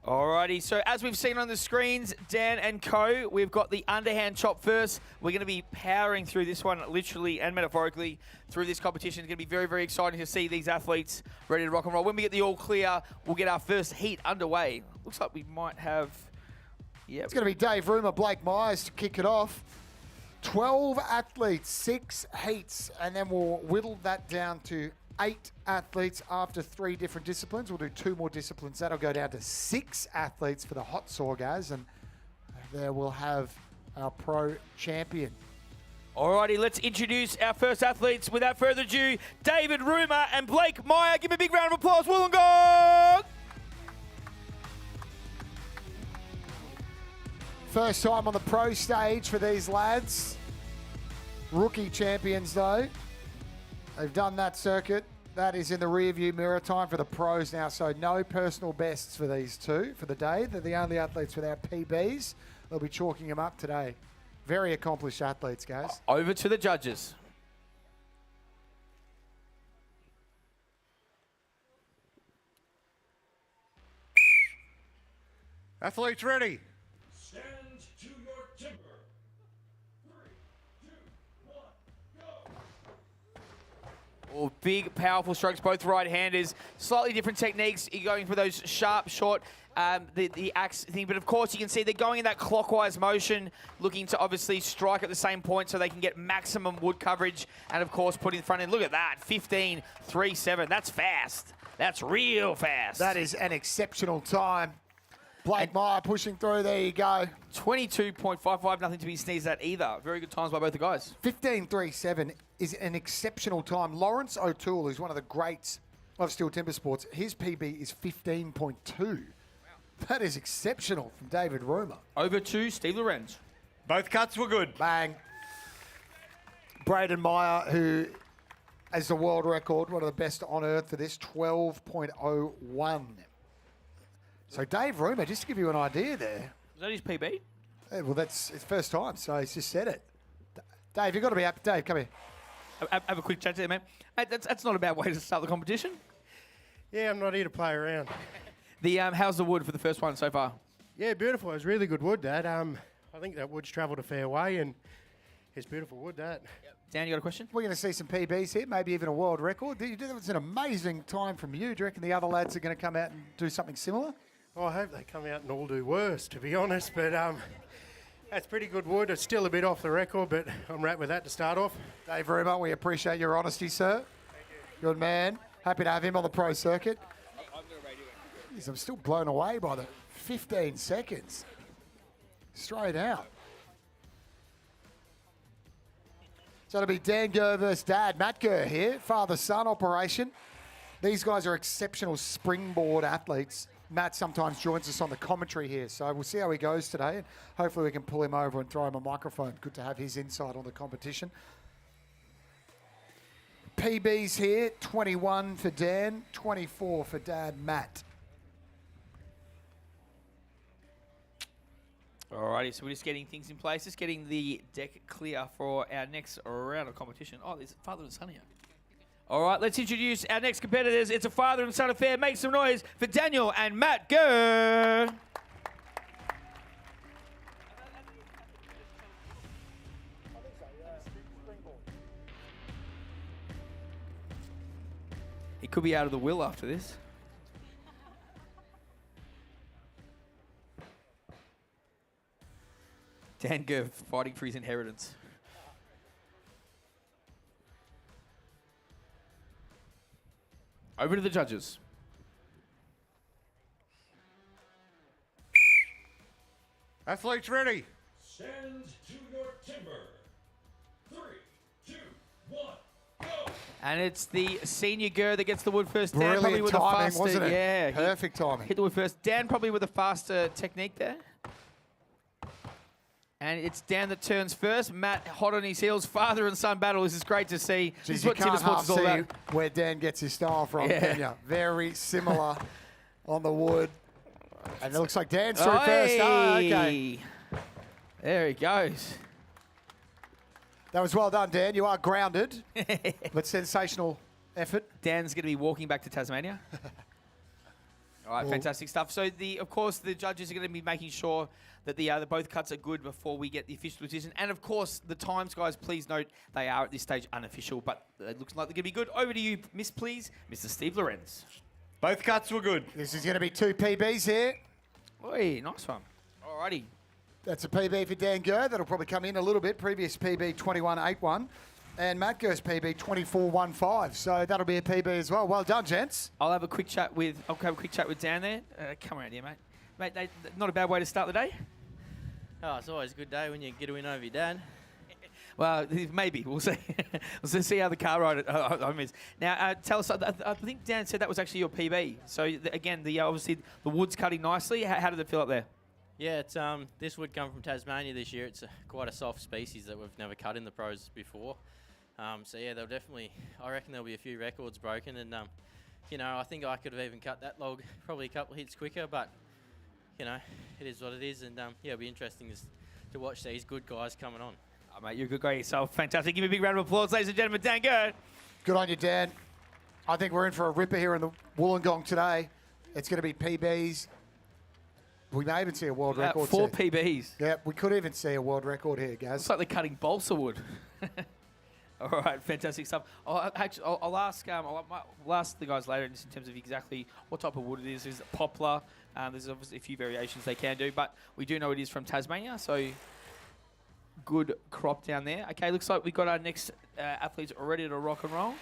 Alrighty, so as we've seen on the screens, Dan and Co, we've got the underhand chop first. We're going to be powering through this one, literally and metaphorically, through this competition. It's going to be very, very exciting to see these athletes ready to rock and roll. When we get the all clear, we'll get our first heat underway. Looks like we might have... Yeah, it's going to be Dave Rumer, Blake Myers to kick it off. 12 athletes, 6 heats, and then we'll whittle that down to 8 athletes after 3 different disciplines. We'll do 2 more disciplines. That'll go down to 6 athletes for the hot sorgas, and there we'll have our pro champion. Alrighty, let's introduce our first athletes. Without further ado, David Rumer and Blake Meyer. Give me a big round of applause, Wollongong! First time on the pro stage for these lads. Rookie champions though. They've done that circuit. That is in the rearview mirror. Time for the pros now. So no personal bests for these two for the day. They're the only athletes without PBs. They'll be chalking them up today. Very accomplished athletes, guys. Over to the judges. Athletes ready. Stand to your timber. 3, 2, 1, go. Oh, big, powerful strokes, both right-handers. Slightly different techniques. You're going for those sharp, short, the axe thing. But of course, you can see they're going in that clockwise motion, looking to obviously strike at the same point so they can get maximum wood coverage. And of course, put in front end. Look at that, 15.37. That's fast. That's real fast. That is an exceptional time. Blake Meyer pushing through. There you go. 22.55, nothing to be sneezed at either. Very good times by both the guys. 15.37 is an exceptional time. Lawrence O'Toole, who's one of the greats of STIHL TIMBERSPORTS, his PB is 15.2. Wow. That is exceptional from David Rumer. Over to Steve Lorenz. Both cuts were good. Bang. Braden Meyer, who has the world record, one of the best on earth for this, 12.01. So Dave Rumer, just to give you an idea there. Is that his PB? Yeah, well, that's his first time, so he's just said it. Dave, you've got to be up. Dave, come here. Have a quick chat to him, man. Hey, that's not a bad way to start the competition. Yeah, I'm not here to play around. How's the wood for the first one so far? Yeah, beautiful. It was really good wood, Dad. I think that wood's travelled a fair way, and it's beautiful wood, that. Yep. Dan, you got a question? We're going to see some PBs here, maybe even a world record. It's an amazing time from you. Do you reckon the other lads are going to come out and do something similar? Oh, I hope they come out and all do worse, to be honest. But that's pretty good wood. It's still a bit off the record, but I'm right with that to start off. Dave Rumer, we appreciate your honesty, sir. Thank you. Good man. Happy to have him on the pro circuit. Jeez, I'm still blown away by the 15 seconds. Straight out. So it'll be Dan Gurr versus Dad. Matt Gurr here, father-son operation. These guys are exceptional springboard athletes. Matt sometimes joins us on the commentary here, so we'll see how he goes today, and hopefully we can pull him over and throw him a microphone. Good to have his insight on the competition. PBs here, 21 for Dan, 24 for Dad Matt. Alrighty, so we're just getting things in place, just getting the deck clear for our next round of competition. Oh, there's father and son here. All right, let's introduce our next competitors. It's a father and son affair. Make some noise for Daniel and Matt Gurr. He could be out of the will after this. Dan Gurr fighting for his inheritance. Over to the judges. Athletes ready. Stand to your timber. 3, 2, 1, go. And it's the senior Gurr that gets the wood first. Dan probably Brilliant with timing, the faster, wasn't it? Yeah, Perfect timing. hit the wood first. Dan probably with a faster technique there. And it's Dan that turns first. Matt hot on his heels. Father and son battle. This is great to see. This is You what can't TIMBERSPORTS half is all see about. where Dan gets his style from, Yeah. can you? Very similar on the wood. And it looks like Dan's through first. Hey! Oh, okay. There he goes. That was well done, Dan. You are grounded, but sensational effort. Dan's going to be walking back to Tasmania. All right, fantastic stuff. So, of course, the judges are going to be making sure that the both cuts are good before we get the official decision. And, of course, the times, guys, please note they are at this stage unofficial, but it looks like they're going to be good. Over to you, Mr. Steve Lorenz. Both cuts were good. This is going to be 2 PBs here. Oi, nice one. All righty. That's a PB for Dan Gurr. That'll probably come in a little bit. Previous PB 21.81. And Matt Gurr's PB 24.15. So that'll be a PB as well. Well done, gents. I'll have a quick chat with Dan there. Come around here, mate. Mate, not a bad way to start the day. Oh, it's always a good day when you get a win over your dad. Well, maybe. We'll see. We'll see how the car ride is. Now, tell us, I think Dan said that was actually your PB. So, again, obviously the wood's cutting nicely. How did it feel up there? Yeah, it's this wood come from Tasmania this year. It's quite a soft species that we've never cut in the pros before. So, yeah, they'll definitely, I reckon there'll be a few records broken. And, you know, I think I could have even cut that log probably a couple of hits quicker. But, you know, it is what it is. And, yeah, it'll be interesting to watch these good guys coming on. Oh, mate, you're a good guy yourself. Fantastic. Give me a big round of applause, ladies and gentlemen. Dan Gurr. Good on you, Dan. I think we're in for a ripper here in the Wollongong today. It's going to be PBs. We may even see a world record. 4 PBs. Yeah, we could even see a world record here, guys. It's like they're cutting balsa wood. All right, fantastic stuff. I'll ask the guys later just in terms of exactly what type of wood it is. Is it poplar? There's obviously a few variations they can do, but we do know it is from Tasmania, so good crop down there. Okay, looks like we've got our next athletes ready to rock and roll.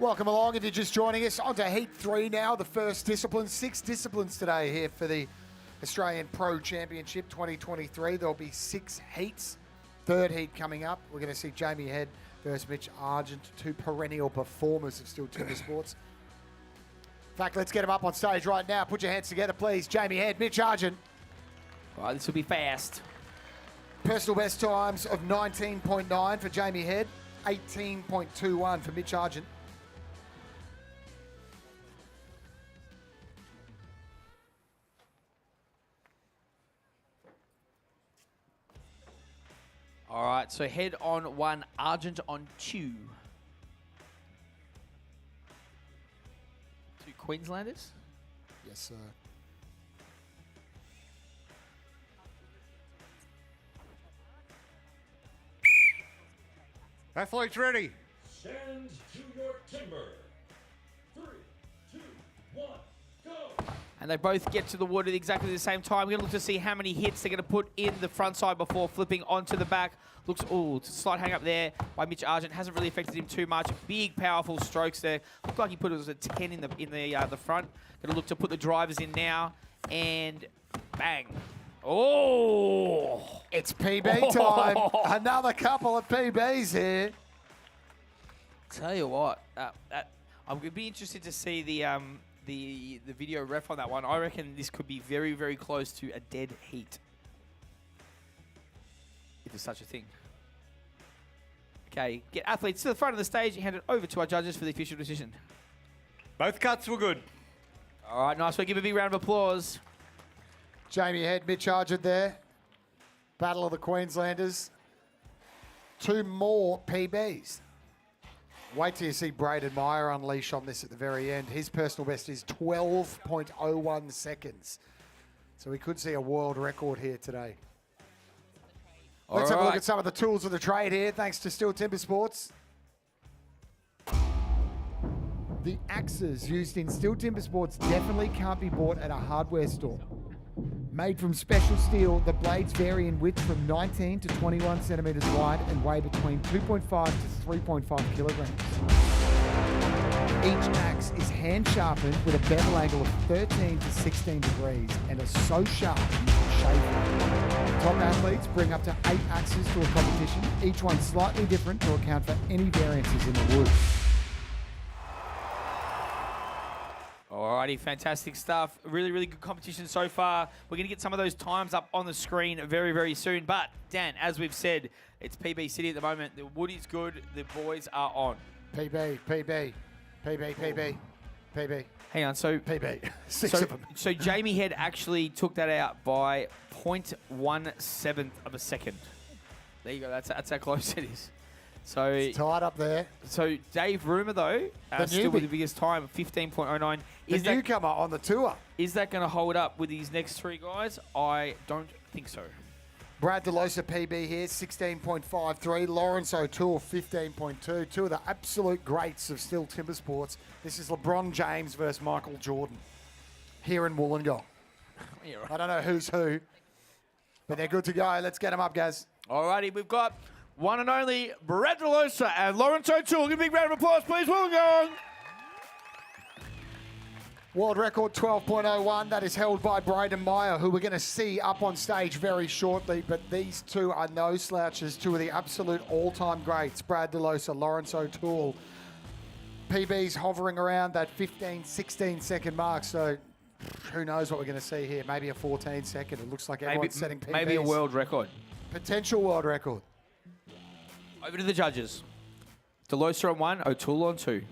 Welcome along if you're just joining us. On to Heat 3 now, the first discipline. 6 disciplines today here for the Australian Pro Championship 2023. There'll be 6 heats. Third heat coming up. We're going to see Jamie Head versus Mitch Argent, 2 perennial performers of Still Timbersports. In fact, let's get them up on stage right now. Put your hands together, please. Jamie Head, Mitch Argent. All right, this will be fast. Personal best times of 19.9 for Jamie Head, 18.21 for Mitch Argent. All right, so Head on 1, Argent on 2. 2 Queenslanders. Yes, sir. Athletes ready. Stand to your timber. 3, 2, 1, go. And they both get to the wood at exactly the same time. We're going to look to see how many hits they're going to put in the front side before flipping onto the back. Looks, slight hang up there by Mitch Argent. Hasn't really affected him too much. Big, powerful strokes there. Looked like he put it as a 10 in the front. Going to look to put the drivers in now. And bang. Oh! It's PB time. Another couple of PBs here. Tell you what, I'm going to be interested to see the video ref on that one. I reckon this could be very, very close to a dead heat. If there's such a thing. Okay, get athletes to the front of the stage and hand it over to our judges for the official decision. Both cuts were good. All right, nice. We'll give a big round of applause. Jamie Head, Mitch Argent there. Battle of the Queenslanders. 2 more PBs. Wait till you see Braden Meyer unleash on this at the very end. His personal best is 12.01 seconds. So we could see a world record here today. Let's have a look at some of the tools of the trade here, thanks to Still Timbersports. The axes used in Still Timbersports definitely can't be bought at a hardware store. Made from special steel, the blades vary in width from 19 to 21 centimeters wide and weigh between 2.5 to 3.5 kilograms. Each axe is hand sharpened with a bevel angle of 13 to 16 degrees and are so sharp you can shave them. Top athletes bring up to 8 axes to a competition, each one slightly different to account for any variances in the wood. Alrighty, fantastic stuff. Really, really good competition so far. We're going to get some of those times up on the screen very, very soon. But, Dan, as we've said, it's PB City at the moment. The wood is good. The boys are on. PB, PB, PB, PB, PB, Hang on, so PB. Six so, of them. so Jamie Head actually took that out by 0.17 of a second. There you go. That's how close it is. So It's tied up there. So Dave Rumour, though, still with the biggest time, 15.09. The newcomer on the tour. Is that going to hold up with these next three guys? I don't think so. Brad DeLosa PB here, 16.53. Lawrence O'Toole, 15.2. Two of the absolute greats of still timber sports. This is LeBron James versus Michael Jordan here in Wollongong. Yeah, right. I don't know who's who, but they're good to go. Let's get them up, guys. Alrighty, we've got one and only Brad DeLosa and Lawrence O'Toole. Give a big round of applause, please. Wollongong. World record 12.01. That is held by Braden Meyer, who we're going to see up on stage very shortly. But these two are no slouches. Two of the absolute all-time greats. Brad DeLosa, Lawrence O'Toole. PB's hovering around that 15, 16 second mark. So who knows what we're going to see here. Maybe a 14 second. It looks like everyone's setting PBs. Maybe a world record. Potential world record. Over to the judges. DeLosa on 1, O'Toole on 2.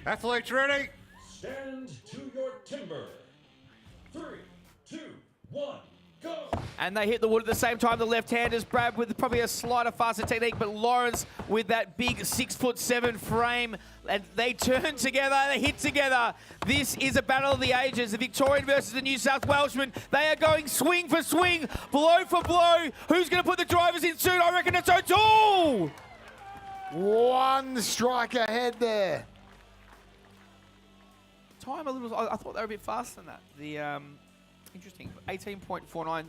Athletes ready? Stand to your timber. 3, 2, 1, go. And they hit the wood at the same time. The left-handers, Brad with probably a slighter, faster technique, but Lawrence with that big 6'7" frame. And they turn together, they hit together. This is a battle of the ages. The Victorian versus the New South Welshman. They are going swing for swing, blow for blow. Who's going to put the drivers in soon? I reckon it's O'Toole. One strike ahead there. Time a little. I thought they were a bit faster than that. The interesting 18.49.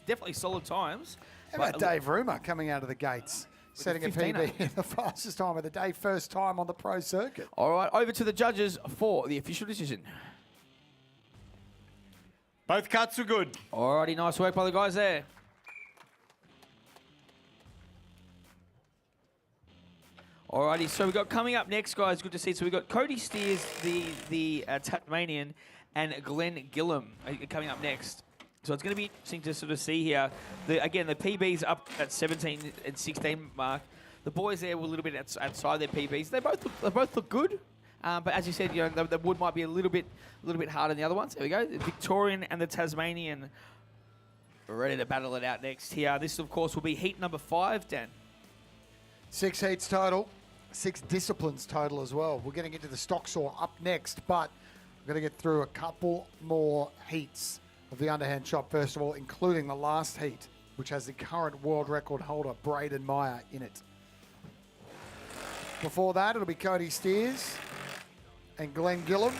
Definitely solid times. How about Dave Rumour coming out of the gates, setting a 15 PB, the fastest time of the day, first time on the pro circuit. All right, over to the judges for the official decision. Both cuts were good. Alrighty, nice work by the guys there. Alrighty, so we've got coming up next, guys. Good to see. So we've got Cody Steers, the Tasmanian, and Glenn Gillam coming up next. So it's going to be interesting to sort of see here. Again, the PB's up at 17 and 16 mark. The boys there were a little bit outside their PBs. They both look good. But as you said, you know, the wood might be a little bit harder than the other ones. There we go. The Victorian and the Tasmanian are ready to battle it out next here. This, of course, will be heat number 5, Dan. 6 heats total, 6 disciplines total as well. We're getting into the stock saw up next, but we're going to get through a couple more heats of the underhand chop, first of all, including the last heat, which has the current world record holder, Braden Meyer, in it. Before that, it'll be Cody Steers and Glenn Gillam.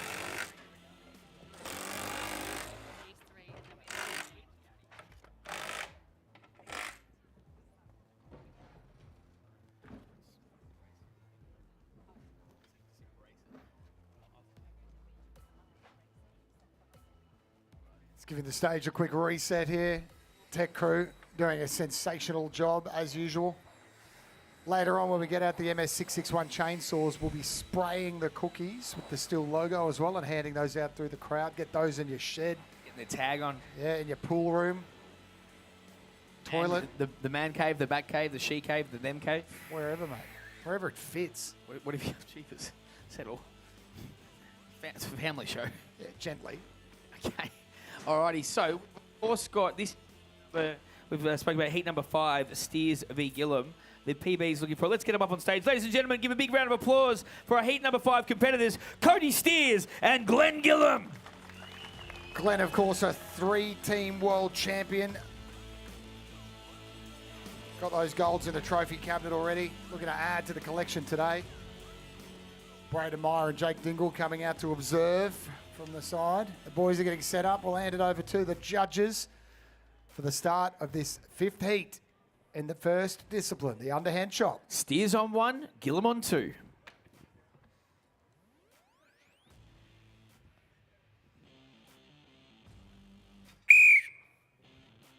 Giving the stage a quick reset here. Tech crew doing a sensational job as usual. Later on when we get out the MS661 chainsaws, we'll be spraying the cookies with the STIHL logo as well and handing those out through the crowd. Get those in your shed. Getting the tag on. Yeah, in your pool room. Toilet. The man cave, the back cave, the she cave, the them cave. Wherever, mate. Wherever it fits. What if you have cheapers? Settle. It's a family show. Yeah, gently. Okay. Alrighty, so we've also got this. We've spoken about heat number 5, Steers v Gillam. The PB's looking for. Let's get them up on stage. Ladies and gentlemen, give a big round of applause for our heat number 5 competitors, Cody Steers and Glenn Gillam. Glenn, of course, a 3-team world champion. Got those golds in the trophy cabinet already. Looking to add to the collection today. Braden Meyer and Jake Dingle coming out to observe from the side. The boys are getting set up. We'll hand it over to the judges for the start of this 5th heat in the first discipline, the underhand chop. Steers on 1, Gillam on 2.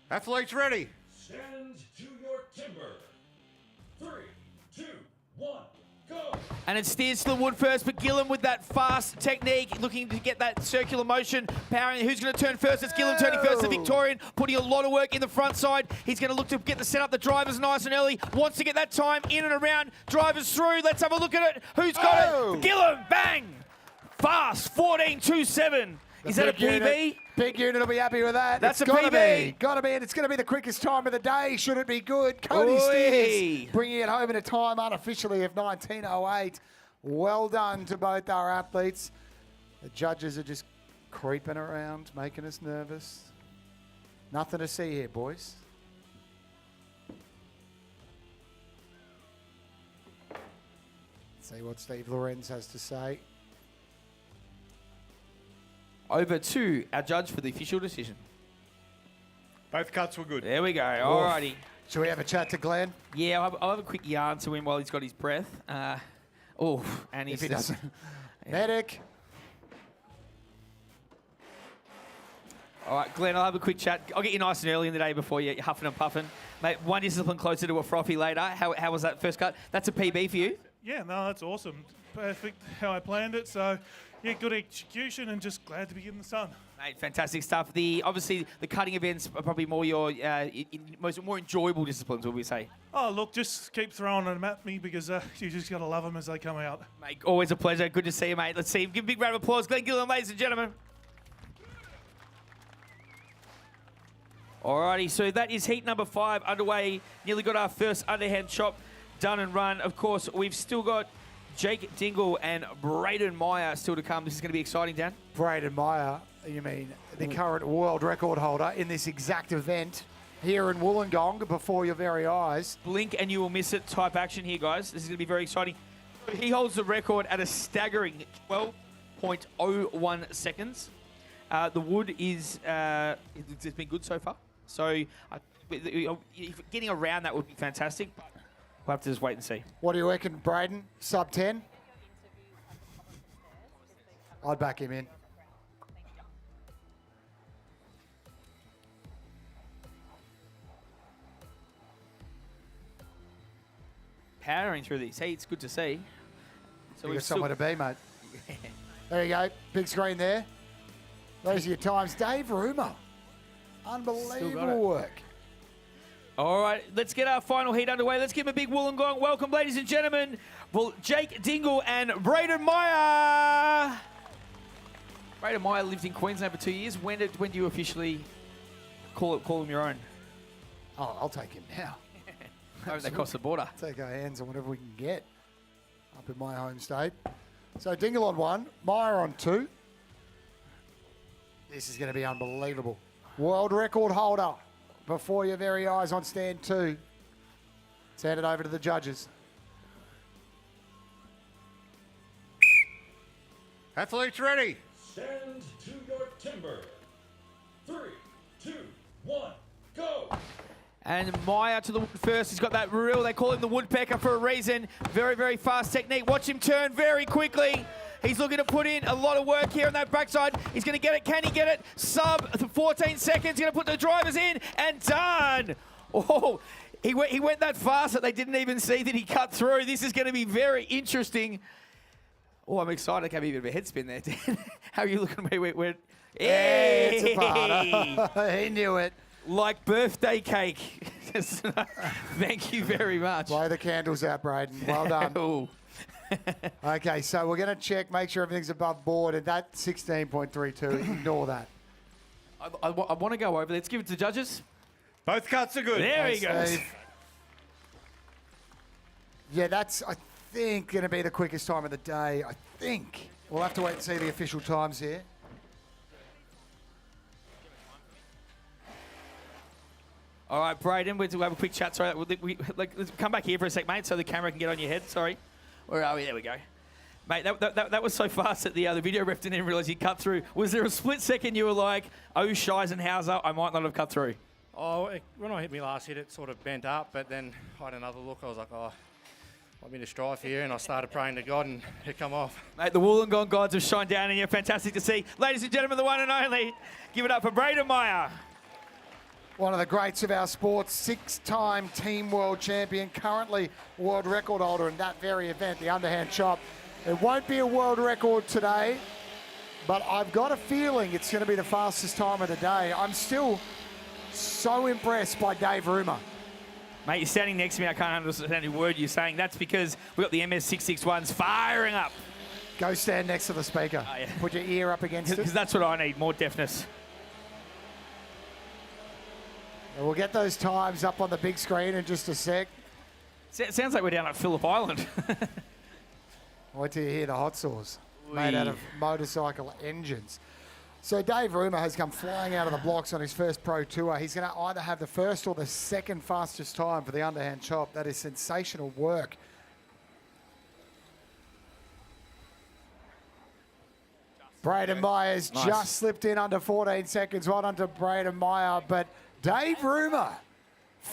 Athletes ready? Stand to your timber. 3, 2, 1, go. And it steers to the wood first, but Gillum with that fast technique, looking to get that circular motion, powering. Who's going to turn first? It's Gillum turning first. The Victorian putting a lot of work in the front side. He's going to look to get the setup. The drivers nice and early. Wants to get that time in and around. Drivers through. Let's have a look at it. Who's got it? Gillum, bang! Fast, 14.27. Is that a PB? Unit. Big unit will be happy with that. That's it's a gotta PB. Be. Gotta be, and it's going to be the quickest time of the day. Should it be good? Cody Steers bringing it home in a time unofficially of 19:08. Well done to both our athletes. The judges are just creeping around, making us nervous. Nothing to see here, boys. See what Steve Lorenz has to say. Over to our judge for the official decision. Both cuts were good. There we go. Alrighty. Shall we have a chat to Glenn? Yeah, I'll have a quick yarn to him while he's got his breath. And he's If he doesn't. Medic. All right, Glenn, I'll have a quick chat. I'll get you nice and early in the day before you're huffing and puffing. Mate, one discipline closer to a frothy later. How was that first cut? That's a PB for you? Yeah, no, that's awesome. Perfect how I planned it. So, yeah, good execution and just glad to be in the sun. Mate, fantastic stuff. Obviously, the cutting events are probably more your more enjoyable disciplines, would we say? Oh, look, just keep throwing them at me because you just got to love them as they come out. Mate, always a pleasure. Good to see you, mate. Let's see him. Give a big round of applause. Glenn Gillum, ladies and gentlemen. Alrighty, so that is heat number 5 underway. Nearly got our first underhand chop done and run. Of course, we've still got Jake Dingle and Braden Meyer still to come. This is going to be exciting, Dan. Braden Meyer, you mean the current world record holder in this exact event here in Wollongong before your very eyes. Blink and you will miss it type action here, guys. This is going to be very exciting. He holds the record at a staggering 12.01 seconds. The wood is it's been good so far. So getting around that would be fantastic. We'll have to just wait and see. What do you reckon, Braden? Sub 10? I'd back him in. Powering through these heats, good to see. So We've got somewhere to be, mate. There you go. Big screen there. Those are your times. Dave Rumer. Unbelievable work. All right, let's get our final heat underway. Let's give him a big Wollongong welcome, ladies and gentlemen. Well, Jake Dingle and Braden Meyer. Braden Meyer lived in Queensland for 2 years. When do you officially call him your own? Oh, I'll take him now. Over the across the border. Take our hands on whatever we can get up in my home state. So Dingle on 1, Meyer on 2. This is going to be unbelievable. World record holder before your very eyes on stand 2. Let's hand it over to the judges. Athletes ready. Stand to your timber. 3, 2, 1, go! And Meyer to the wood first. He's got that real, they call him the woodpecker for a reason. Very, very fast technique. Watch him turn very quickly. He's looking to put in a lot of work here on that backside. He's going to get it. Can he get it? Sub 14 seconds. Going to put the drivers in and done. Oh, he went that fast that they didn't even see that he cut through. This is going to be very interesting. Oh, I'm excited. I can have a bit of a head spin there, Dan. How are you looking at me? Hey! It's a part. He knew it. Like birthday cake. Thank you very much. Blow the candles out, Braden. Well done. Ooh. Okay, so we're going to check, make sure everything's above board, and that 16.32, ignore that. I want to go over. Let's give it to the judges. Both cuts are good. There he goes. Steve. Yeah, that's, I think, going to be the quickest time of the day. I think. We'll have to wait and see the official times here. All right, Braden, we'll have a quick chat. Sorry, let's come back here for a sec, mate, so the camera can get on your head. Sorry. Where are we? There we go. Mate, that was so fast that the video ref didn't even realise he cut through. Was there a split second you were like, oh, Scheisenhauser, I might not have cut through? Oh, when I hit my last hit, it sort of bent up, but then I had another look. I was like, oh, I'm in a strife here, and I started praying to God, and it come off. Mate, the Wollongong gods have shined down on you. Fantastic to see. Ladies and gentlemen, the one and only, give it up for Braden Meyer. One of the greats of our sport, 6-time team world champion, currently world record holder in that very event, the underhand chop. It won't be a world record today, but I've got a feeling it's going to be the fastest time of the day. I'm still so impressed by Dave Rumer. Mate, you're standing next to me. I can't understand any word you're saying. That's because we've got the MS661s firing up. Go stand next to the speaker. Oh, yeah. Put your ear up against it. Because that's what I need, more deafness. And we'll get those times up on the big screen in just a sec. Sounds like we're down at Phillip Island. Wait till you hear the hot sauce made out of motorcycle engines. So Dave Rumer has come flying out of the blocks on his first pro tour. He's going to either have the first or the second fastest time for the underhand chop. That is sensational work. Braden Myers just slipped in under 14 seconds. Well done to Braden Meyer. But Dave Rumer,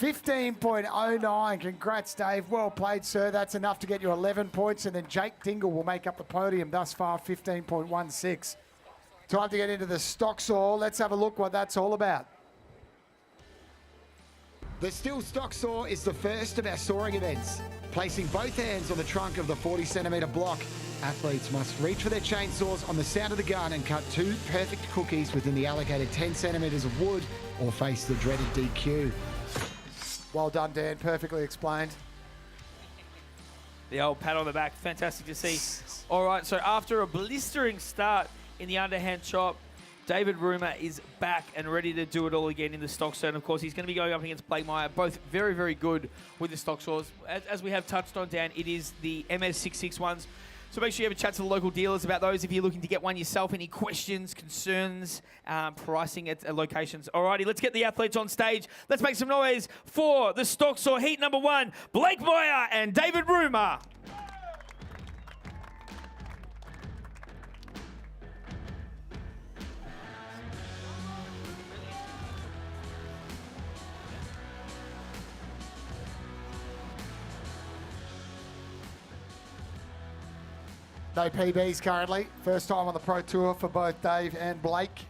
15.09. Congrats, Dave. Well played, sir. That's enough to get you 11 points. And then Jake Dingle will make up the podium thus far, 15.16. Time to get into the stock saw. Let's have a look what that's all about. The STIHL stock saw is the first of our sawing events. Placing both hands on the trunk of the 40-centimetre block, athletes must reach for their chainsaws on the sound of the gun and cut 2 perfect cookies within the allocated 10 centimetres of wood or face the dreaded DQ. Well done, Dan. Perfectly explained. The old pat on the back. Fantastic to see. All right, so after a blistering start in the underhand chop, David Rumer is back and ready to do it all again in the stock saw. And of course, he's going to be going up against Blake Meyer, both very, very good with the stock saws. As we have touched on, Dan, it is the MS661s. So make sure you have a chat to the local dealers about those if you're looking to get one yourself. Any questions, concerns, pricing at locations. Alrighty, let's get the athletes on stage. Let's make some noise for the stock saw heat number 1, Blake Meyer and David Rumer. No PBs currently. First time on the Pro Tour for both Dave and Blake.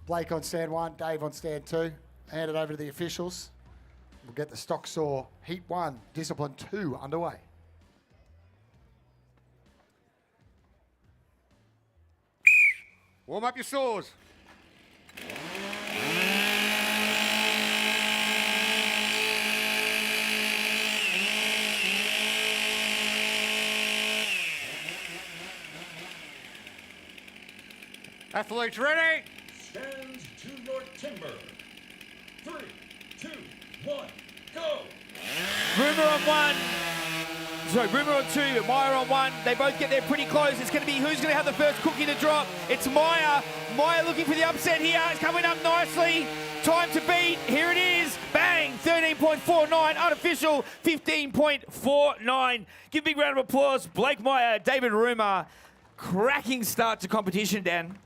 Blake on stand 1, Dave on stand 2. Hand it over to the officials. We'll get the stock saw heat 1, discipline 2 underway. Warm up your saws. Athletes ready? Stand to your timber. 3, 2, 1, go! Rumer on 1. Sorry, Rumer on 2, Meyer on 1. They both get there pretty close. It's going to be who's going to have the first cookie to drop. It's Meyer. Meyer looking for the upset here. It's coming up nicely. Time to beat. Here it is. Bang. 13.49. Unofficial 15.49. Give a big round of applause. Blake Meyer, David Rumer. Cracking start to competition, Dan.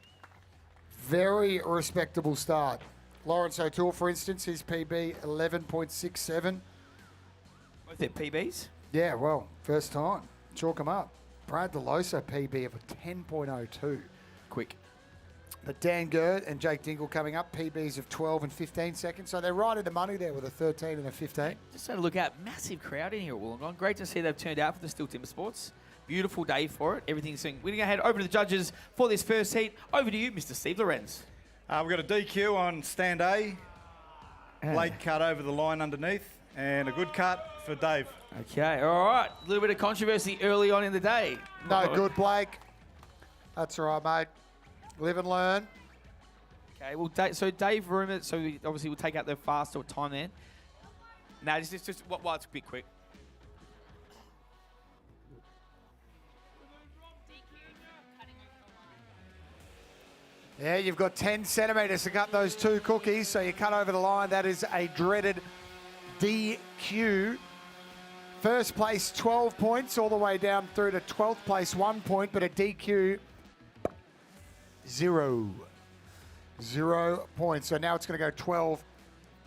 Very respectable start. Lawrence O'Toole, for instance, his PB 11.67. Both their PBs. Yeah, well, first time. Chalk them up. Brad DeLoso PB of a 10.02. Quick. But Dan Gerd and Jake Dingle coming up, PBs of 12 and 15 seconds. So they're right in the money there with a 13 and a 15. Just had a look out. Massive crowd in here at Wollongong. Great to see they've turned out for the STIHL Timbersports. Beautiful day for it. Everything's going. We're going to head over to the judges for this first heat. Over to you, Mr. Steve Lorenz. We've got a DQ on stand A. Blake cut over the line underneath. And a good cut for Dave. Okay, all right. A little bit of controversy early on in the day. No good, Blake. That's all right, mate. Live and learn. Okay, well, so Dave Rumer, so obviously we'll take out the faster time then. No, just it's a bit quick. Yeah, you've got 10 centimetres to cut those 2 cookies, so you cut over the line. That is a dreaded DQ. First place, 12 points, all the way down through to 12th place, 1 point, but a DQ, 0. 0 points. So now it's going to go 12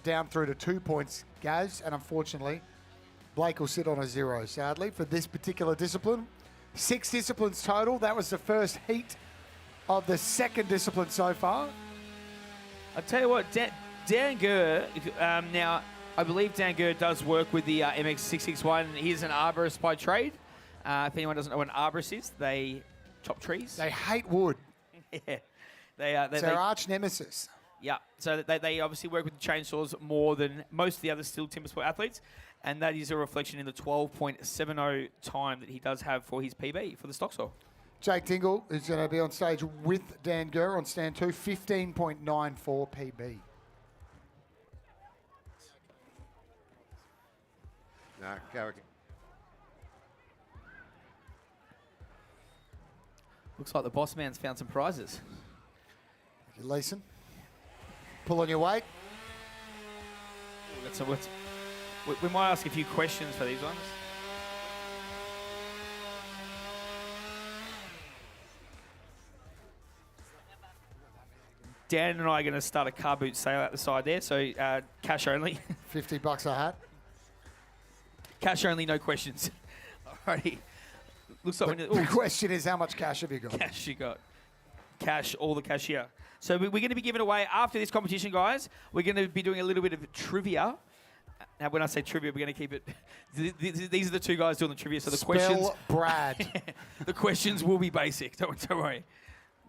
down through to 2 points, Gaz, and unfortunately, Blake will sit on a 0, sadly, for this particular discipline. 6 disciplines total. That was the first heat of the second discipline so far. I'll tell you what, Dan Gurr, now, I believe Dan Gurr does work with the MX661. He's an arborist by trade. If anyone doesn't know what an arborist is, they chop trees. They hate wood. Yeah. It's their arch nemesis. Yeah, so they obviously work with the chainsaws more than most of the other STIHL timber sport athletes, and that is a reflection in the 12.70 time that he does have for his PB for the stock saw. Jake Dingle is going to be on stage with Dan Gurr on stand 2, 15.94 PB. No, go again. Looks like the boss man's found some prizes. Thank you, Leeson. Pull on your weight. We might ask a few questions for these ones. Dan and I are going to start a car boot sale out the side there, so cash only. $50 a hat. Cash only, no questions. Alrighty. Looks like The question is, how much cash have you got? cash you got. Cash, all the cash here. So we're going to be giving away, after this competition, guys, we're going to be doing a little bit of trivia. Now, when I say trivia, we're going to keep it... These are the two guys doing the trivia, so the questions... Brad. The questions will be basic, don't worry.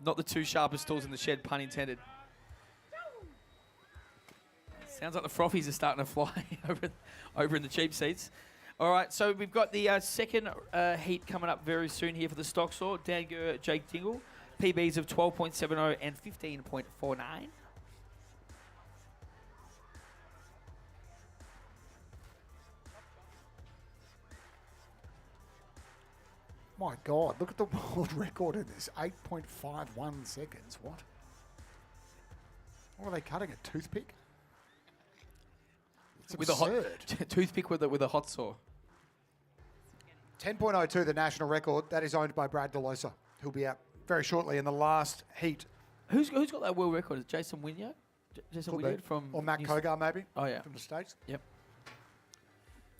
Not the two sharpest tools in the shed, pun intended. Sounds like the frothies are starting to fly over in the cheap seats. All right, so we've got the second heat coming up very soon here for the stock saw. Dan Gurr, Jake Dingle. PBs of 12.70 and 15.49. My God, look at the world record in this. 8.51 seconds. What? What are they cutting? A toothpick? It's With a absurd. hot toothpick with a hot saw. 10.02, the national record. That is owned by Brad DeLosa. He'll be out very shortly in the last heat. Who's got that world record? Is it Jason Wynyard? Jason Could be. Wynyard from... Or Matt Kogar, maybe. Oh, yeah. From the States. Yep.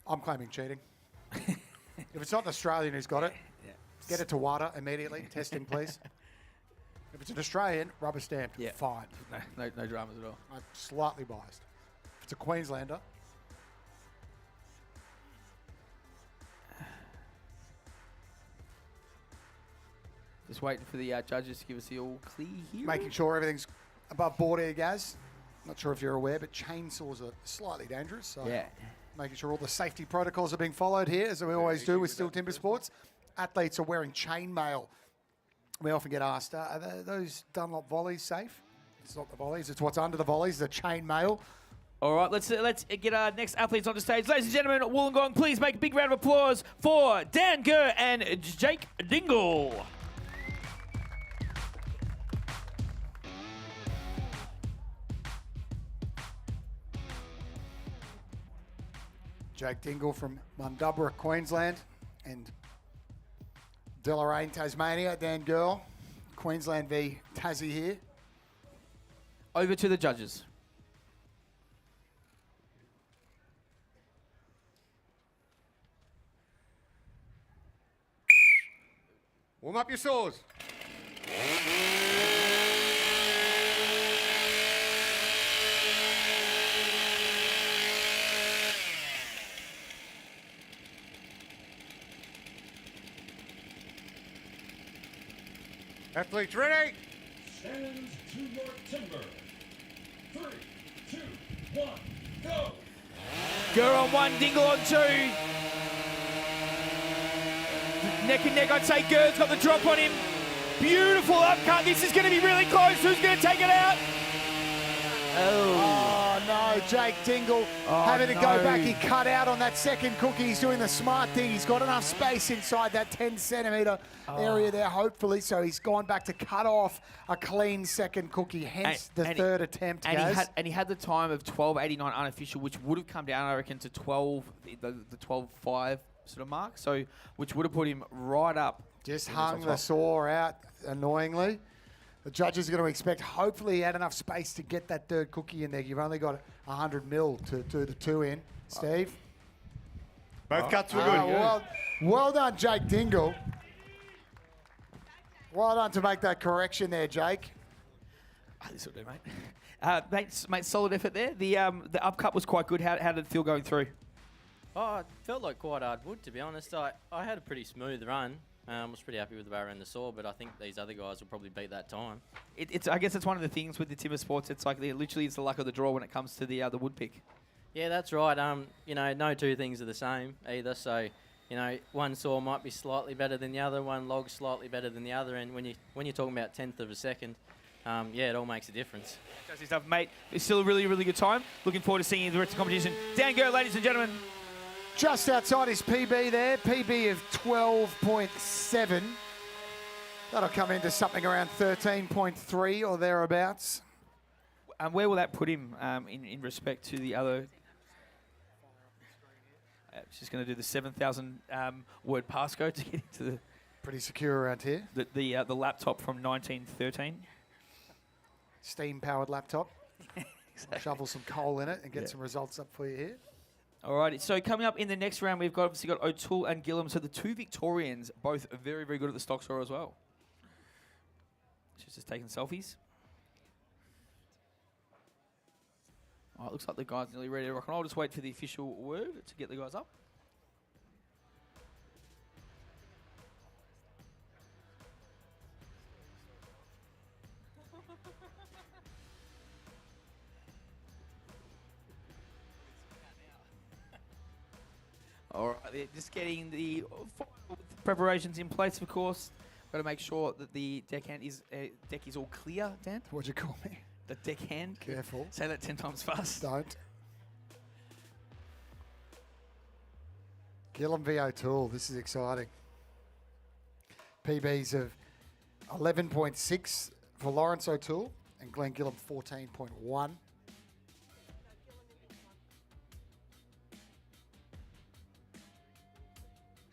I'm claiming cheating. If it's not an Australian who's got it, get it to WADA immediately. Testing, please. If it's an Australian, rubber stamped. Yeah. Fine. No dramas at all. I'm slightly biased. If it's a Queenslander, Just waiting for the judges to give us the all clear here. making sure everything's above board here, Gaz. Not sure if you're aware, but chainsaws are slightly dangerous. So Yeah. making sure all the safety protocols are being followed here, as we always do with STIHL Timber Sports. Athletes are wearing chainmail. We often get asked, are those Dunlop volleys safe? It's not the volleys, it's what's under the volleys, the chainmail. All right, let's get our next athletes onto stage. Ladies and gentlemen, Wollongong, please make a big round of applause for Dan Gurr and Jake Dingle. Jake Dingle from Mundubbera, Queensland, and Deloraine, Tasmania. Dan Gurr, Queensland v Tassie here. Over to the judges. Warm up your saws. Athletes ready? Stands to your timber. 3, 2, 1, go! Gurr on one, Dingle on two. Neck and neck, I'd say Gurr's got the drop on him. Beautiful upcut. This is going to be really close. Who's going to take it out? Oh, no, Jake Dingle having to go back. He cut out on that second cookie. He's doing the smart thing. He's got enough space inside that 10-centimetre area there, hopefully. So he's gone back to cut off a clean second cookie, hence the third attempt, Gaz. And he had the time of 12.89 unofficial, which would have come down, I reckon, to 12, the 12.5 sort of mark. So, which would have put him right up. Just hung the saw out, annoyingly. The judges are going to expect, hopefully he had enough space to get that third cookie in there. You've only got 100 mil to do the two in. Steve? Both cuts were good. Well done, Jake Dingle. Well done to make that correction there, Jake. This will do, mate. Mate, solid effort there. The upcut was quite good. How did it feel going through? Oh, it felt like quite hard wood, to be honest. I had a pretty smooth run. I was pretty happy with the barrow and the saw, but I think these other guys will probably beat that time. I guess it's one of the things with the timber sports. It's like literally it's the luck of the draw when it comes to the wood pick. Yeah, that's right. You know, no two things are the same either. So, you know, one saw might be slightly better than the other, one log slightly better than the other, and when you're talking about 1/10 of a second, yeah, it all makes a difference. Fantastic stuff, mate. It's still a really, really good time. Looking forward to seeing you in the rest of the competition. Down go, ladies and gentlemen. Just outside his PB there, PB of 12.7. That'll come into something around 13.3 or thereabouts. Where will that put him in respect to the other? She's going to do the 7,000 word passcode to get into the Pretty secure around here. the laptop from 1913. Steam-powered laptop. Exactly. Shovel some coal in it and get some results up for you here. Alrighty, so coming up in the next round, we've obviously got O'Toole and Gillum. So the two Victorians, both very, very good at the stock saw as well. She's just taking selfies. Oh, it looks like the guys are nearly ready to rock and roll. I'll just wait for the official word to get the guys up. All right, they're just getting the preparations in place, of course. Got to make sure that the deckhand deck is all clear, Dan. What'd you call me? The deckhand. Careful. Say that 10 times fast. Don't. Gillum v O'Toole. This is exciting. PBs of 11.6 for Lawrence O'Toole and Glenn Gillum 14.1.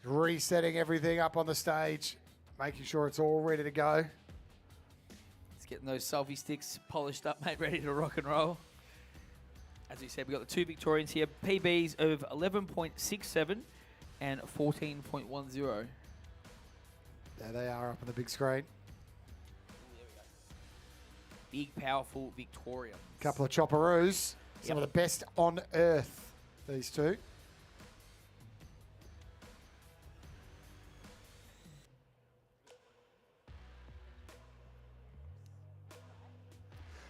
Resetting everything up on the stage, making sure it's all ready to go. It's getting those selfie sticks polished up, mate, ready to rock and roll. As we said, we've got the two Victorians here, PBs of 11.67 and 14.10. There they are up on the big screen. Big, powerful Victorians. Couple of Chopperoos, some of the best on earth, these two.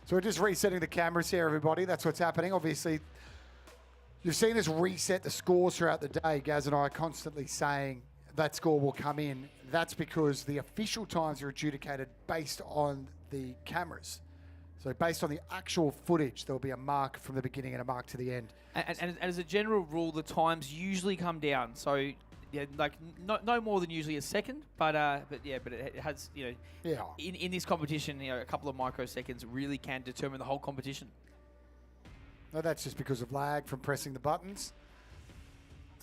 So we're just resetting the cameras here, everybody. That's what's happening. Obviously, you've seen us reset the scores throughout the day. Gaz and I are constantly saying that score will come in. That's because the official times are adjudicated based on the cameras. So based on the actual footage, there'll be a mark from the beginning and a mark to the end. And as a general rule, the times usually come down. So, yeah, like no more than usually a second, but it has, you know, in this competition, you know, a couple of microseconds really can determine the whole competition. No, that's just because of lag from pressing the buttons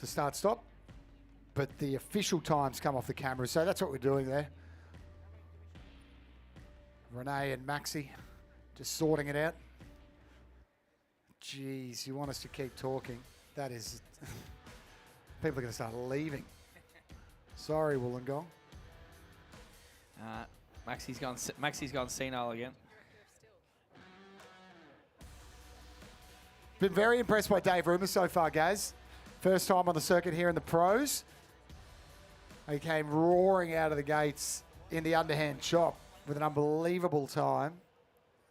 to start stop. But the official times come off the camera, so that's what we're doing there. Renee and Maxi just sorting it out. Jeez, you want us to keep talking? That is... People are going to start leaving. Sorry, Wollongong. Maxi's gone senile again. Been very impressed by Dave Rumer so far, Gaz. First time on the circuit here in the pros. He came roaring out of the gates in the underhand chop with an unbelievable time.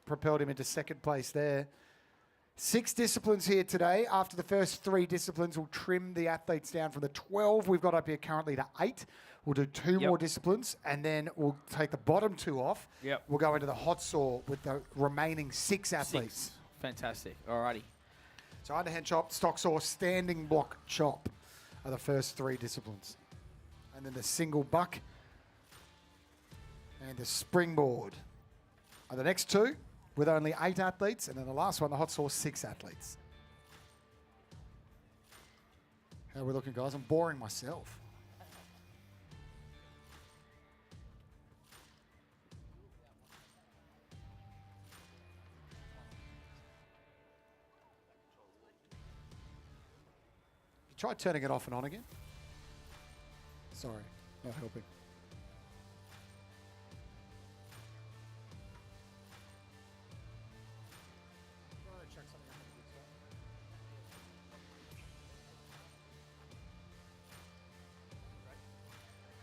Propelled him into second place there. 6 disciplines here today. After the first 3 disciplines, we'll trim the athletes down from the 12 we've got up here currently to 8. We'll do 2 more disciplines, and then we'll take the bottom 2 off. We'll go into the hot saw with the remaining 6 athletes. Fantastic. Alrighty. So underhand chop, stock saw, standing block chop are the first 3 disciplines. And then the single buck and the springboard are the next 2. With only 8 athletes, and then the last one, the hot saw, 6 athletes. How are we looking, guys? I'm boring myself. You tried turning it off and on again? Sorry, not helping.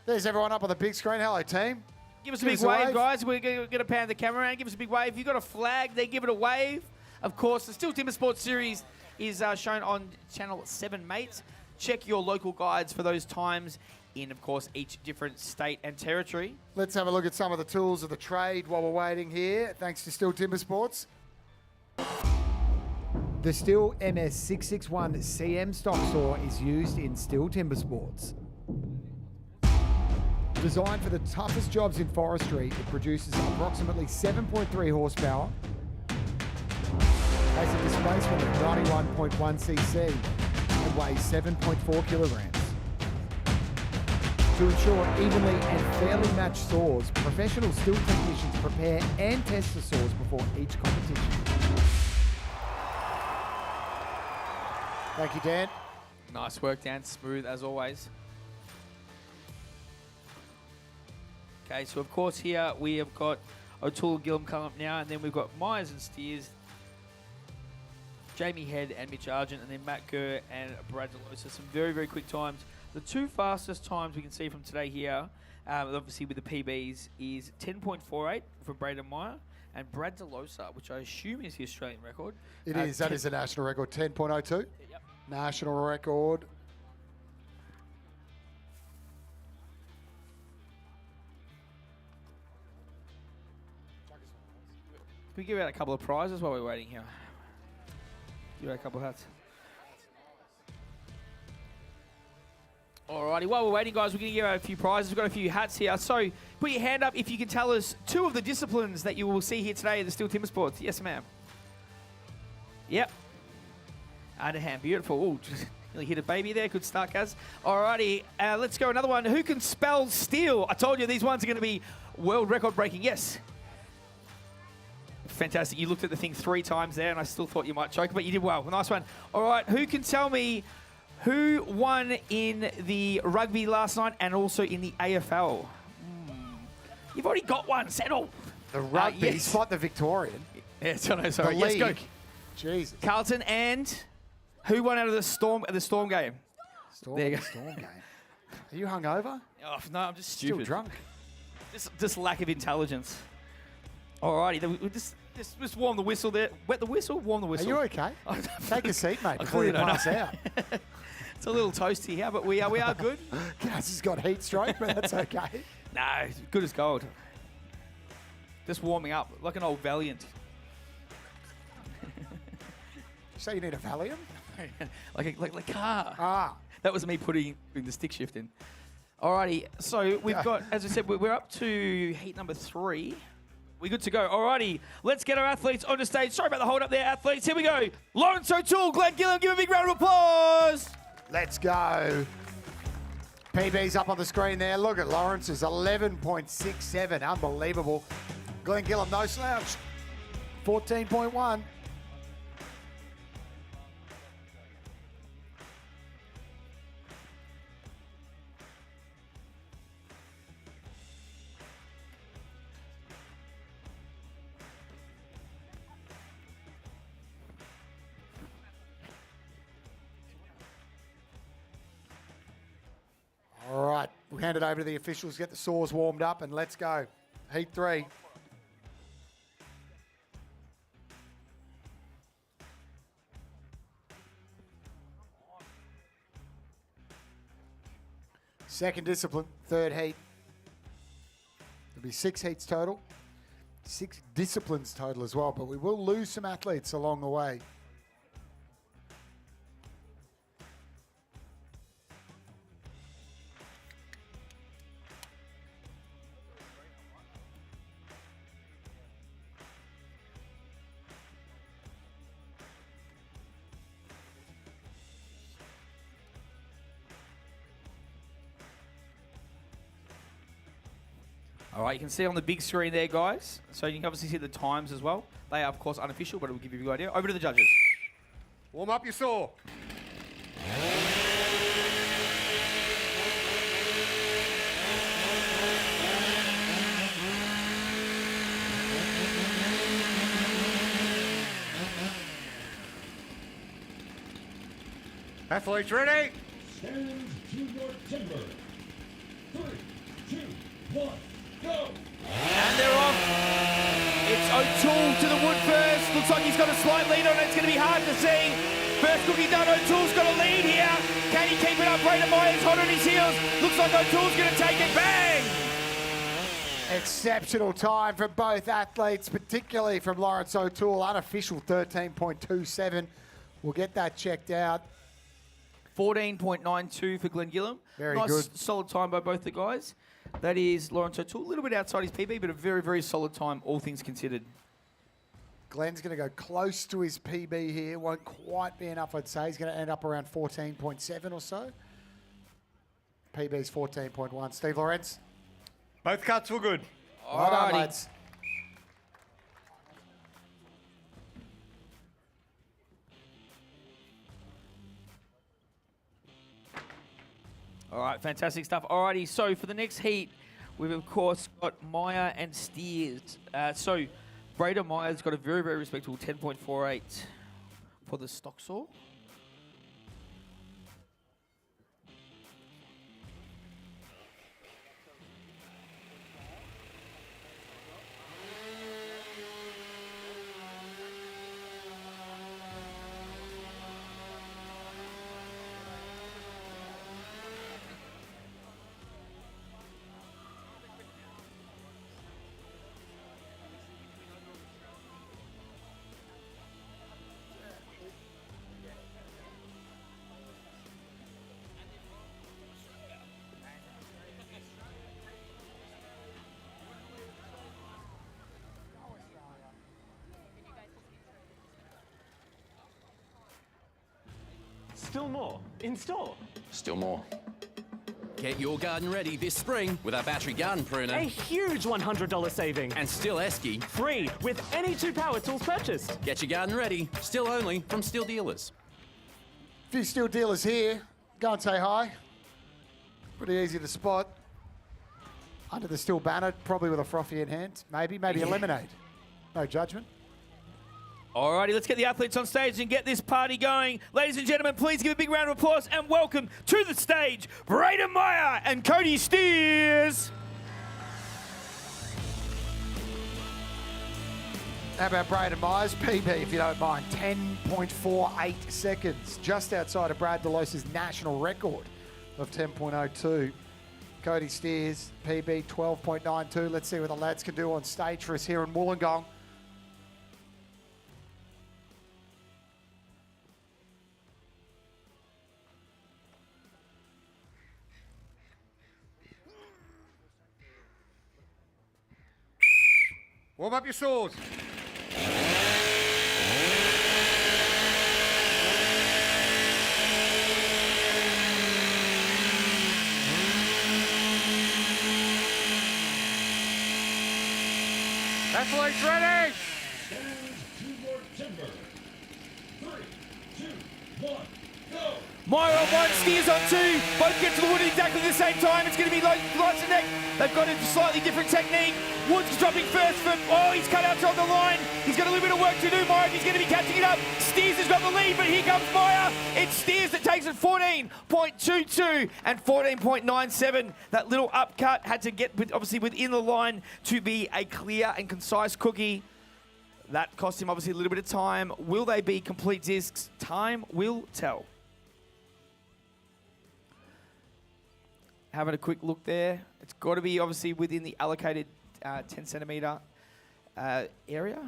There's everyone up on the big screen. Hello, team. Give us a big wave, guys. We're going to pan the camera around. Give us a big wave. If you've got a flag, they give it a wave. Of course, the STIHL TIMBERSPORTS series is shown on Channel 7, mates. Check your local guides for those times in, of course, each different state and territory. Let's have a look at some of the tools of the trade while we're waiting here. Thanks to STIHL TIMBERSPORTS. The STIHL MS661 CM stock saw is used in STIHL TIMBERSPORTS. Designed for the toughest jobs in forestry, it produces approximately 7.3 horsepower, has a displacement of 91.1 cc, and weighs 7.4 kilograms. To ensure evenly and fairly matched saws, professional STIHL technicians prepare and test the saws before each competition. Thank you, Dan. Nice work, Dan. Smooth as always. Okay, so of course here we have got O'Toole Gillum coming up now, and then we've got Myers and Steers, Jamie Head and Mitch Argent, and then Matt Kerr and Brad Delosa. Some very, very quick times. The two fastest times we can see from today here, obviously with the PBs, is 10.48 for Braden Meyer and Brad Delosa, which I assume is the Australian record. It is. That is a national record. 10.02. Yep. National record. Can we give out a couple of prizes while we're waiting here? Give out a couple of hats. Alrighty, while we're waiting, guys, we're going to give out a few prizes. We've got a few hats here. So put your hand up if you can tell us two of the disciplines that you will see here today at the STIHL TIMBERSPORTS. Yes, ma'am. Yep. Underhand, beautiful. Ooh, just nearly hit a baby there. Good start, Kaz. Alrighty, let's go another one. Who can spell steel? I told you these ones are going to be world record breaking. Yes. Fantastic. You looked at the thing 3 times there, and I still thought you might choke, but you did well. Nice one. All right, who can tell me who won in the rugby last night and also in the AFL? You've already got one. Settle. The rugby. Yes. Spot the Victorian. Yes, sorry. The Yes, league. go. Jesus. Carlton and who won out of the Storm game? There you go. Storm game. Are you hungover? Oh, no, I'm just stupid. Still drunk. Just lack of intelligence. Alrighty, just warm the whistle there. Wet the whistle, warm the Are whistle. you okay? Take a seat, mate, I before you clearly don't pass know. out. It's a little toasty here, but we are good. Gaz has got heat stroke, but that's okay. No, it's good as gold. Just warming up like an old Valiant. So you need a Valium? like a car. Ah. That was me putting the stick shift in. Alrighty, so we've got, as I said, we're up to heat number 3. We're good to go. Alrighty, let's get our athletes onto stage. Sorry about the hold up there, athletes. Here we go. Lawrence O'Toole, Glenn Gillam, give a big round of applause. Let's go. PB's up on the screen there. Look at Lawrence's 11.67. Unbelievable. Glenn Gillam, no slouch. 14.1. All right, we'll hand it over to the officials, get the saws warmed up, and let's go. Heat 3. Second discipline, third heat. There'll be 6 heats total, 6 disciplines total as well, but we will lose some athletes along the way. All right, you can see on the big screen there, guys. So you can obviously see the times as well. They are, of course, unofficial, but it will give you a good idea. Over to the judges. Warm up your saw. Athletes ready? Stand to your timber. 3, 2, 1, go! And they're off. It's O'Toole to the wood first. Looks like he's got a slight lead on it. It's going to be hard to see. First cookie done. O'Toole's got a lead here. Can he keep it up? Braden Myers hot on his heels. Looks like O'Toole's going to take it. Bang! Exceptional time from both athletes, particularly from Lawrence O'Toole. Unofficial 13.27. We'll get that checked out. 14.92 for Glenn Gillam. Very nice, good. solid time by both the guys. That is Lawrence O'Toole. A little bit outside his PB, but a very, very solid time, all things considered. Glenn's going to go close to his PB here. Won't quite be enough, I'd say. He's going to end up around 14.7 or so. PB's 14.1. Steve Lawrence. Both cuts were good. Well done, Alrighty. lads. All right, fantastic stuff. Alrighty, so for the next heat, we've of course got Meyer and Steers. So Braden Myers got a very, very respectable 10.48 for the stock saw. Still more in store. Still more. Get your garden ready this spring with our battery garden pruner. A huge $100 saving. And STIHL Esky. Free with any 2 power tools purchased. Get your garden ready. Still only from STIHL dealers. A few steel dealers here. Go and say hi. Pretty easy to spot. Under the steel banner, probably with a frothy in hand. Maybe a lemonade. No judgment. Alrighty, let's get the athletes on stage and get this party going. Ladies and gentlemen, please give a big round of applause and welcome to the stage, Braden Meyer and Cody Steers. How about Braden Myers? PB, if you don't mind, 10.48 seconds. Just outside of Brad Delos's national record of 10.02. Cody Steers, PB 12.92. Let's see what the lads can do on stage for us here in Wollongong. Warm up your saws. Athletes ready. Stand to your timber. 3, 2, 1, go! Meyer on one, Steers on two. Both get to the wood at exactly the same time. It's going to be lights and neck. They've got a slightly different technique. Woods dropping first for, he's cut out on the line. He's got a little bit of work to do. Meyer, he's going to be catching it up. Steers has got the lead, but here comes Meyer. It's Steers that takes it 14.22 and 14.97. That little upcut had to get obviously within the line to be a clear and concise cookie. That cost him obviously a little bit of time. Will they be complete discs? Time will tell. Having a quick look there. It's got to be obviously within the allocated 10 centimetre area.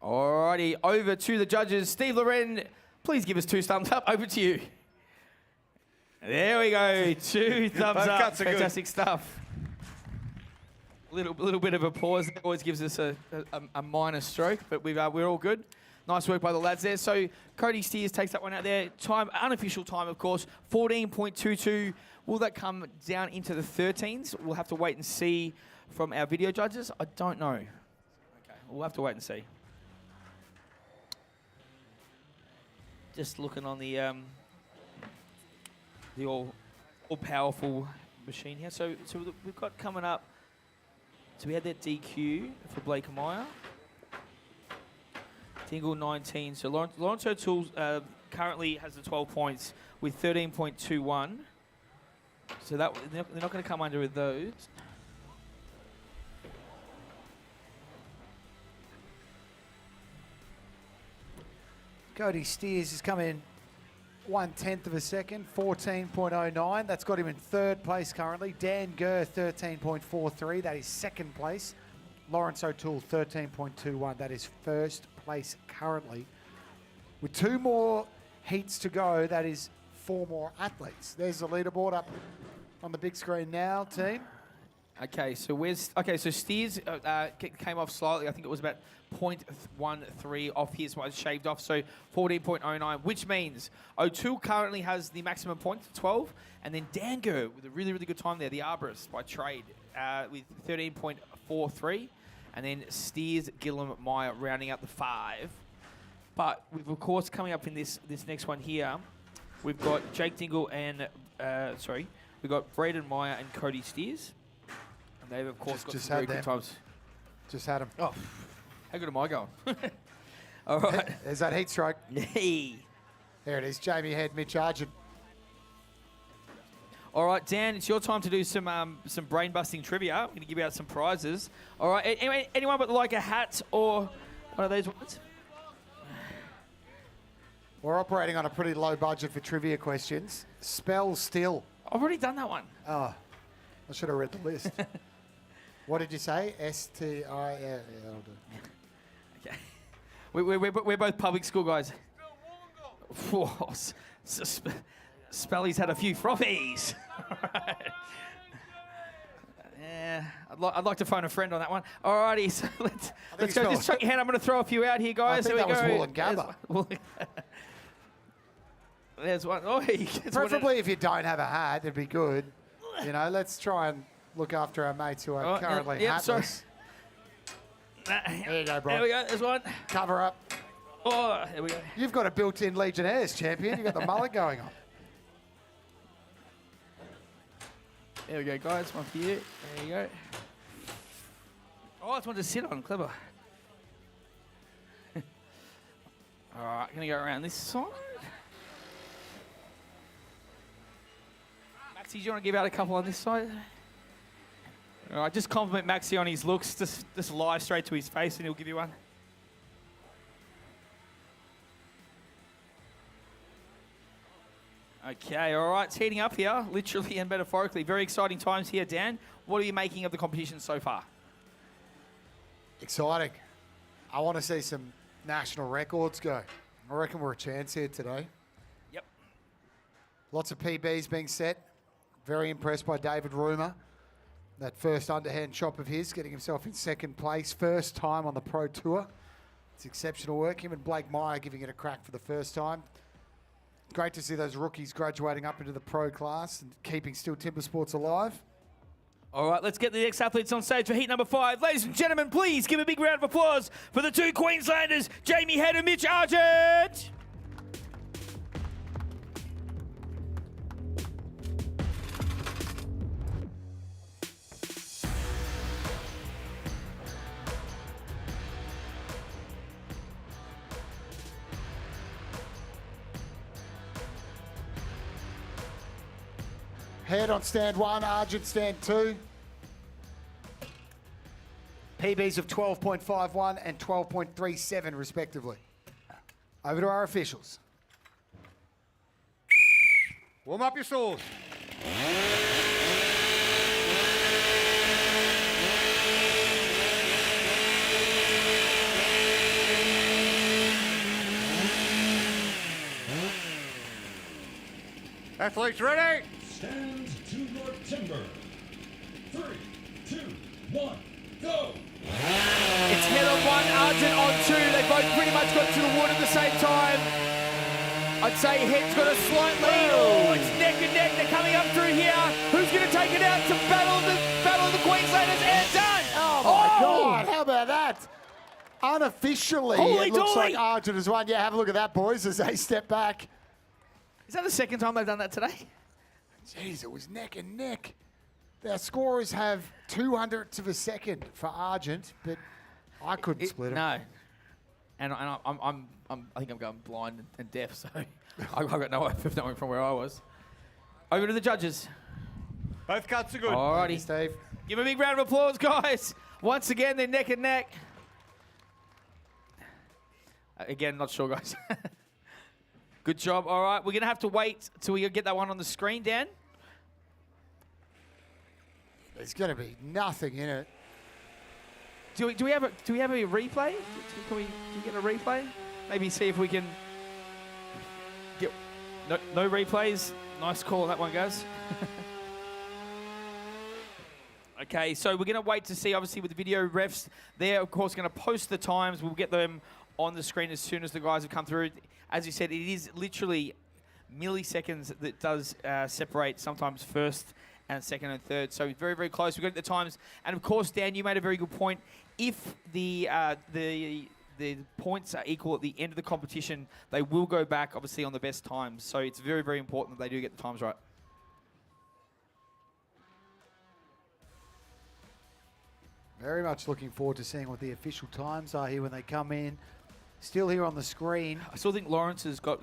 Alrighty, over to the judges. Steve Loren, please give us 2 thumbs up. Over to you. There we go. 2 thumbs Both up. cuts are good. Fantastic stuff. Little bit of a pause. That always gives us a minor stroke, but we're all good. Nice work by the lads there. So Cody Steers takes that one out there. Time, unofficial time, of course, 14.22. Will that come down into the 13s? We'll have to wait and see from our video judges. I don't know. Okay, we'll have to wait and see. Just looking on the all-powerful machine here. So we've got coming up. So we had that DQ for Blake Meyer. Dingle 19. So Lawrence O'Toole currently has the 12 points with 13.21. So that they're not going to come under with those. Cody Steers has come in 1/10 of a second, 14.09. That's got him in third place currently. Dan Gurr, 13.43. That is second place. Lawrence O'Toole, 13.21. That is first place currently. With 2 more heats to go, that is 4 more athletes. There's the leaderboard up on the big screen now, team. Okay, so Steers came off slightly. I think it was about 0.13 off his one, shaved off, so 14.09, which means O'Toole currently has the maximum points, 12, and then Dango with a really, really good time there, the arborist by trade, with 13.43, and then Steers, Gillum, Meyer rounding out the 5. But with, of course, coming up in this next one here, we've got Jake Dingle and, we've got Braden Meyer and Cody Steers. And they've, of course, got some very good times. Just had him. Oh, how good am I going? All right. There's that heat stroke. Hey. There it is. Jamie Head, Mitch Argent. All right, Dan, it's your time to do some brain-busting trivia. I'm going to give you out some prizes. All right, anyone but like a hat or one of those ones? We're operating on a pretty low budget for trivia questions. Spell still. I've already done that one. Oh, I should have read the list. What did you say? STIHL. Yeah, that'll do. Okay. We're both public school guys. Whoa, Spelly's had a few frothies. Yeah, I'd like to phone a friend on that one. Alrighty, so let's go. Just chuck your hand. I'm going to throw a few out here, guys. I think There we that go. was Wollongabba. There's one. Oh, Preferably if you don't have a hat, it'd be good. You know, let's try and look after our mates who are currently hatless. There you go, bro. There we go. There's one. Cover up. Oh, there we go. You've got a built-in Legionnaires champion. You've got the mullet going on. There we go, guys. One for you. There you go. Oh, it's one to sit on. Clever. All right, going to go around this side. Maxie, do you want to give out a couple on this side? All right, just compliment Maxie on his looks. Just lie straight to his face and he'll give you one. Okay, all right, it's heating up here, literally and metaphorically. Very exciting times here, Dan. What are you making of the competition so far? Exciting. I want to see some national records go. I reckon we're a chance here today. Yep. Lots of PBs being set. Very impressed by David Rumer. That first underhand chop of his, getting himself in second place. First time on the Pro Tour. It's exceptional work. Him and Blake Meyer giving it a crack for the first time. Great to see those rookies graduating up into the pro class and keeping still Timber Sports alive. All right, let's get the next athletes on stage for heat number 5. Ladies and gentlemen, please give a big round of applause for the 2 Queenslanders, Jamie Head and Mitch Argent. Head on stand 1, Argent stand 2. PBs of 12.51 and 12.37 respectively. Over to our officials. Warm up your saws. Athletes ready? Stand to your timber. 3, 2, 1, go! It's Head on 1, Argent on 2. They both pretty much got to the wood at the same time. I'd say Head's got a slight lead. Oh, it's neck and neck. They're coming up through here. Who's going to take it out to battle the Queenslanders? And done! Oh my God, how about that? Unofficially, Holy it looks dolly. like Argent has won. Yeah, have a look at that, boys, as they step back. Is that the second time they've done that today? Jeez, it was neck and neck. Their scorers have 200ths of a second for Argent, but I couldn't split them. No. And I think I'm going blind and deaf, so I've got no hope of knowing from where I was. Over to the judges. Both cuts are good. Alrighty, Steve. Give a big round of applause, guys. Once again, they're neck and neck. Again, not sure, guys. Good job. All right, we're going to have to wait till we get that one on the screen, Dan. There's going to be nothing in it. Do we have a replay? Can we get a replay? Maybe see if we can get no replays. Nice call on that one, guys. Okay, so we're going to wait to see, obviously, with the video refs. They're, of course, going to post the times. We'll get them on the screen as soon as the guys have come through. As you said, it is literally milliseconds that does separate sometimes first and second and third. So very, very close. We've got the times. And, of course, Dan, you made a very good point. If the points are equal at the end of the competition, they will go back, obviously, on the best times. So it's very, very important that they do get the times right. Very much looking forward to seeing what the official times are here when they come in. Still here on the screen. I still think Lawrence has got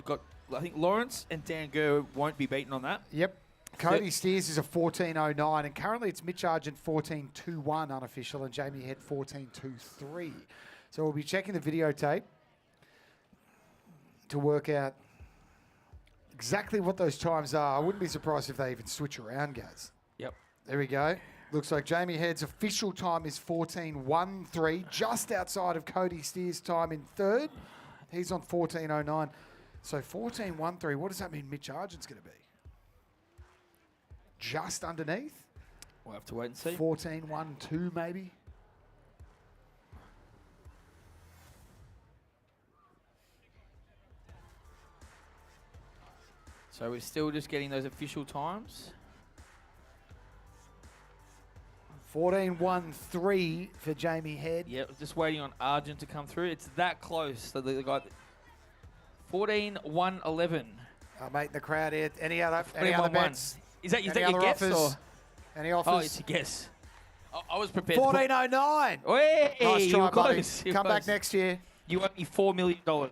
I think Lawrence and Dan Gurr won't be beaten on that. Yep. Cody Steers is a 14.09, and currently it's Mitch Argent 14.21 unofficial, and Jamie Head 14.23. So we'll be checking the videotape to work out exactly what those times are. I wouldn't be surprised if they even switch around, guys. Yep. There we go. Looks like Jamie Head's official time is 14.13, just outside of Cody Steers' time in third. He's on 14.09. So 14.13, what does that mean Mitch Argent's going to be? Just underneath? We'll have to wait and see. 14.12 maybe? So we're still just getting those official times. 14.13 for Jamie Head. Yep, just waiting on Argent to come through. It's that close. So the guy, 14.111. Mate, in the crowd here. Any other 14.11. bets? Is that your guess? offers? Or? Any offers? Oh, it's a guess. I was prepared. 14.09. Hey, Nice you try, were buddy. close. Come back next year. You owe me $4 million. All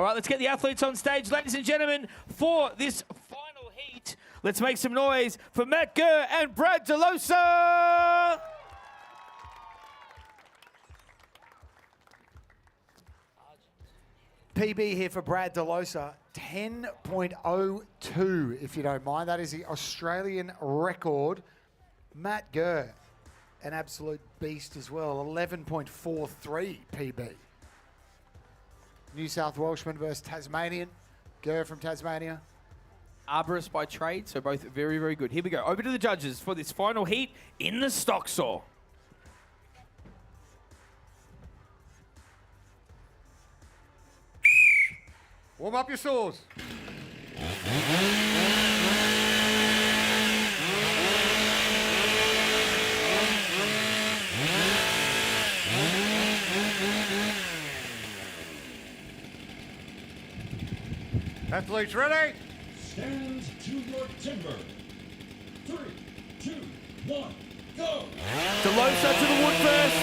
right, let's get the athletes on stage, ladies and gentlemen, for this final heat. Let's make some noise for Matt Gurr and Brad DeLosa. PB here for Brad DeLosa, 10.02, if you don't mind. That is the Australian record. Matt Gurr, an absolute beast as well, 11.43 PB. New South Welshman versus Tasmanian. Gurr from Tasmania. Arborist by trade, so both very, very good. Here we go. Over to the judges for this final heat in the stock saw. Warm up your saws. Athletes ready? Stand to your timber. 3, 2, 1, go! DeLosa to the wood first.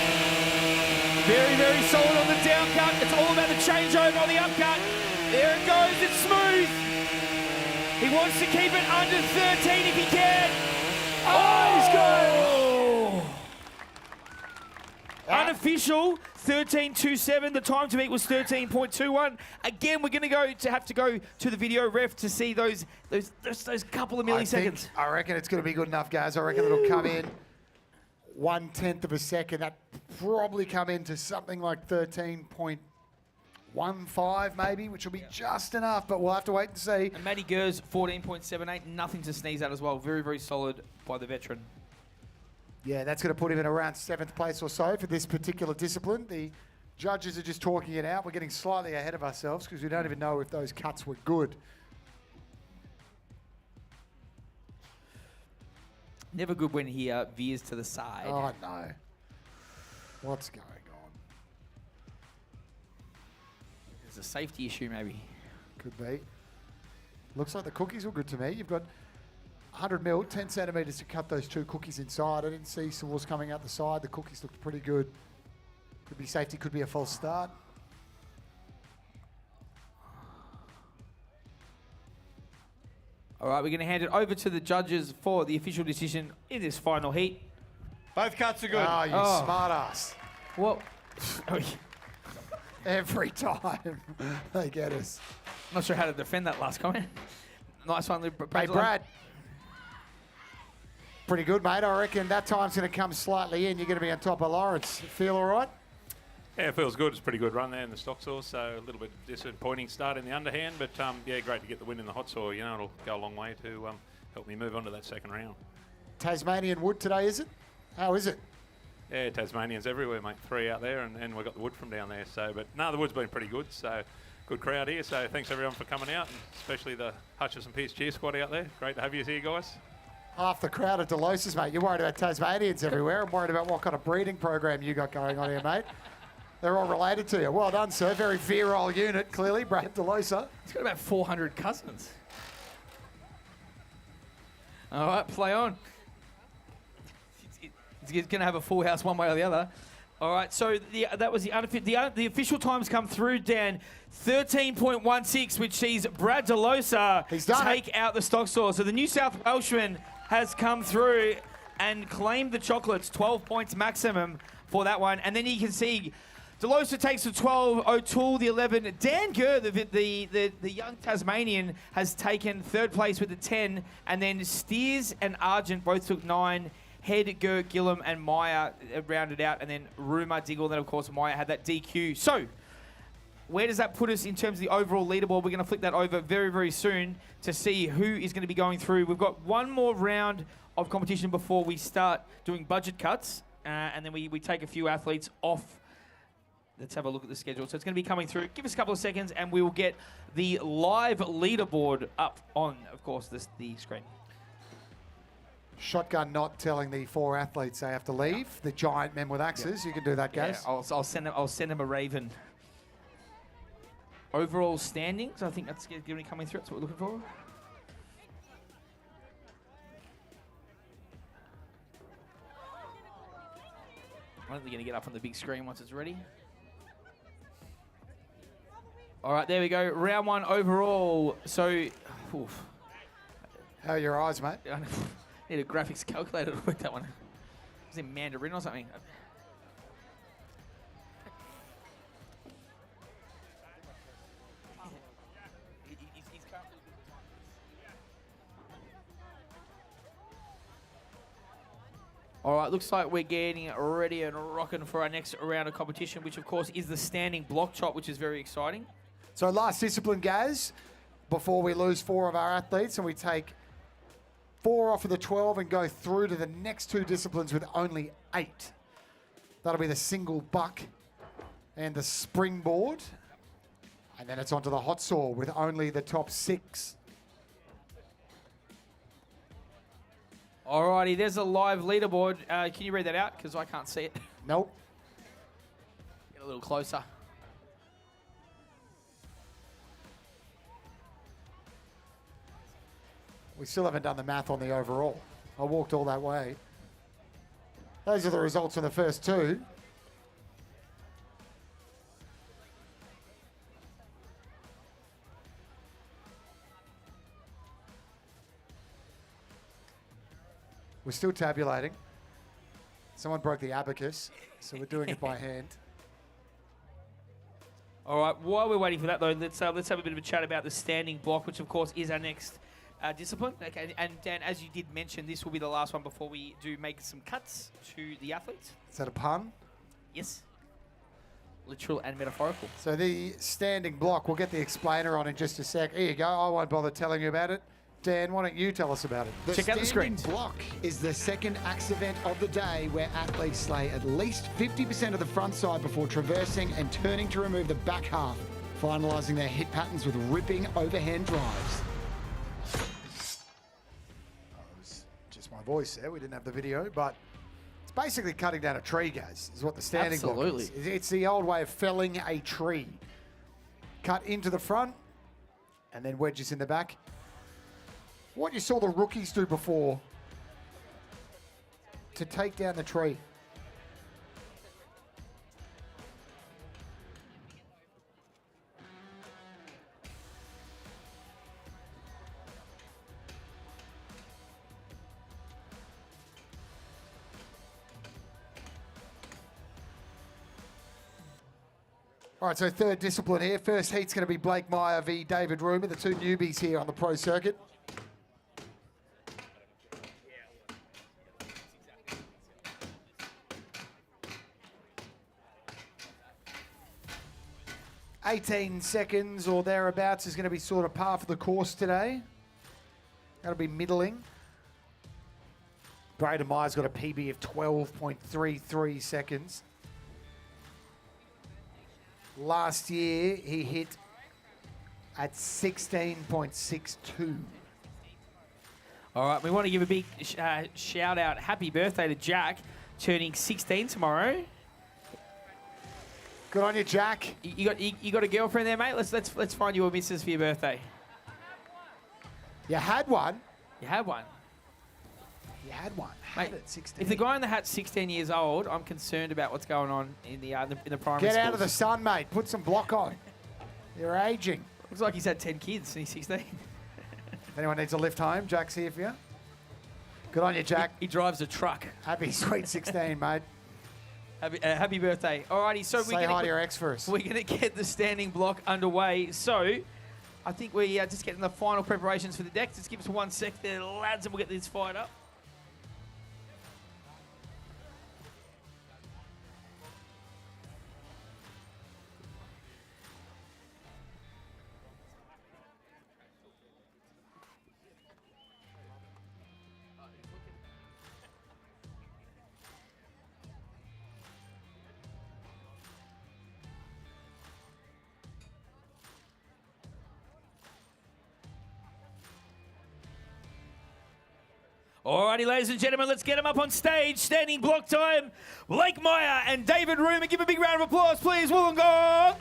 Very, very solid on the down cut. It's all about the changeover on the upcut. There it goes. It's smooth. He wants to keep it under 13 if he can. Oh, he's good. Unofficial 13.27. The time to beat was 13.21. Again, we're going to have to go to the video ref to see those couple of milliseconds. I reckon it's going to be good enough, guys. I reckon it'll come in 1/10 of a second. That probably come into something like 13.15 maybe, which will be just enough, but we'll have to wait and see. And Matty Gurr's 14.78. Nothing to sneeze at as well. Very, very solid by the veteran. Yeah, that's going to put him in around 7th place or so for this particular discipline. The judges are just talking it out. We're getting slightly ahead of ourselves because we don't even know if those cuts were good. Never good when he veers to the side. Oh, no. What's going on? There's a safety issue, maybe. Could be. Looks like the cookies were good to me. You've got 100 mil, 10 centimetres to cut those two cookies inside. I didn't see saws coming out the side. The cookies looked pretty good. Could be safety, could be a false start. All right, we're going to hand it over to the judges for the official decision in this final heat. Both cuts are good. Oh, you smart ass. What? Every time they get us. Not sure how to defend that last comment. Nice one, Hey, Brad. Brad. Pretty good, mate. I reckon that time's going to come slightly in. You're going to be on top of Lawrence. Feel all right? Yeah, it feels good. It's a pretty good run there in the stock source, so a little bit disappointing start in the underhand, but yeah, great to get the win in the hot soil. You know, it'll go a long way to help me move on to that second round. Tasmanian wood today, is it? How is it? Yeah, Tasmanians everywhere, mate. 3 out there, and we've got the wood from down there. So, but no, the wood's been pretty good, so good crowd here. So thanks everyone for coming out, and especially the Hutchison Pearce cheer squad out there. Great to have you here, guys. Half the crowd at Delosas, mate. You're worried about Tasmanians everywhere. I'm worried about what kind of breeding program you got going on here, mate. They're all related to you. Well done, sir. Very virile unit, clearly. Brad Delosa. He's got about 400 cousins. All right, play on. He's going to have a full house one way or the other. All right, so that was the official times come through, Dan. 13.16, which sees Brad Delosa take out the stock source. So the New South Welshman has come through and claimed the chocolates, 12 points maximum for that one. And then you can see Delosa takes the 12, O'Toole the 11. Dan Gurr, the young Tasmanian, has taken third place with the 10. And then Steers and Argent both took 9. Head, Gurr, Gillum, and Meyer rounded out. And then Rumour, Diggle, and then, of course, Meyer had that DQ. So where does that put us in terms of the overall leaderboard? We're going to flick that over very, very soon to see who is going to be going through. We've got one more round of competition before we start doing budget cuts. And then we take a few athletes off. Let's have a look at the schedule. So it's going to be coming through. Give us a couple of seconds and we will get the live leaderboard up on, of course, the screen. Shotgun not telling the 4 athletes they have to leave. The giant men with axes. You can do that, guys. Yeah, I'll send him a raven. Overall standings, I think that's going to be coming through. That's what we're looking for. I don't think they're going to get up on the big screen once it's ready. All right, there we go. Round 1 overall. So, oof. How are your eyes, mate? I need a graphics calculator to work that one. Is it Mandarin or something? All right, looks like we're getting ready and rocking for our next round of competition, which, of course, is the standing block chop, which is very exciting. So last discipline, Gaz, before we lose 4 of our athletes and we take 4 off of the 12 and go through to the next 2 disciplines with only 8. That'll be the single buck and the springboard. And then it's onto the hot saw with only the top 6. Alrighty, there's a live leaderboard. Can you read that out? Because I can't see it. Nope. Get a little closer. We still haven't done the math on the overall. I walked all that way. Those are the results from the first 2. We're still tabulating. Someone broke the abacus, so we're doing it by hand. All right, while we're waiting for that, though, let's have a bit of a chat about the standing block, which, of course, is our next discipline. Okay, and Dan, as you did mention, this will be the last one before we do make some cuts to the athletes. Is that a pun? Yes. Literal and metaphorical. So the standing block, we'll get the explainer on in just a sec. Here you go. I won't bother telling you about it. Dan, why don't you tell us about it? Check out the screen. The standing block is the second axe event of the day where athletes slay at least 50% of the front side before traversing and turning to remove the back half, finalising their hit patterns with ripping overhand drives. That was just my voice there. We didn't have the video, but it's basically cutting down a tree, guys, is what the standing block is. It's the old way of felling a tree. Cut into the front and then wedges in the back. What you saw the rookies do before to take down the tree. All right, so third discipline here. First heat's going to be Blake Meyer v. David Rumer, the two newbies here on the pro circuit. $18 seconds or thereabouts is going to be sort of par for the course today. That'll be middling. Braden Meyer's got a PB of 12.33 seconds. Last year, he hit at 16.62. All right, we want to give a big shout out. Happy birthday to Jack, turning 16 tomorrow. Good on you, Jack. You got a girlfriend there, mate? Let's find you a missus for your birthday. You had one. You had one. You had one. Mate, Had it 16. if the guy in the hat's 16 years old, I'm concerned about what's going on in the primary Get out of schools. the sun, mate. Put some block on. You're aging. Looks like he's had 10 kids and he's 16. If anyone needs a lift home, Jack's here for you. Good on you, Jack. He drives a truck. Happy sweet 16, mate. Happy birthday. Alrighty, so Say hi to your ex first. We're going to get the standing block underway. So I think we are just getting the final preparations for the deck. Just give us 1 sec there, lads, and we'll get this fired up. Alrighty, ladies and gentlemen, let's get them up on stage. Standing block time. Blake Meyer and David Rumer. Give a big round of applause, please. Wollongong.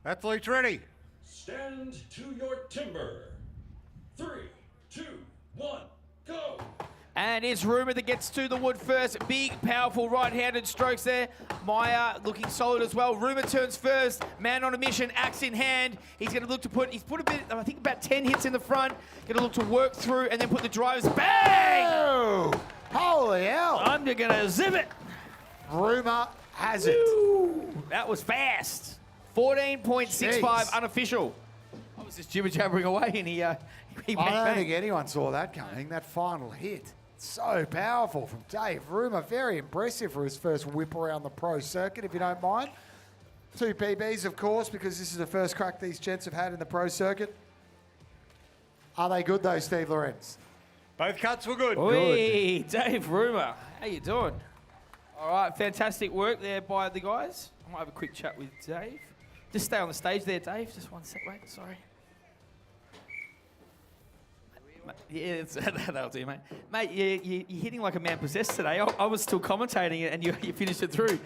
Athletes ready. Stand to your timber. 3, 2, 1, go. And it's Rumer that gets to the wood first. Big, powerful right-handed strokes there. Meyer looking solid as well. Rumer turns first. Man on a mission, axe in hand. He's going to look to he's put a bit, I think about 10 hits in the front. Going to look to work through and then put the drives. Bang! Oh, holy hell. I'm going to zip it. Rumer has it. Woo! That was fast. 14.65 Jeez. unofficial. I was just jibber-jabbering away and he I went don't bang. think anyone saw that coming, that final hit. So powerful from Dave Rumer. Very impressive for his first whip around the pro circuit, if you don't mind. 2 PBs, of course, because this is the first crack these gents have had in the pro circuit. Are they good, though, Steve Lorenz? Both cuts were good. Oi, Dave Rumer. How you doing? All right, fantastic work there by the guys. I might have a quick chat with Dave. Just stay on the stage there, Dave. Just 1 sec, wait. Sorry. Yeah, that'll do, mate. Mate, you're hitting like a man possessed today. I was still commentating it, and you finished it through.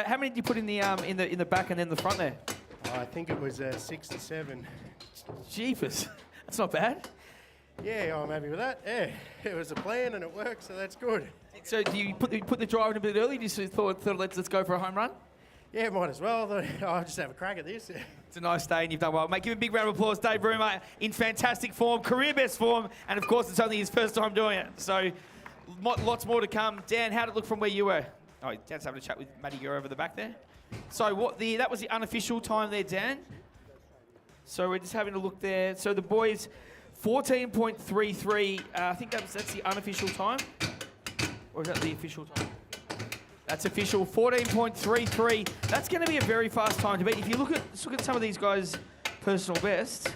How many did you put in the back and then the front there? I think it was 6 to 7. Jeepers, that's not bad. Yeah, I'm happy with that. Yeah, it was a plan and it worked, so that's good. So do you put the drive in a bit early? Just thought let's go for a home run? Yeah, might as well. I'll just have a crack at this. It's a nice day and you've done well. Mate, give a big round of applause. Dave Rumer in fantastic form, career best form, and of course it's only his first time doing it. So lots more to come. Dan, how did it look from where you were? Oh, Dan's having a chat with Matty Gere over the back there. So that was the unofficial time there, Dan. So we're just having a look there. So the boys, 14.33. I think that's the unofficial time. Or is that the official time? That's official, 14.33. That's going to be a very fast time to beat. If you look at some of these guys' personal best.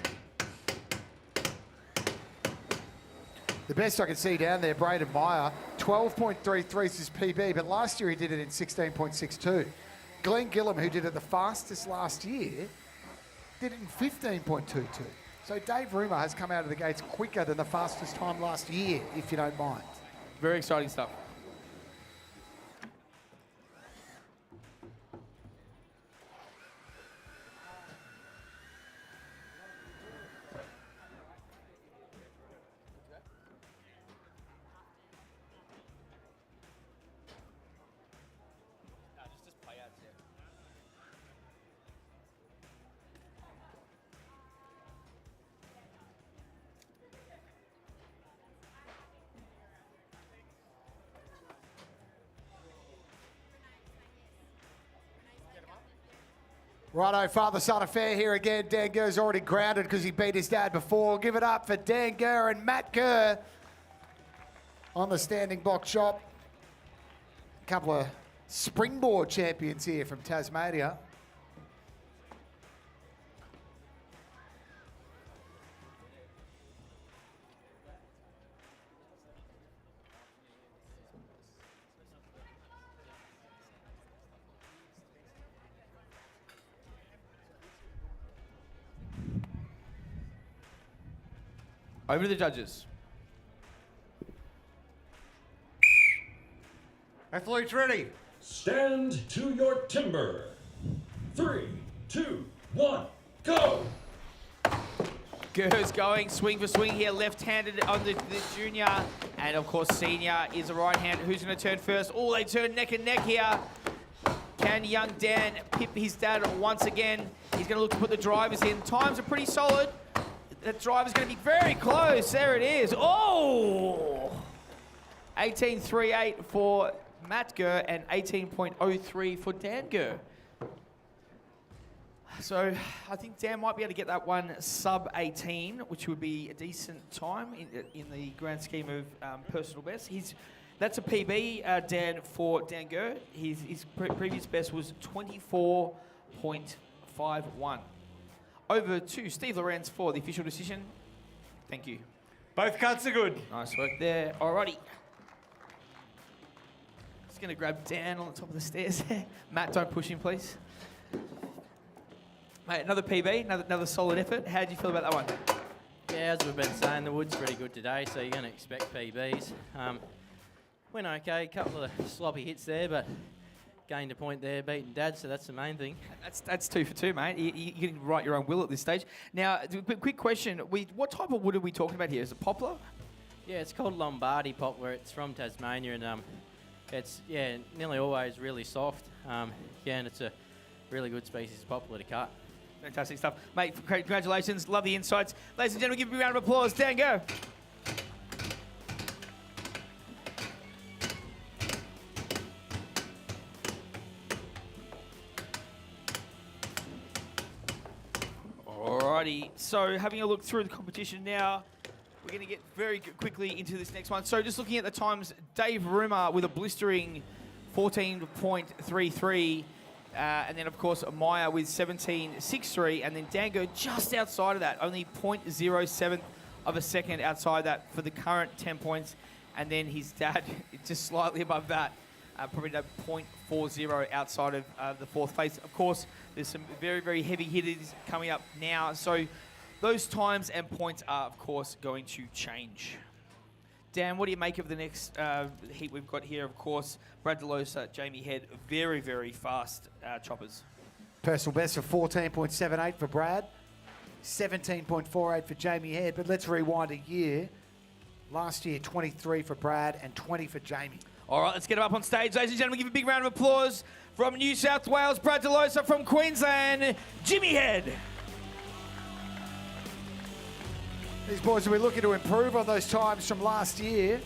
The best I can see down there, Braden Meyer, 12.33 is his PB, but last year he did it in 16.62. Glenn Gillum, who did it the fastest last year, did it in 15.22. So Dave Rumer has come out of the gates quicker than the fastest time last year, if you don't mind. Very exciting stuff. Righto, father-son affair here again. Dan Gurr's already grounded because he beat his dad before. Give it up for Dan Gurr and Matt Gurr on the standing block shop. A couple of Springboard champions here from Tasmania. Over to the judges. Athletes ready. Stand to your timber. 3, 2, 1, go! Gurr's going swing for swing here, left-handed on the junior, and of course senior is a right-hand. Who's going to turn first? Oh, they turn neck and neck here. Can young Dan pip his dad once again? He's going to look to put the drivers in. Times are pretty solid. That driver's going to be very close. There it is. Oh! 18.38 for Matt Gurr and 18.03 for Dan Gurr. So I think Dan might be able to get that one sub 18, which would be a decent time in the grand scheme of personal best. That's a PB, Dan, for Dan Gurr. His previous best was 24.51. Over to Steve Lorenz for the official decision. Thank you. Both cuts are good. Nice work there. Alrighty. Just going to grab Dan on the top of the stairs there. Matt, don't push him, please. Mate, another PB, another solid effort. How do you feel about that one? Yeah, as we've been saying, the wood's pretty good today, so you're going to expect PBs. Went okay, a couple of sloppy hits there, but gained a point there, beating Dad, so that's the main thing. That's 2 for 2, mate. You can write your own will at this stage. Now, quick question. What type of wood are we talking about here? Is it poplar? Yeah, it's called Lombardy poplar. It's from Tasmania, and it's nearly always really soft. And it's a really good species of poplar to cut. Fantastic stuff. Mate, congratulations. Love the insights. Ladies and gentlemen, give a round of applause. Dan, go. Alrighty, so having a look through the competition now, we're going to get very quickly into this next one. So just looking at the times, Dave Rumor with a blistering 14.33, and then of course Maya with 17.63, and then Dango just outside of that, only 0.07 of a second outside that for the current 10 points, and then his dad just slightly above that, probably at 0.40 outside of the fourth place. Of course, there's some very, very heavy hitters coming up now, so those times and points are, of course, going to change. Dan, what do you make of the next heat we've got here? Of course, Brad DeLosa, Jamie Head, very, very fast choppers. Personal best of 14.78 for Brad, 17.48 for Jamie Head. But let's rewind a year. Last year, 23 for Brad and 20 for Jamie. All right, let's get him up on stage. Ladies and gentlemen, give a big round of applause from New South Wales, Brad DeLosa, from Queensland, Jimmy Head. These boys will be looking to improve on those times from last year.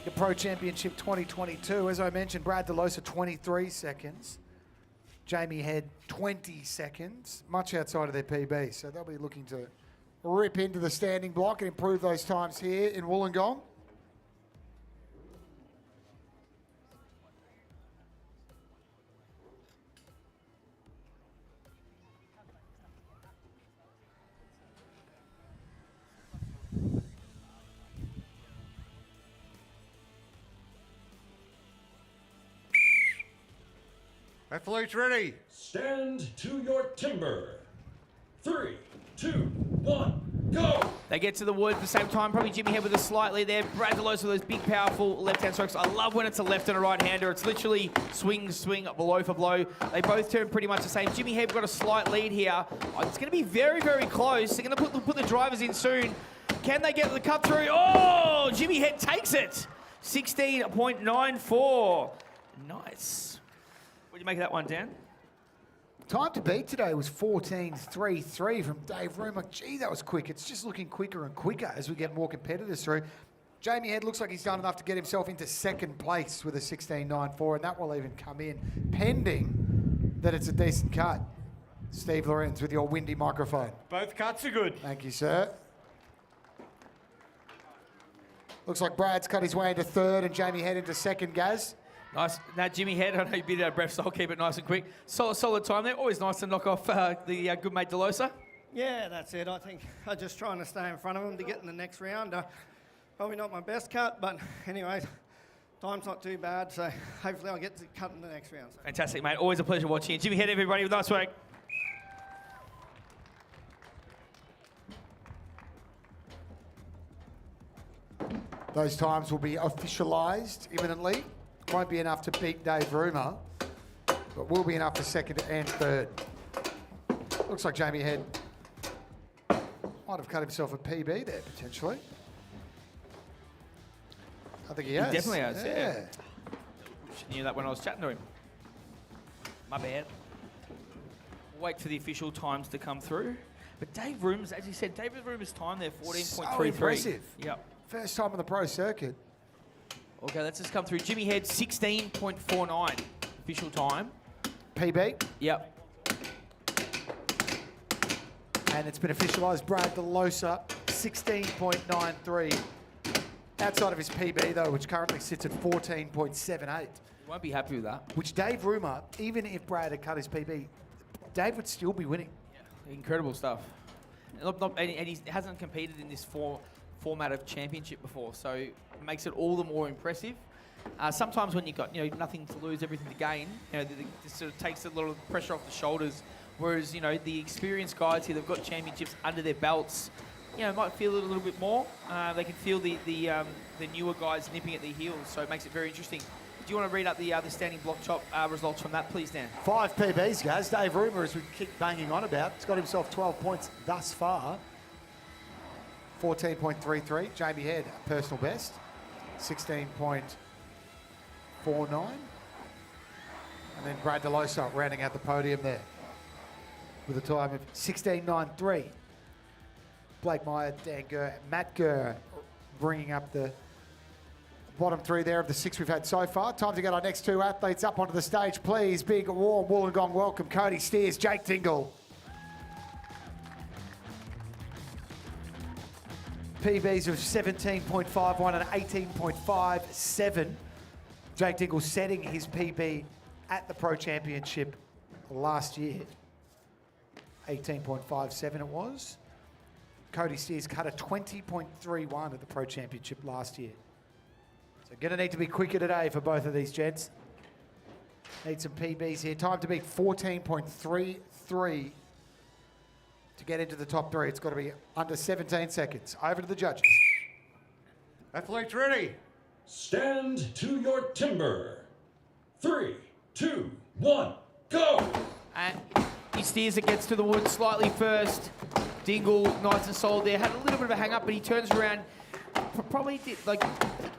The Pro Championship 2022. As I mentioned, Brad DeLosa, 23 seconds. Jamie Head, 20 seconds, much outside of their PB. So they'll be looking to rip into the standing block and improve those times here in Wollongong. Athletes ready. Stand to your timber. 3, 2, 1, go! They get to the wood at the same time. Probably Jimmy Head with a slightly there. Brad DeLosa with those big, powerful left-hand strokes. I love when it's a left and a right-hander. It's literally swing, blow for blow. They both turn pretty much the same. Jimmy Head got a slight lead here. It's going to be very, very close. They're going to put the drivers in soon. Can they get the cut through? Oh, Jimmy Head takes it. 16.94. Nice. What do you make of that one, Dan? Time to beat today was 14.33 from Dave Rumor. Gee, that was quick. It's just looking quicker and quicker as we get more competitors through. Jamie Head looks like he's done enough to get himself into second place with a 16.94, and that will even come in pending that it's a decent cut. Steve Lorenz with your windy microphone. Both cuts are good. Thank you, sir. Looks like Brad's cut his way into third and Jamie Head into second, Gaz. Nice. Now, Jimmy Head, I know you've been out of breath, so I'll keep it nice and quick. Solid time there. Always nice to knock off the good mate Delosa. Yeah, that's it. I think I'm just trying to stay in front of him to get in the next round. Probably not my best cut, but anyway, time's not too bad, so hopefully I'll get to cut in the next round. So. Fantastic, mate. Always a pleasure watching you. Jimmy Head, everybody, with nice work. Those times will be officialised imminently. Won't be enough to beat Dave Rumer, but will be enough for second and third. Looks like Jamie Head might have cut himself a PB there, potentially. I think he has. He definitely has, yeah. Should knew that when I was chatting to him. My bad. Wait for the official times to come through. But Dave Rooms, as you said, David Rooms' time there, 14.33. So impressive. Yep. First time on the pro circuit. Okay, let's just come through. Jimmy Head, 16.49 official time. PB. Yep. And it's been officialised. Brad Delosa, 16.93. Outside of his PB, though, which currently sits at 14.78. You won't be happy with that. Which Dave Rumer, even if Brad had cut his PB, Dave would still be winning. Yeah. Incredible stuff. And he hasn't competed in this format of championship before, so it makes it all the more impressive. Sometimes when you've got nothing to lose, everything to gain, this sort of takes a lot of pressure off the shoulders. Whereas the experienced guys here, they've got championships under their belts. Might feel it a little bit more. They can feel the newer guys nipping at their heels, so it makes it very interesting. Do you want to read up the standing block chop results from that, please, Dan? 5 PBs, guys. Dave Rumer, as we keep banging on about, has got himself 12 points thus far. 14.33. Jamie Head, personal best, 16.49. And then Brad Delosa rounding out the podium there with a time of 16.93. Blake Meyer, Dan Gurr, Matt Gurr bringing up the bottom three there of the 6 we've had so far. Time to get our next 2 athletes up onto the stage, please. Big, warm Wollongong welcome, Cody Steers, Jake Dingle. PBs of 17.51 and 18.57. Jake Dingle setting his PB at the Pro Championship last year. 18.57 it was. Cody Steers cut a 20.31 at the Pro Championship last year. So going to need to be quicker today for both of these gents. Need some PBs here. Time to beat 14.33 to get into the top 3. It's got to be under 17 seconds. Over to the judges. Athletes ready. Stand to your timber. 3, 2, 1, go! And he steers it, gets to the wood slightly first. Dingle, nice and solid there. Had a little bit of a hang up, but he turns around. Probably did, put a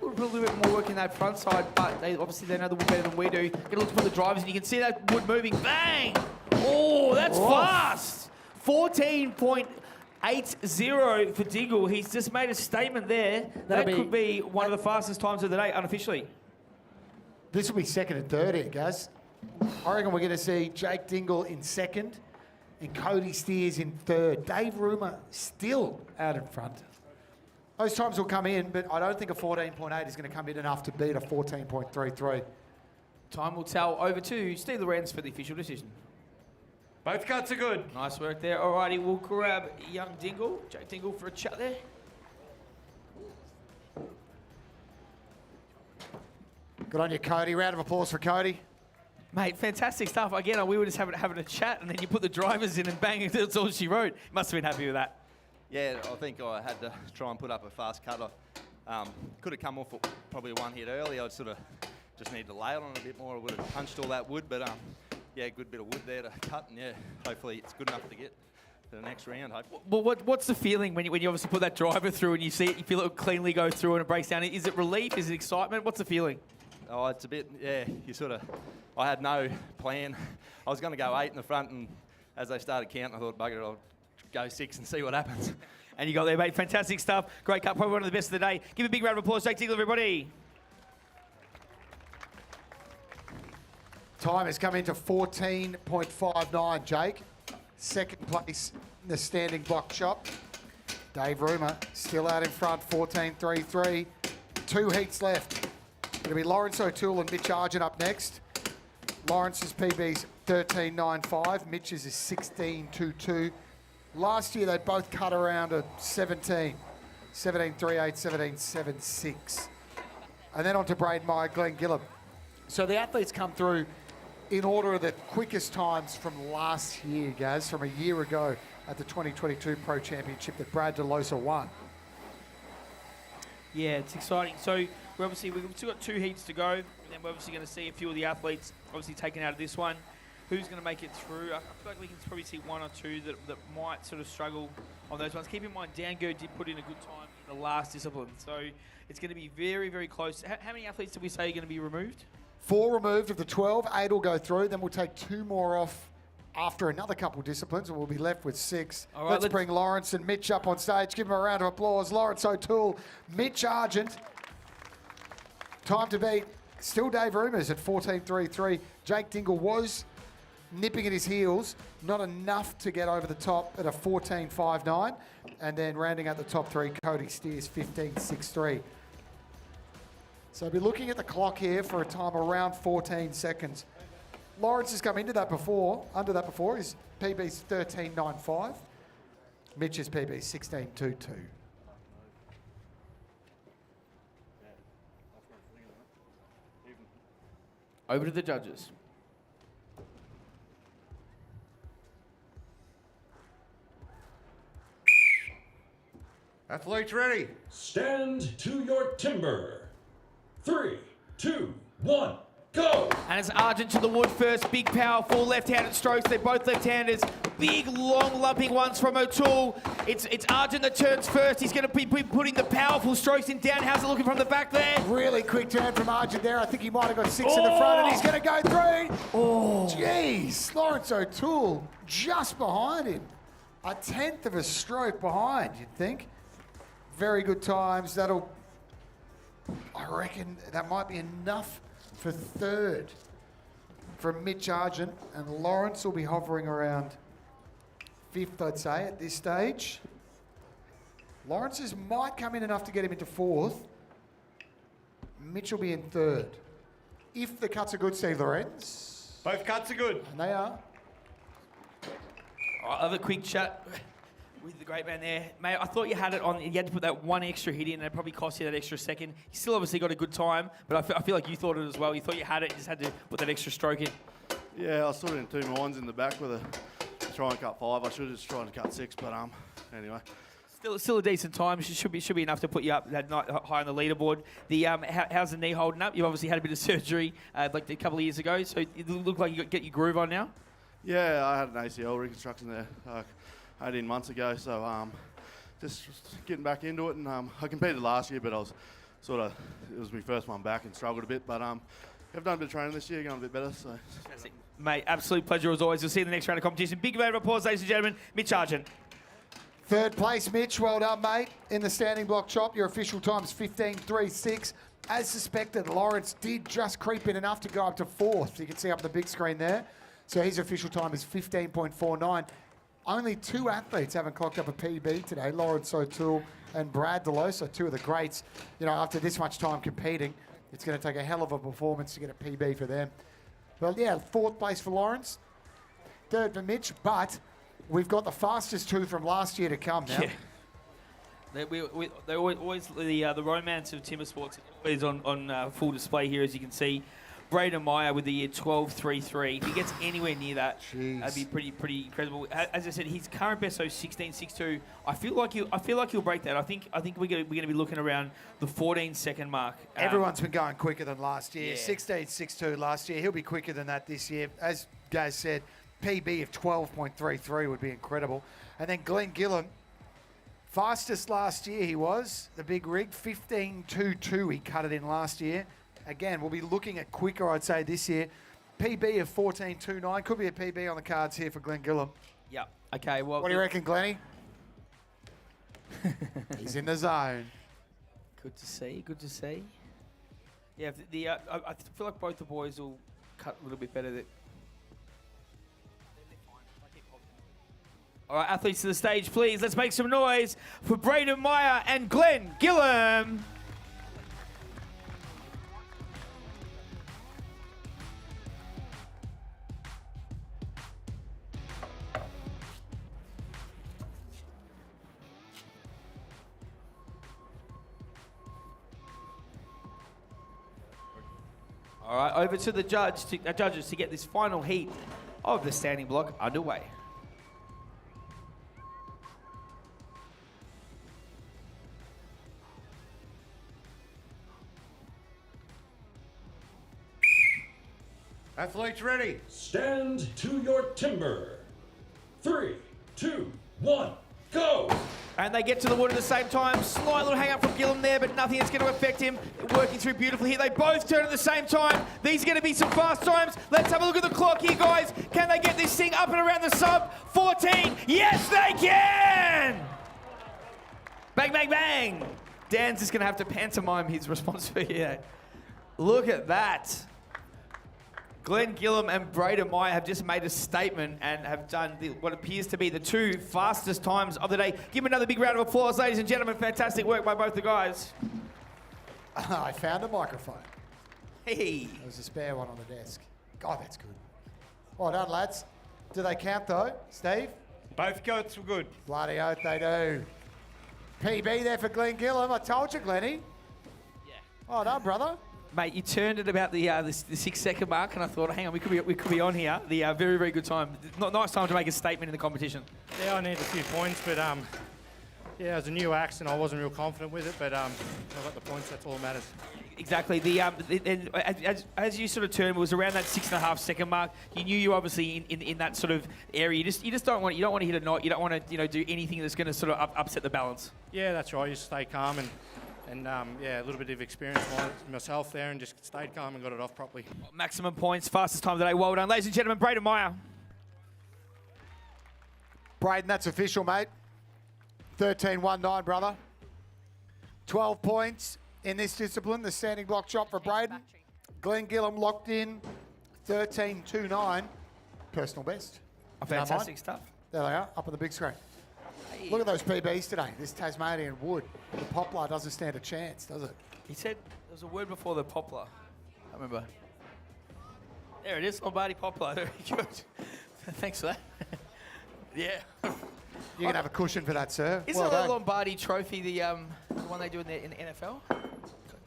little bit more work in that front side, but they know the wood better than we do. Gonna look for the drivers, and you can see that wood moving. Bang! Oh, that's fast! 14.80 for Dingle. He's just made a statement there. That could be one of the fastest times of the day, unofficially. This will be second and third here, guys. I reckon we're going to see Jake Dingle in second and Cody Steers in third. Dave Rumer still out in front. Those times will come in, but I don't think a 14.8 is going to come in enough to beat a 14.33. Time will tell. Over to Steve Lorenz for the official decision. Both cuts are good. Nice work there. Alrighty, we'll grab young Dingle, Jake Dingle, for a chat there. Good on you, Cody. Round of applause for Cody. Mate, fantastic stuff. Again, we were just having a chat, and then you put the drivers in and bang, that's all she wrote. Must have been happy with that. Yeah, I think I had to try and put up a fast cut. I could have come off probably one hit early. I sort of just needed to lay it on a bit more. I would have punched all that wood, but yeah, good bit of wood there to cut, and yeah, hopefully it's good enough to get to the next round. Hopefully. Well, what's the feeling when you obviously put that driver through and you see it, you feel it will cleanly go through and it breaks down? Is it relief? Is it excitement? What's the feeling? Oh, it's a bit, yeah, I had no plan. I was going to go 8 in the front, and as they started counting, I thought, bugger it, I'll go 6 and see what happens. And you got there, mate. Fantastic stuff. Great cut. Probably one of the best of the day. Give a big round of applause. Jake Dingle, everybody. Time has come into 14.59, Jake. second place in the standing block chop. Dave Rumer still out in front, 14.33. 2 heats left. It'll be Lawrence O'Toole and Mitch Argent up next. Lawrence's PB's 13.95. Mitch's is 16.22. Last year they both cut around a 17. 17.38, 17.76. And then on to Braden Meyer, Glenn Gillum. So the athletes come through in order of the quickest times from last year, guys, from a year ago at the 2022 Pro Championship that Brad DeLosa won. Yeah, it's exciting. So we've still got 2 heats to go, and then we're obviously going to see a few of the athletes obviously taken out of this one. Who's going to make it through? I feel like we can probably see 1 or 2 that might sort of struggle on those ones. Keep in mind, Dango did put in a good time in the last discipline, so it's going to be very, very close. How many athletes did we say are going to be removed? 4 removed of the 12. 8 will go through. Then we'll take 2 more off after another couple disciplines, and we'll be left with 6. All right, let's bring Lawrence and Mitch up on stage. Give them a round of applause. Lawrence O'Toole, Mitch Argent. Time to beat still Dave Rumors at 14.33. Jake Dingle was nipping at his heels, not enough to get over the top at a 14.59. And then rounding out the top 3, Cody Steers, 15.63. So we'll be looking at the clock here for a time around 14 seconds. Lawrence has come under that before. His PB's 13.95. Mitch's PB 16.22. Over to the judges. Athletes ready. Stand to your timber. 3, 2, 1, go! And it's Argent to the wood first. Big, powerful left-handed strokes. They're both left-handers. Big, long, lumping ones from O'Toole. It's Argent that turns first. He's going to be putting the powerful strokes in down. How's it looking from the back there? Really quick turn from Argent there. I think he might have got 6 in the front, and he's going to go through. Oh, jeez. Lawrence O'Toole just behind him. A 1/10 of a stroke behind, you'd think. Very good times. I reckon that might be enough for 3rd from Mitch Argent, and Lawrence will be hovering around 5th, I'd say, at this stage. Lawrence's might come in enough to get him into 4th. Mitch will be in 3rd. If the cuts are good, Steve Lorenz. Both cuts are good. And they are. I'll have a quick chat with the great man there. Mate, I thought you had it on. You had to put that 1 extra hit in, and it probably cost you that extra second. You still obviously got a good time, but I feel like you thought it as well. You thought you had it, you just had to put that extra stroke in. Yeah, I was sort of in 2 minds in the back with a try and cut 5. I should have just tried to cut 6, but anyway. Still a decent time. Should be enough to put you up that night high on the leaderboard. The how's the knee holding up? You've obviously had a bit of surgery like a couple of years ago, so it looked like you get your groove on now. Yeah, I had an ACL reconstruction there 18 months ago, so just getting back into it. And I competed last year, but I was it was my first one back and struggled a bit. But I've done a bit of training this year, going a bit better. So, mate, absolute pleasure as always. You'll see you in the next round of competition. Big round of applause, ladies and gentlemen. Mitch Argent. 3rd place, Mitch. Well done, mate. In the standing block chop, your official time is 15.36. As suspected, Lawrence did just creep in enough to go up to 4th. You can see up on the big screen there. So his official time is 15.49. Only 2 athletes haven't clocked up a PB today, Lawrence O'Toole and Brad DeLosa, 2 of the greats. You know, after this much time competing, it's going to take a hell of a performance to get a PB for them. Well, yeah, 4th place for Lawrence, 3rd for Mitch, but we've got the fastest 2 from last year to come now. Yeah. They're always the romance of TIMBERSPORTS is on full display here, as you can see. Braden Meyer with the year 12.33. If he gets anywhere near that, that'd be pretty incredible. As I said, his current best is 16.62. I feel like he'll break that. I think we're going to be looking around the 14-second mark. Everyone's been going quicker than last year. Yeah. 16.62 last year. He'll be quicker than that this year. As Gaz said, PB of 12.33 would be incredible. And then Glenn Gillum, fastest last year he was, the big rig, 15.22 he cut it in last year. Again, we'll be looking at quicker, I'd say, this year. PB of 14.29. Could be a PB on the cards here for Glenn Gillum. Yeah. Okay, well... What do you reckon, Glenny? He's in the zone. Good to see. Yeah, I feel like both the boys will cut a little bit better. All right, athletes to the stage, please. Let's make some noise for Braden Meyer and Glenn Gillam. All right, over to the judges to get this final heat of the standing block underway. Athletes ready. Stand to your timber. 3, 2, 1, go! And they get to the wood at the same time. Slight little hang up from Gillam there, but nothing that's going to affect him. Working through beautifully here. They both turn at the same time. These are going to be some fast times. Let's have a look at the clock here, guys. Can they get this thing up and around the sub 14? Yes, they can! Bang, bang, bang. Dan's just going to have to pantomime his response for here. Look at that. Glenn Gillam and Braden Meyer have just made a statement and have done what appears to be the 2 fastest times of the day. Give them another big round of applause, ladies and gentlemen. Fantastic work by both the guys. I found a microphone. Hey. There's a spare one on the desk. God, that's good. Well done, lads. Do they count, though? Steve? Both goats were good. Bloody oath they do. PB there for Glenn Gillam. I told you, Glenny. Yeah. Well done, brother. Mate, you turned at about the 6-second mark, and I thought, hang on, we could be on here. The very, very good time. Nice time to make a statement in the competition. Yeah, I need a few points, but yeah, it was a new axe, and I wasn't real confident with it, but I got the points. That's all that matters. Exactly. As you sort of turned, it was around that 6.5-second mark. You knew you were obviously in that sort of area. You just don't want to hit a knot. You don't want to do anything that's going to sort of upset the balance. Yeah, that's right. You just stay calm and yeah, a little bit of experience myself there, and just stayed calm and got it off properly. Maximum points, fastest time of the day. Well done, ladies and gentlemen. Braden Meyer. Braden, that's official, mate. 13-1-9, brother. 12 points in this discipline, the standing block chop for Braden. Glenn Gillam locked in 13-2-9. Personal best. Fantastic stuff. There they are, up on the big screen. Look at those PBs today. This Tasmanian wood. The poplar doesn't stand a chance, does it? He said there was a word before the poplar. I remember. There it is, Lombardi poplar. Very good. Thanks for that. Yeah. You can have a cushion for that, sir. Isn't the Lombardi trophy the one they do in the NFL?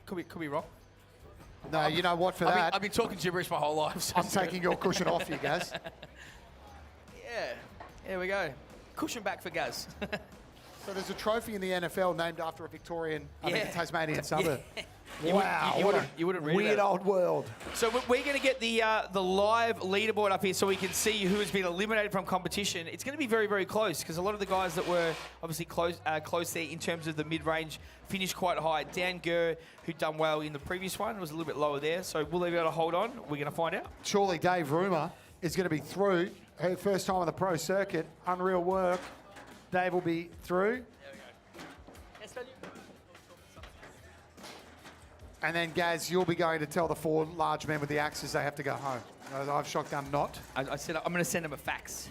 Could be wrong. No, you know what, for that... I've been talking gibberish my whole life. So I'm taking your cushion off you, Gaz. Yeah. There we go. Cushion back for Gaz. So there's a trophy in the NFL named after a Victorian, Tasmanian suburb. Yeah. Wow, you wouldn't read weird that. old world. So we're going to get the live leaderboard up here so we can see who has been eliminated from competition. It's going to be very, very close because a lot of the guys that were obviously close there in terms of the mid-range finished quite high. Dan Gurr, who'd done well in the previous one, was a little bit lower there. So will they be able to hold on? We're going to find out. Surely Dave Rumer is going to be through. Her first time on the pro circuit. Unreal work. Dave will be through. And then, Gaz, you'll be going to tell the 4 large men with the axes they have to go home. I've shotgun not. I said I'm going to send them a fax.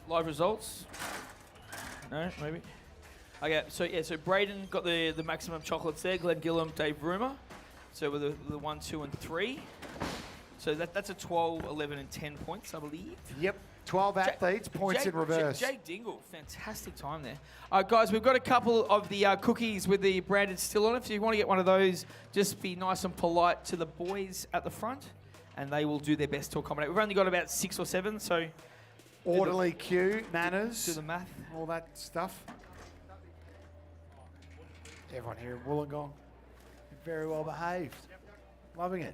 Live results. No, maybe. Okay, so Braden got the maximum chocolates there. Glenn Gillam, Dave Rumer. So with the 1, 2, and 3. So that's a 12, 11, and 10 points, I believe. Yep. 12 athletes, points in reverse. Jake Dingle, fantastic time there. Guys, we've got a couple of the cookies with the branded still on it. If you want to get one of those, just be nice and polite to the boys at the front, and they will do their best to accommodate. We've only got about 6 or 7, so... Orderly queue, manners. Do the math. All that stuff. Everyone here in Wollongong, very well behaved. Loving it.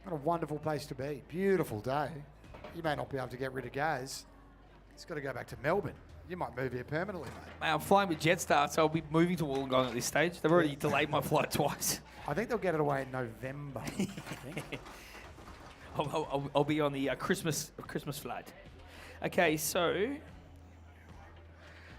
What a wonderful place to be. Beautiful day. You may not be able to get rid of Gaz. He's got to go back to Melbourne. You might move here permanently, mate. Mate, I'm flying with Jetstar, so I'll be moving to Wollongong at this stage. They've already delayed my flight twice. I think they'll get it away in November. I think. I'll be on the Christmas flight. Okay, so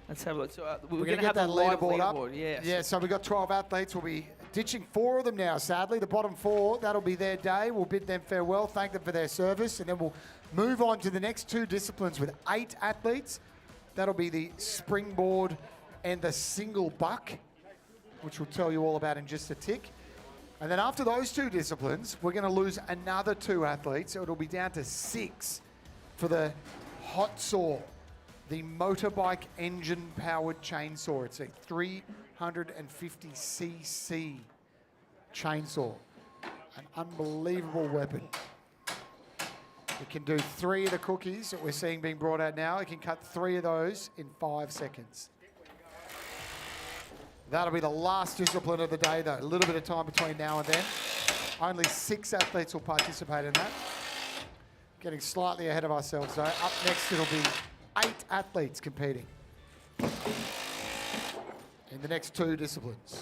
let's have a look. So we're going to get that leaderboard up. Yeah. Yeah, so we've got 12 athletes. We'll be Ditching 4 of them now, sadly. The bottom 4, that'll be their day. We'll bid them farewell, thank them for their service, and then we'll move on to the next 2 disciplines with 8 athletes. That'll be the springboard and the single buck, which we'll tell you all about in just a tick. And then after those 2 disciplines, we're going to lose another 2 athletes. So it'll be down to 6 for the hot saw, the motorbike engine-powered chainsaw. It's a 350cc chainsaw, an unbelievable weapon. It can do 3 of the cookies that we're seeing being brought out now. It can cut 3 of those in 5 seconds. That'll be the last discipline of the day, though. A little bit of time between now and then. Only 6 athletes will participate in that. Getting slightly ahead of ourselves, though. Up next, it'll be 8 athletes competing in the next 2 disciplines.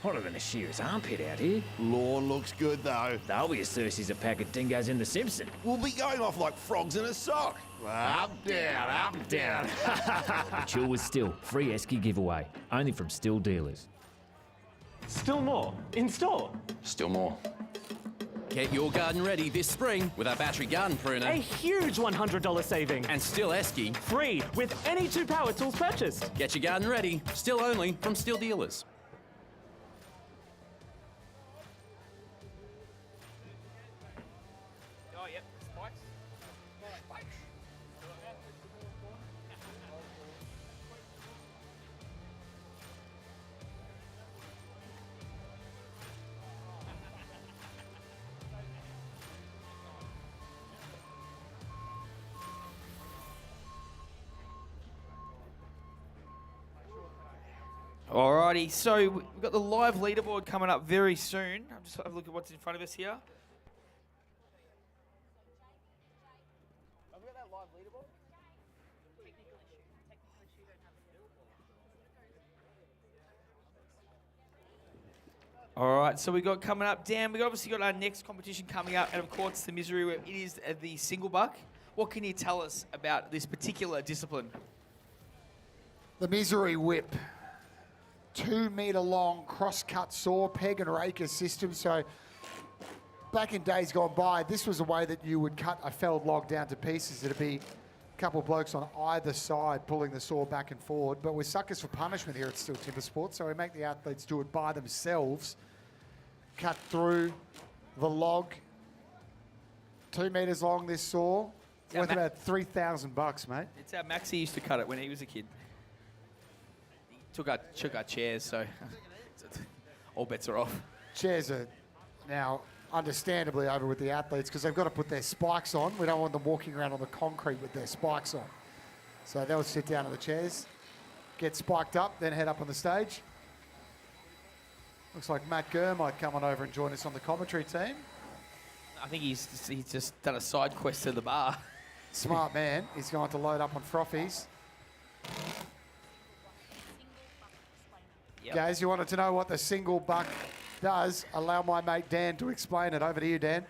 Hotter than a shearer's armpit out here. Lawn looks good, though. They'll be as thirsty as a pack of dingoes in The Simpsons. We'll be going off like frogs in a sock. Up, down, up, down. Chill with STIHL. Free esky giveaway. Only from STIHL dealers. Still more. In store. Still more. Get your garden ready this spring with our battery garden pruner. A huge $100 saving. And STIHL esky. Free with any 2 power tools purchased. Get your garden ready. Still only from STIHL dealers. Alrighty, so we've got the live leaderboard coming up very soon. I'll just have a look at what's in front of us here. All right, so we got coming up, Dan, we obviously got our next competition coming up, and of course the Misery Whip. It is the single buck. What can you tell us about this particular discipline? The Misery Whip. 2 metre long cross-cut saw, peg and raker system. So back in days gone by, this was a way that you would cut a felled log down to pieces. It'd be a couple of blokes on either side pulling the saw back and forward. But we're suckers for punishment here at STIHL TIMBERSPORTS, so we make the athletes do it by themselves. Cut through the log. 2 metres long, this saw. Worth about $3,000, mate. It's how Maxie used to cut it when he was a kid. Took our chairs, so all bets are off. Chairs are now understandably over with the athletes because they've got to put their spikes on. We don't want them walking around on the concrete with their spikes on. So they'll sit down in the chairs, get spiked up, then head up on the stage. Looks like Matt Gurr might come on over and join us on the commentary team. I think he's just done a side quest to the bar. Smart man. He's going to load up on frothies. Yep. Guys, you wanted to know what the single buck does? Allow my mate Dan to explain it. Over to you, Dan.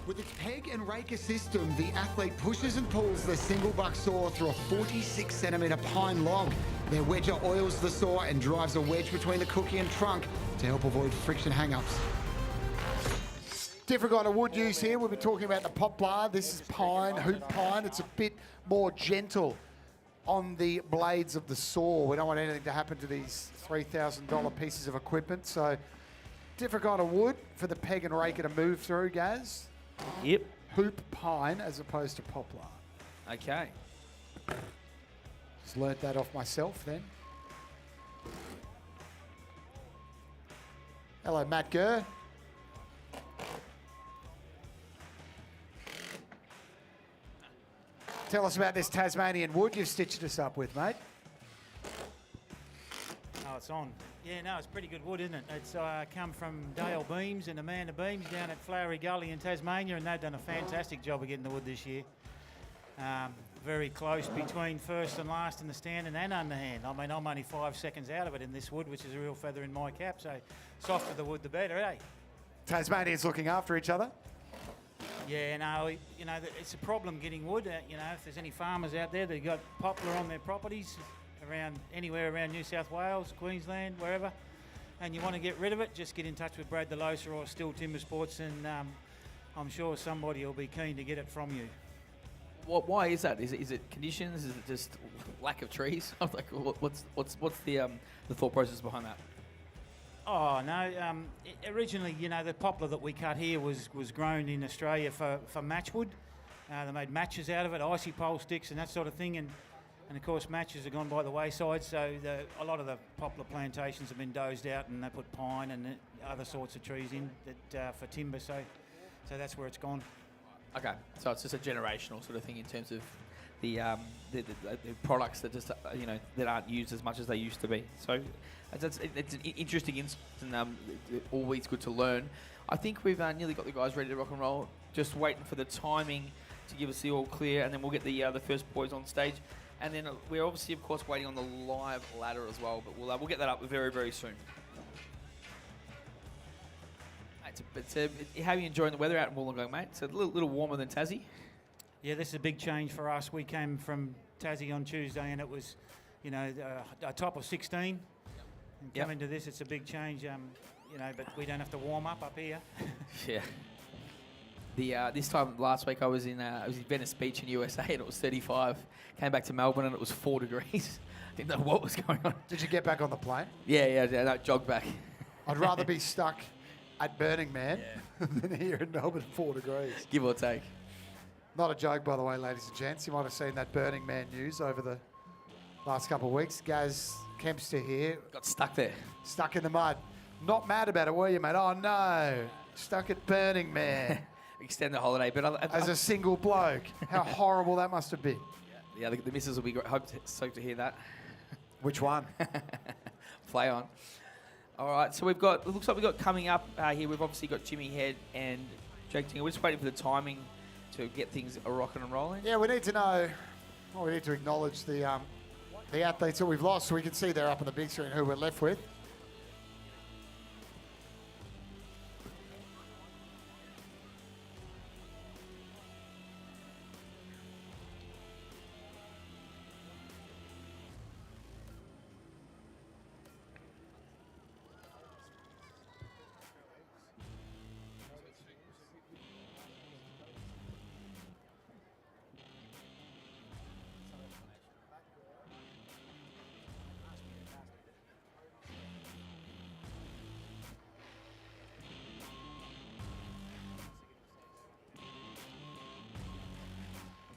With its peg and raker system, the athlete pushes and pulls the single buck saw through a 46 centimetre pine log. Their wedger oils the saw and drives a wedge between the cookie and trunk to help avoid friction hang-ups. Different kind of wood use here. We've been talking about the poplar. This is pine, hoop pine. It's a bit more gentle on the blades of the saw. We don't want anything to happen to these $3,000 pieces of equipment. So different kind of wood for the peg and raker to move through, Gaz. Yep. Hoop pine as opposed to poplar. Okay. Just learnt that off myself then. Hello, Matt Gurr. Tell us about this Tasmanian wood you've stitched us up with, mate. Oh, it's on. Yeah, no, it's pretty good wood, isn't it? It's come from Dale Beams and Amanda Beams down at Flowery Gully in Tasmania, and they've done a fantastic job of getting the wood this year. Very close between first and last in the standing and underhand. I mean, I'm only 5 seconds out of it in this wood, which is a real feather in my cap, so softer the wood, the better, eh? Tasmanians looking after each other. Yeah, no, you know, it's a problem getting wood. You know, if there's any farmers out there that have got poplar on their properties, around anywhere around New South Wales, Queensland, wherever, and you want to get rid of it, just get in touch with Brad DeLosa or STIHL Timbersports, and I'm sure somebody will be keen to get it from you. Why is that? Is it conditions? Is it just lack of trees? I'm like, what's the thought process behind that? Oh no! Originally, you know, the poplar that we cut here was grown in Australia for matchwood. They made matches out of it, icy pole sticks, and that sort of thing. And of course, matches have gone by the wayside. So a lot of the poplar plantations have been dozed out, and they put pine and other sorts of trees in that for timber. So that's where it's gone. Okay, so it's just a generational sort of thing in terms of the products that just that aren't used as much as they used to be. So it's an interesting insight, and always good to learn. I think we've nearly got the guys ready to rock and roll. Just waiting for the timing to give us the all clear, and then we'll get the first boys on stage. And then we're obviously, of course, waiting on the live ladder as well. But we'll get that up very, very soon. How are you enjoying the weather out in Wollongong, mate? It's a little warmer than Tassie. Yeah, this is a big change for us. We came from Tassie on Tuesday, and it was, you know, a top of 16. And coming to this, it's a big change. You know, but we don't have to warm up here. Yeah. This time last week I was in Venice Beach in USA, and it was 35. Came back to Melbourne and it was 4 degrees. Didn't know what was going on. Did you get back on the plane? Yeah, no, jogged back. I'd rather be stuck at Burning Man than here in Melbourne, 4 degrees. Give or take. Not a joke, by the way, ladies and gents. You might have seen that Burning Man news over the last couple of weeks. Gaz Kempster here. Got stuck there. Stuck in the mud. Not mad about it, were you, mate? Oh, no. Stuck at Burning Man. Extend the holiday. But as a single bloke. How horrible that must have been. Yeah, the missus will be stoked to hear that. Which one? Play on. All right, so it looks like we've got coming up here, we've obviously got Jimmy Head and Jake Tingle. We're just waiting for the timing to get things rocking and rolling. Yeah, we need to know, we need to acknowledge the athletes that we've lost so we can see they're up on the big screen who we're left with.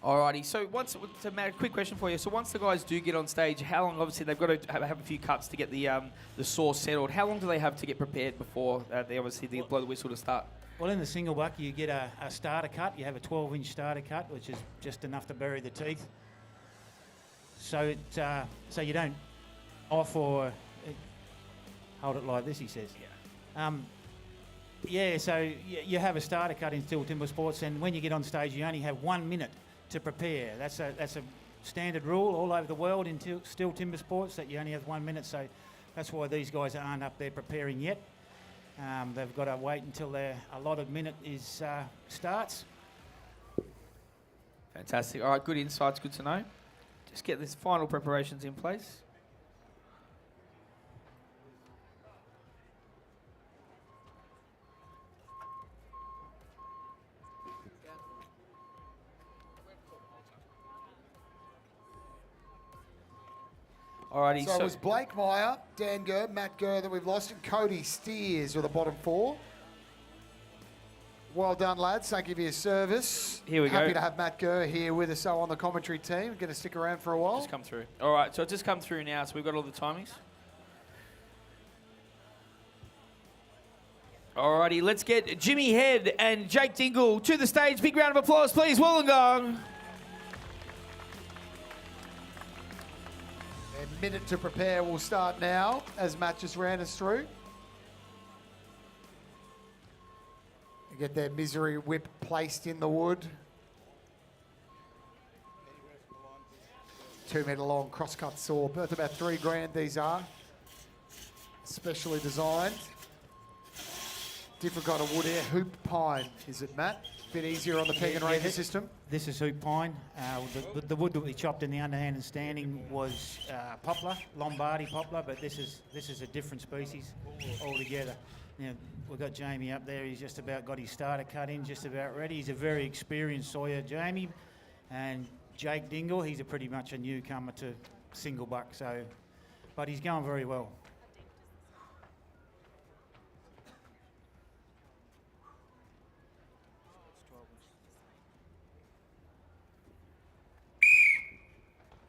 Alrighty, so Matt, quick question for you. So once the guys do get on stage, how long, obviously they've got to have a few cuts to get the saw settled. How long do they have to get prepared before they obviously blow the whistle to start? Well, in the single buck, you get a starter cut. You have a 12-inch starter cut, which is just enough to bury the teeth. So so you don't off or hold it like this, he says. Yeah. So you have a starter cut in STIHL Timbersports, and when you get on stage, you only have 1 minute to prepare. That's a standard rule all over the world in STIHL Timbersports, that you only have 1 minute. So that's why these guys aren't up there preparing yet. They've got to wait until their allotted minute starts. Fantastic. All right, good insights. Good to know. Just get this final preparations in place. Alrighty, So it was Blake Meyer, Dan Gurr, Matt Gurr that we've lost, and Cody Steers are the bottom four. Well done, lads. Thank you for your service. Here we go. Happy to have Matt Gurr here with us on the commentary team. Going to stick around for a while. Just come through. All right, so it's just come through now, so we've got all the timings. Alrighty, let's get Jimmy Head and Jake Dingle to the stage. Big round of applause, please. Wollongong. A minute to prepare will start now as Matt just ran us through. They get their misery whip placed in the wood. 2 metre long crosscut saw. Worth about $3,000 these are. Specially designed. Different kind of wood here. Hoop pine, is it, Matt? Bit easier on the peg and ranger system. This is hoop pine. The wood that we chopped in the underhand and standing was poplar, Lombardy poplar, but this is a different species altogether. You know, we've got Jamie up there. He's just about got his starter cut in, just about ready. He's a very experienced sawyer, Jamie. And Jake Dingle, he's pretty much a newcomer to single buck, but he's going very well.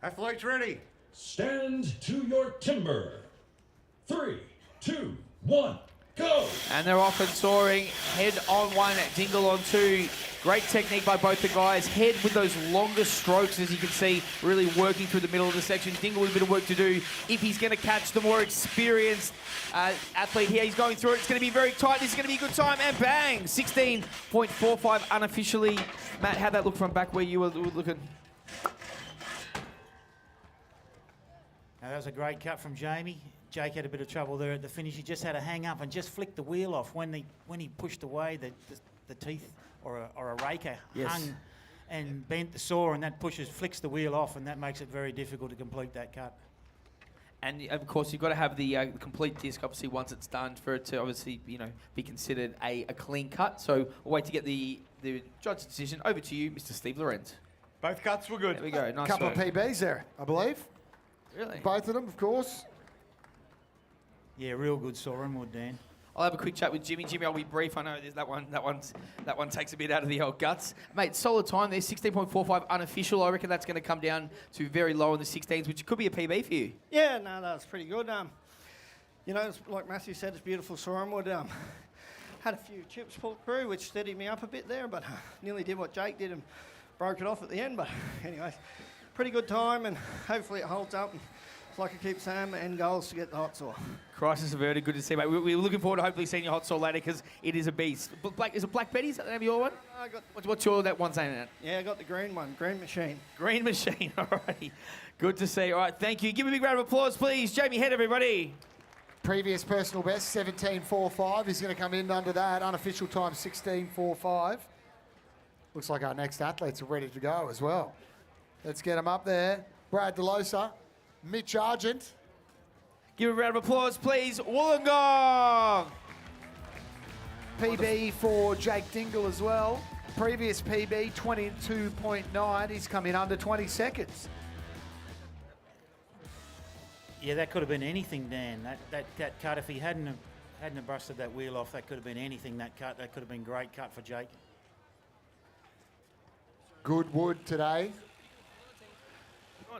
Athletes ready. Stand to your timber. 3, 2, 1, go! And they're off and soaring. Head on one, Dingle on two. Great technique by both the guys. Head with those longer strokes, as you can see, really working through the middle of the section. Dingle with a bit of work to do if he's going to catch the more experienced athlete here. He's going through it. It's going to be very tight. This is going to be a good time. And bang! 16.45 unofficially. Matt, how'd that look from back where you were looking? Now, that was a great cut from Jamie. Jake had a bit of trouble there at the finish. He just had to hang up and just flick the wheel off when he pushed away the teeth or a raker hung and bent the saw, and that flicks the wheel off, and that makes it very difficult to complete that cut. And of course, you've got to have the complete disc, obviously, once it's done for it to obviously, be considered a clean cut. So we'll wait to get the judge's decision. Over to you, Mr. Steve Lorenz. Both cuts were good. There we go. Nice Couple work. of PBs there, I believe. Really? Both of them, of course. Yeah, real good sawing wood, Dan. I'll have a quick chat with Jimmy. Jimmy, I'll be brief. I know that one takes a bit out of the old guts. Mate, solid time there, 16.45 unofficial. I reckon that's going to come down to very low in the 16s, which could be a PB for you. Yeah, no, that's pretty good. It's, like Matthew said, it's beautiful sawing wood. Had a few chips pulled through, which steadied me up a bit there, but nearly did what Jake did and broke it off at the end. But anyway, pretty good time, and hopefully it holds up. And like I keep saying, my end goal is to get the hot saw. Crisis averted. Good to see, mate. We're looking forward to hopefully seeing your hot saw later because it is a beast. Is it Black Betty? Is that the name of your one? I got What's your that one saying that? Yeah, I got the green one, Green Machine. Green Machine. All right. Good to see. All right. Thank you. Give me a big round of applause, please. Jamie Head, everybody. Previous personal best, 17.45. He's going to come in under that. Unofficial time, 16.45. Looks like our next athletes are ready to go as well. Let's get them up there. Brad DeLosa, Mitch Argent. Give a round of applause, please. Wollongong. PB for Jake Dingle as well. Previous PB, 22.9. He's come in under 20 seconds. Yeah, that could have been anything, Dan. That cut, if he hadn't have busted that wheel off, that could have been anything, that cut. That could have been a great cut for Jake. Good wood today.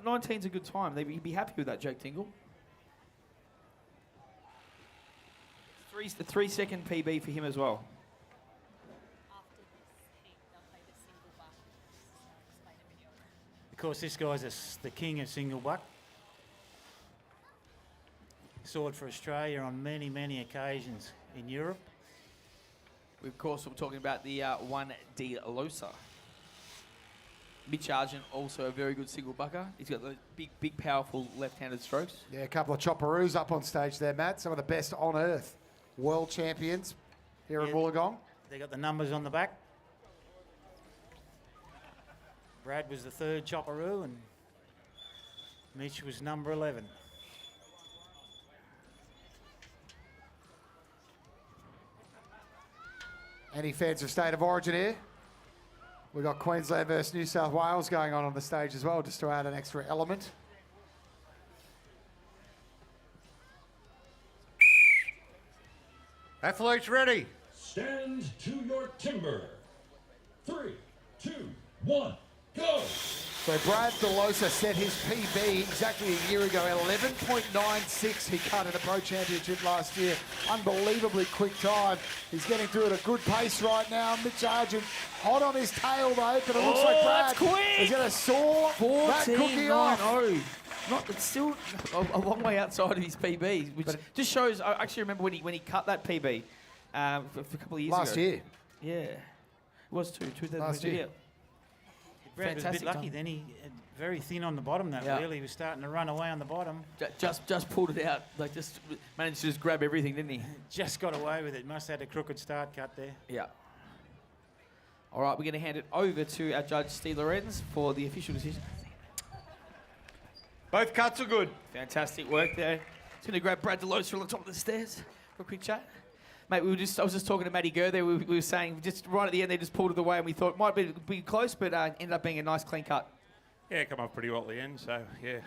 19's a good time. You'd be happy with that, Jake Dingle. The 3 second PB for him as well. Of course, this guy's the king of single buck. Sawed for Australia on many, many occasions in Europe. Of course, we're talking about the 1D Losa. Mitch Argent, also a very good single bucker. He's got those big, powerful left-handed strokes. Yeah, a couple of Chopperoos up on stage there, Matt. Some of the best on earth. World champions here in Wollongong. They got the numbers on the back. Brad was the 3rd Chopperoo and Mitch was number 11. Any fans of State of Origin here? We've got Queensland versus New South Wales going on the stage as well, just to add an extra element. Athletes ready. Stand to your timber. 3, 2, 1, go! So Brad DeLosa set his PB exactly a year ago, 11.96 he cut at the Pro Championship last year. Unbelievably quick time. He's getting through at a good pace right now. Mitch Argent hot on his tail though, but it looks like Brad that's quick. is going to saw that cookie off. 14.90. It's still a long way outside of his PB, which just shows. I actually remember when he cut that PB for a couple of years ago. Last year. Yeah, it was 2022. Last year. Yeah. Brad was a bit lucky time. then. He very thin on the bottom that Yeah. wheel. He was starting to run away on the bottom. Just pulled it out. Like just managed to just grab everything, didn't he? Just got away with it. Must have had a crooked start cut there. Yeah. All right, we're going to hand it over to our judge, Steve Lorenz, for the official decision. Both cuts are good. Fantastic work there. Just going to grab Brad DeLosa on the top of the stairs for a quick chat. Mate, I was just talking to Matty Gurr there. We were saying just right at the end they just pulled it away and we thought it might be close, but ended up being a nice clean cut. Yeah, come off pretty well at the end, so yeah,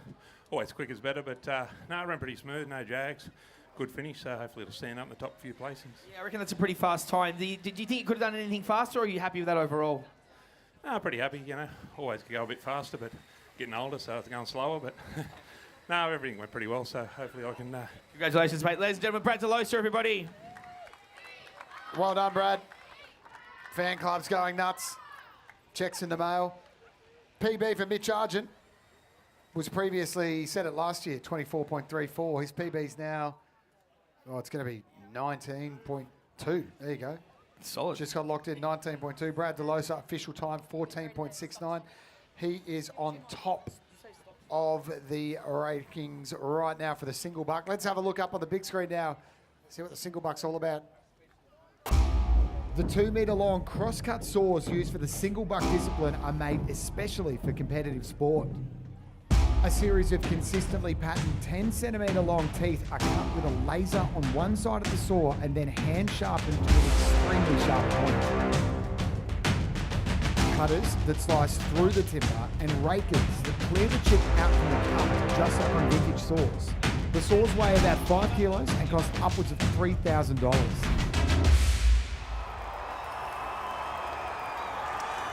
always quick is better, but no, it ran pretty smooth, no jags. Good finish, so hopefully it'll stand up in the top few placings. Yeah, I reckon that's a pretty fast time. Did you think you could have done anything faster, or are you happy with that overall? No, pretty happy, you know. Always could go a bit faster, but getting older, so it's going slower, but no, everything went pretty well, so hopefully I can... Congratulations, mate. Ladies and gentlemen, Brad DeLosa, everybody. Well done, Brad. Fan club's going nuts. Checks in the mail. PB for Mitch Argent was previously set it last year, 24.34. His PB's now, it's going to be 19.2. There you go. Solid. Just got locked in, 19.2. Brad DeLosa, official time, 14.69. He is on top of the rankings right now for the single buck. Let's have a look up on the big screen now, see what the single buck's all about. The 2 metre long crosscut saws used for the single buck discipline are made especially for competitive sport. A series of consistently patterned 10 centimetre long teeth are cut with a laser on one side of the saw and then hand sharpened to an extremely sharp point. Cutters that slice through the timber and rakers that clear the chip out from the cut, just like on vintage saws. The saws weigh about 5 kilos and cost upwards of $3,000.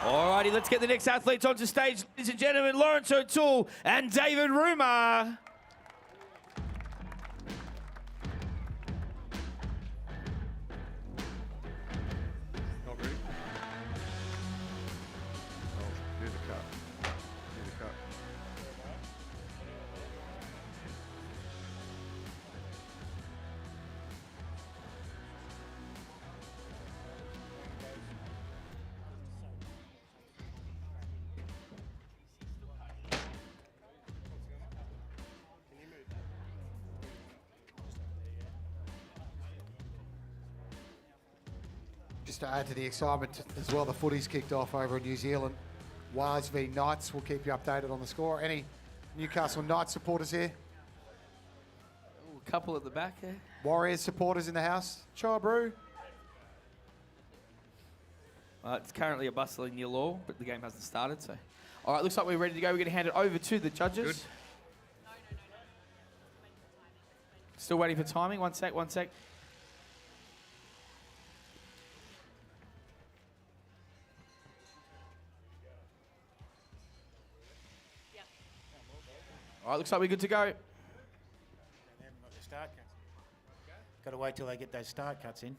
Alrighty, let's get the next athletes onto stage. Ladies and gentlemen, Lawrence O'Toole and David Rumer. Not ready. Oh, here's a cut. Here's a cut. Just to add to the excitement as well, the footy's kicked off over in New Zealand. Wales v Knights, we'll keep you updated on the score. Any Newcastle Knights supporters here? Ooh, a couple at the back there. Warriors supporters in the house? Chopperoo? It's currently a bustling 0-0, but the game hasn't started, so. All right, looks like we're ready to go. We're going to hand it over to the judges. Good. Still waiting for timing. One sec. All right, looks like we're good to go. Got to wait till they get those start cuts in.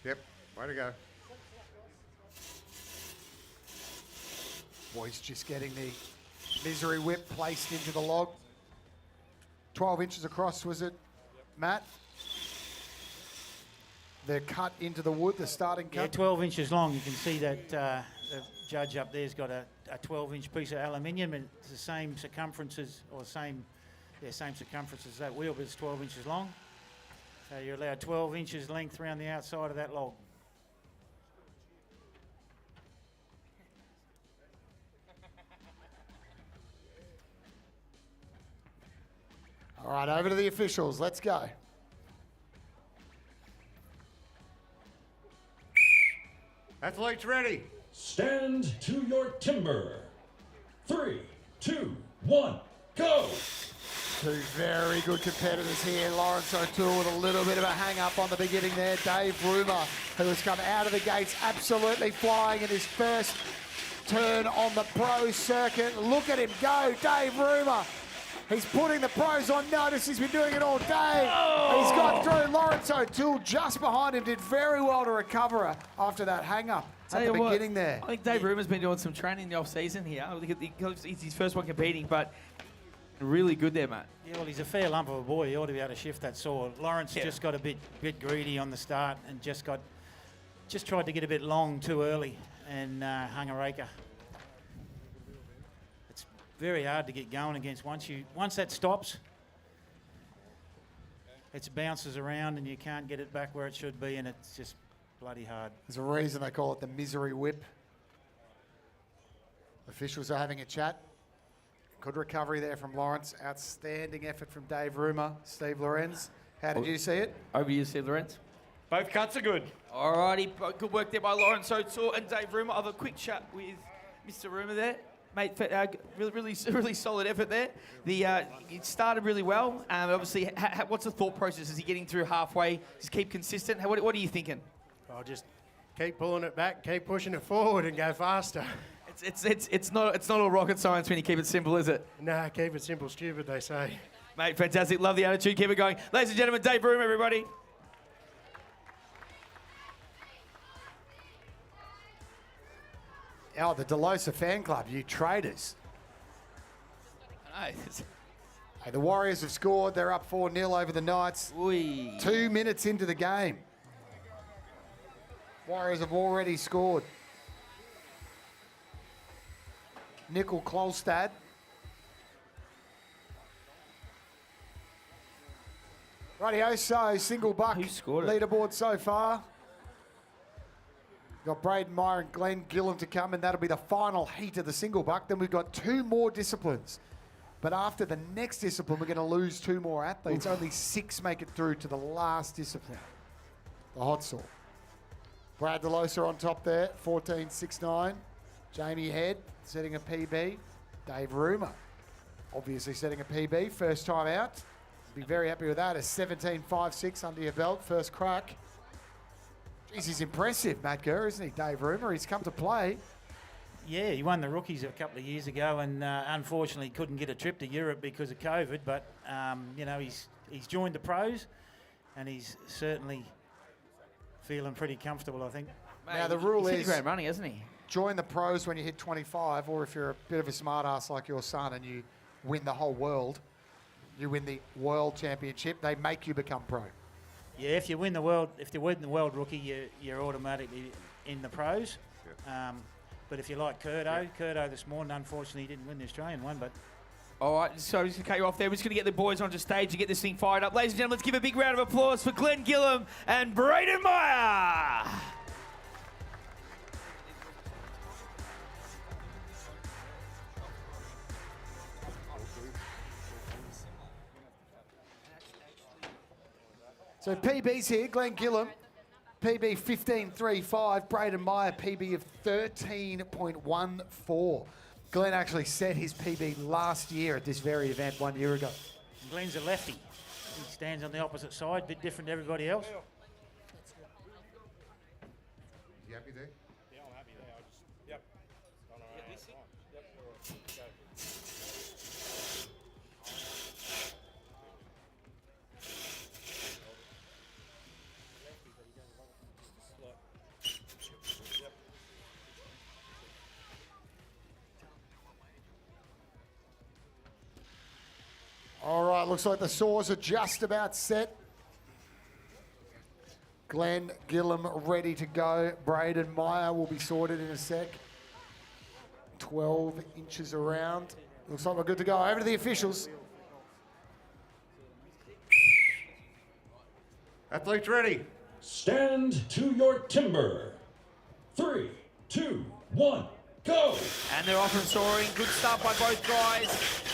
Yep, way to go. Boys just getting the misery whip placed into the log. 12 inches across, was it, Matt? The cut into the wood, the starting cut? Yeah, 12 inches long. You can see that the judge up there's got a 12-inch piece of aluminium, and it's the same circumference as, or same circumference as that wheel, but it's 12 inches long. So you're allowed 12 inches length around the outside of that log. All right, over to the officials. Let's go. Athletes ready. Stand to your timber. 3, 2, 1, go! Two very good competitors here. Lawrence O'Toole with a little bit of a hang-up on the beginning there. Dave Rumer, who has come out of the gates absolutely flying in his first turn on the pro circuit. Look at him go, Dave Rumer. He's putting the pros on notice. He's been doing it all day. Oh. He's got through. Lawrence O'Toole just behind him did very well to recover after that hang-up at the beginning there. I think Dave Rumer's been doing some training in the off-season here. It's his first one competing, but really good there, mate. Yeah, well, he's a fair lump of a boy. He ought to be able to shift that saw. Lawrence just got a bit greedy on the start and just tried to get a bit long too early and hung a raker. It's very hard to get going against. Once that stops, it bounces around and you can't get it back where it should be, and it's just bloody hard. There's a reason they call it the misery whip. Officials are having a chat. Good recovery there from Lawrence. Outstanding effort from Dave Rumer. Steve Lorenz, how did you see it? Over to you, Steve Lorenz. Both cuts are good. Alrighty, good work there by Lawrence O'Toole and Dave Rumer. I'll have a quick chat with Mr. Rumer there. Mate, really solid effort there. It started really well. Obviously, what's the thought process? Is he getting through halfway? Just keep consistent? What are you thinking? I'll just keep pulling it back, keep pushing it forward and go faster. It's not all rocket science when you keep it simple, is it? Nah, keep it simple, stupid, they say. Mate, fantastic. Love the attitude. Keep it going. Ladies and gentlemen, Dave Rumer, everybody. Oh, the Delosa fan club, you traitors. I know. Hey, the Warriors have scored. They're up 4-0 over the Knights. 2 minutes into the game. Warriors have already scored. Nickel Klolstad. Rightio, so single buck leaderboard so far. Got Braden Meyer and Glenn Gillum to come, and that'll be the final heat of the single buck. Then we've got 2 more disciplines. But after the next discipline, we're going to lose 2 more athletes. Only 6 make it through to the last discipline, the hot saw. Brad Delosa on top there, 14.69. Jamie Head setting a PB. Dave Rumer obviously setting a PB. First time out. Be very happy with that. A 17.56 under your belt. First crack. Jeez, he's impressive, Matt Gurr, isn't he? Dave Rumer, he's come to play. Yeah, he won the rookies a couple of years ago and unfortunately couldn't get a trip to Europe because of COVID, but you know, he's joined the pros and he's certainly feeling pretty comfortable, I think. Now, the rule is... He's hit the ground running, hasn't he? Join the pros when you hit 25, or if you're a bit of a smart ass like your son and you win the whole world, you win the world championship, they make you become pro. Yeah, if you win the world rookie, you're automatically in the pros. But if you like Curto this morning, unfortunately, he didn't win the Australian one, but... All right, so I'm just going to cut you off there. We're just going to get the boys onto stage to get this thing fired up. Ladies and gentlemen, let's give a big round of applause for Glenn Gillum and Braden Meyer. So PB's here, Glenn Gillum, PB 15.35, Braden Meyer, PB of 13.14. Glenn actually set his PB last year at this very event 1 year ago. Glenn's a lefty. He stands on the opposite side, a bit different to everybody else. You happy there? Yeah, I'm happy there. Yep. All right, looks like the saws are just about set. Glenn Gillum ready to go. Braden Meyer will be sorted in a sec. 12 inches around. Looks like we're good to go. Over to the officials. Athletes ready. Stand to your timber. 3, 2, 1, go. And they're off and soaring. Good start by both guys.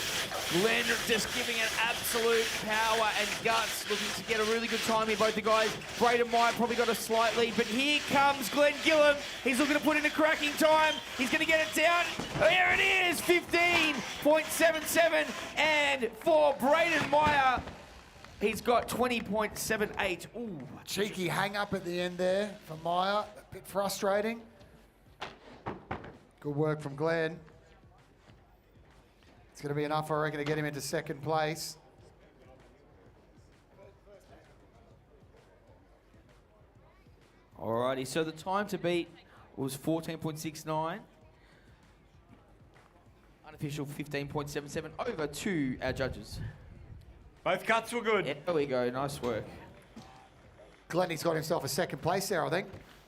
Glenn just giving an absolute power and guts, looking to get a really good time here, both the guys. Braden Meyer probably got a slight lead, but here comes Glenn Gillum. He's looking to put in a cracking time. He's going to get it down. There it is, 15.77. And for Braden Meyer, he's got 20.78. Ooh. Cheeky hang up at the end there for Meyer. A bit frustrating. Good work from Glenn. It's going to be enough, I reckon, to get him into second place. Alrighty, so the time to beat was 14.69. Unofficial 15.77. Over to our judges. Both cuts were good. Yeah, there we go. Nice work. Glenny's got himself a second place there, I think.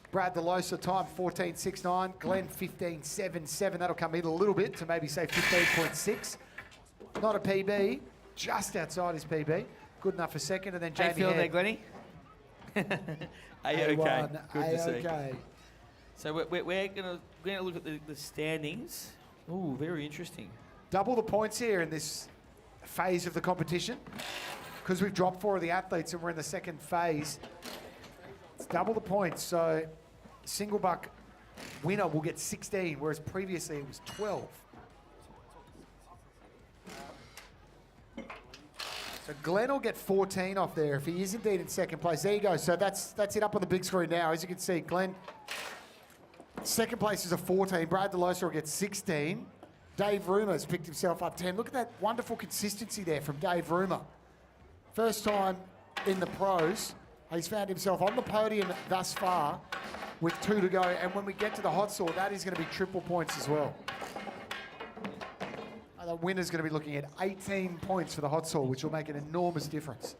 Brad DeLosa time 14.69. Glenn 15.77. That'll come in a little bit to maybe say 15.6. Not a PB, just outside his PB. Good enough for second. And then How you Jamie feeling there, Head. Glenny? A-okay. Good to see. A-okay. So we're gonna look at the standings. Ooh, very interesting. Double the points here in this phase of the competition. Because we've dropped 4 of the athletes and we're in the second phase. It's double the points. So single buck winner will get 16, whereas previously it was 12. So Glenn will get 14 off there if he is indeed in second place. There you go. So that's it up on the big screen now. As you can see, Glenn, second place is a 14. Brad DeLosa will get 16. Dave Rumer's picked himself up 10. Look at that wonderful consistency there from Dave Rumer. First time in the pros. He's found himself on the podium thus far with 2 to go. And when we get to the hot saw, that is going to be triple points as well. The winner's going to be looking at 18 points for the hot saw, which will make an enormous difference.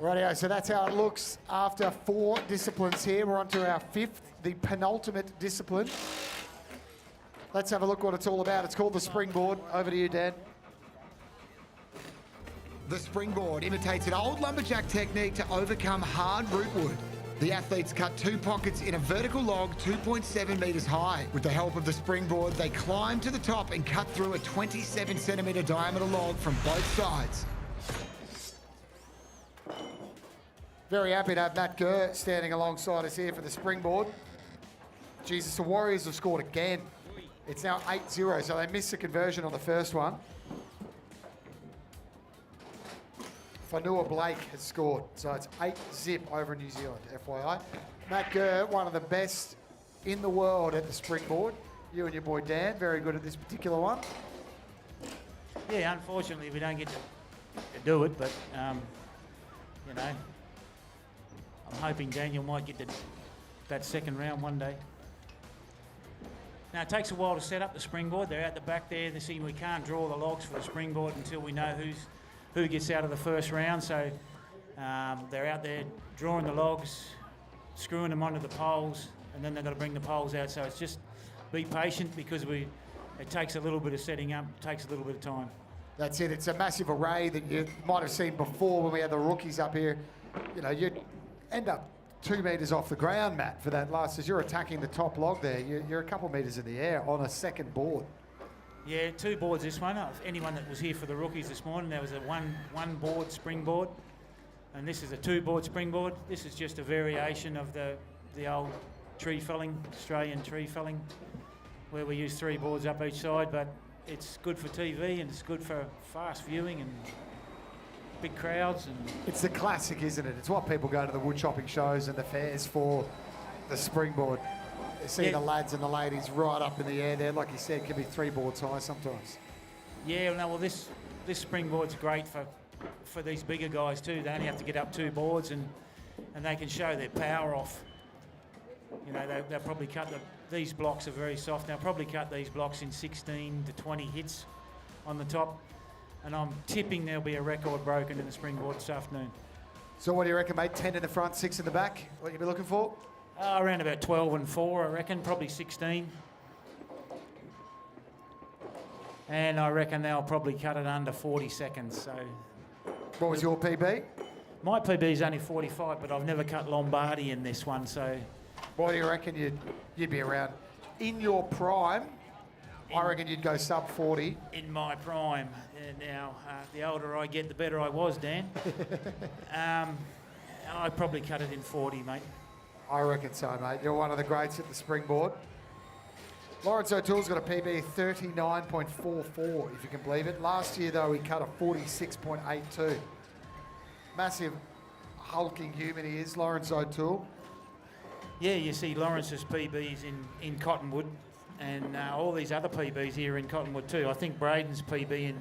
Rightio, so that's how it looks after 4 disciplines here. We're on to our 5th, the penultimate discipline. Let's have a look what it's all about. It's called the Springboard. Over to you, Dan. The Springboard imitates an old lumberjack technique to overcome hard rootwood. The athletes cut 2 pockets in a vertical log 2.7 metres high. With the help of the Springboard, they climb to the top and cut through a 27 centimetre diameter log from both sides. Very happy to have Matt Gurr standing alongside us here for the Springboard. Jesus, the Warriors have scored again. It's now 8-0, so they missed the conversion on the first one. Fanua Blake has scored, so it's 8-0 over in New Zealand, FYI. Matt Gurr, one of the best in the world at the Springboard. You and your boy Dan, very good at this particular one. Yeah, unfortunately we don't get to do it, but, you know, I'm hoping Daniel might get to that second round one day. Now, it takes a while to set up the Springboard. They're out the back there. They see we can't draw the logs for the Springboard until we know who gets out of the first round. So they're out there drawing the logs, screwing them onto the poles, and then they've got to bring the poles out. So it's just be patient because it takes a little bit of setting up, takes a little bit of time. That's it. It's a massive array that you might have seen before when we had the rookies up here. You know, you'd end up 2 metres off the ground, Matt, for that last, as you're attacking the top log there. You're a couple metres in the air on a second board. Yeah, 2 boards this one. If anyone that was here for the rookies this morning, there was a one board Springboard, and this is a 2-board Springboard. This is just a variation of the old tree felling, Australian tree felling, where we use 3 boards up each side, but it's good for TV and it's good for fast viewing and big crowds. And it's the classic, isn't it? It's what people go to the wood chopping shows and the fairs for, the Springboard. You see the lads and the ladies right up in the air there. Like you said, can be 3 boards high sometimes. Yeah, no, well, this Springboard's great for these bigger guys too. They only have to get up 2 boards and they can show their power off. You know, they'll probably cut these blocks are very soft. They'll probably cut these blocks in 16 to 20 hits on the top. And I'm tipping there'll be a record broken in the Springboard this afternoon. So what do you reckon, mate? 10 in the front, 6 in the back? What you be looking for? Around about 12 and 4, I reckon. Probably 16. And I reckon they'll probably cut it under 40 seconds. So, what was your PB? My PB is only 45, but I've never cut Lombardi in this one. So, what do you reckon you'd be around? In your prime, I reckon you'd go sub 40. In my prime. Now, the older I get, the better I was, Dan. I'd probably cut it in 40, mate. I reckon so, mate. You're one of the greats at the Springboard. Lawrence O'Toole's got a PB 39.44, if you can believe it. Last year, though, he cut a 46.82. Massive hulking human he is, Lawrence O'Toole. Yeah, you see Lawrence's PBs in Cottonwood, and all these other PBs here in Cottonwood too. I think Braden's PB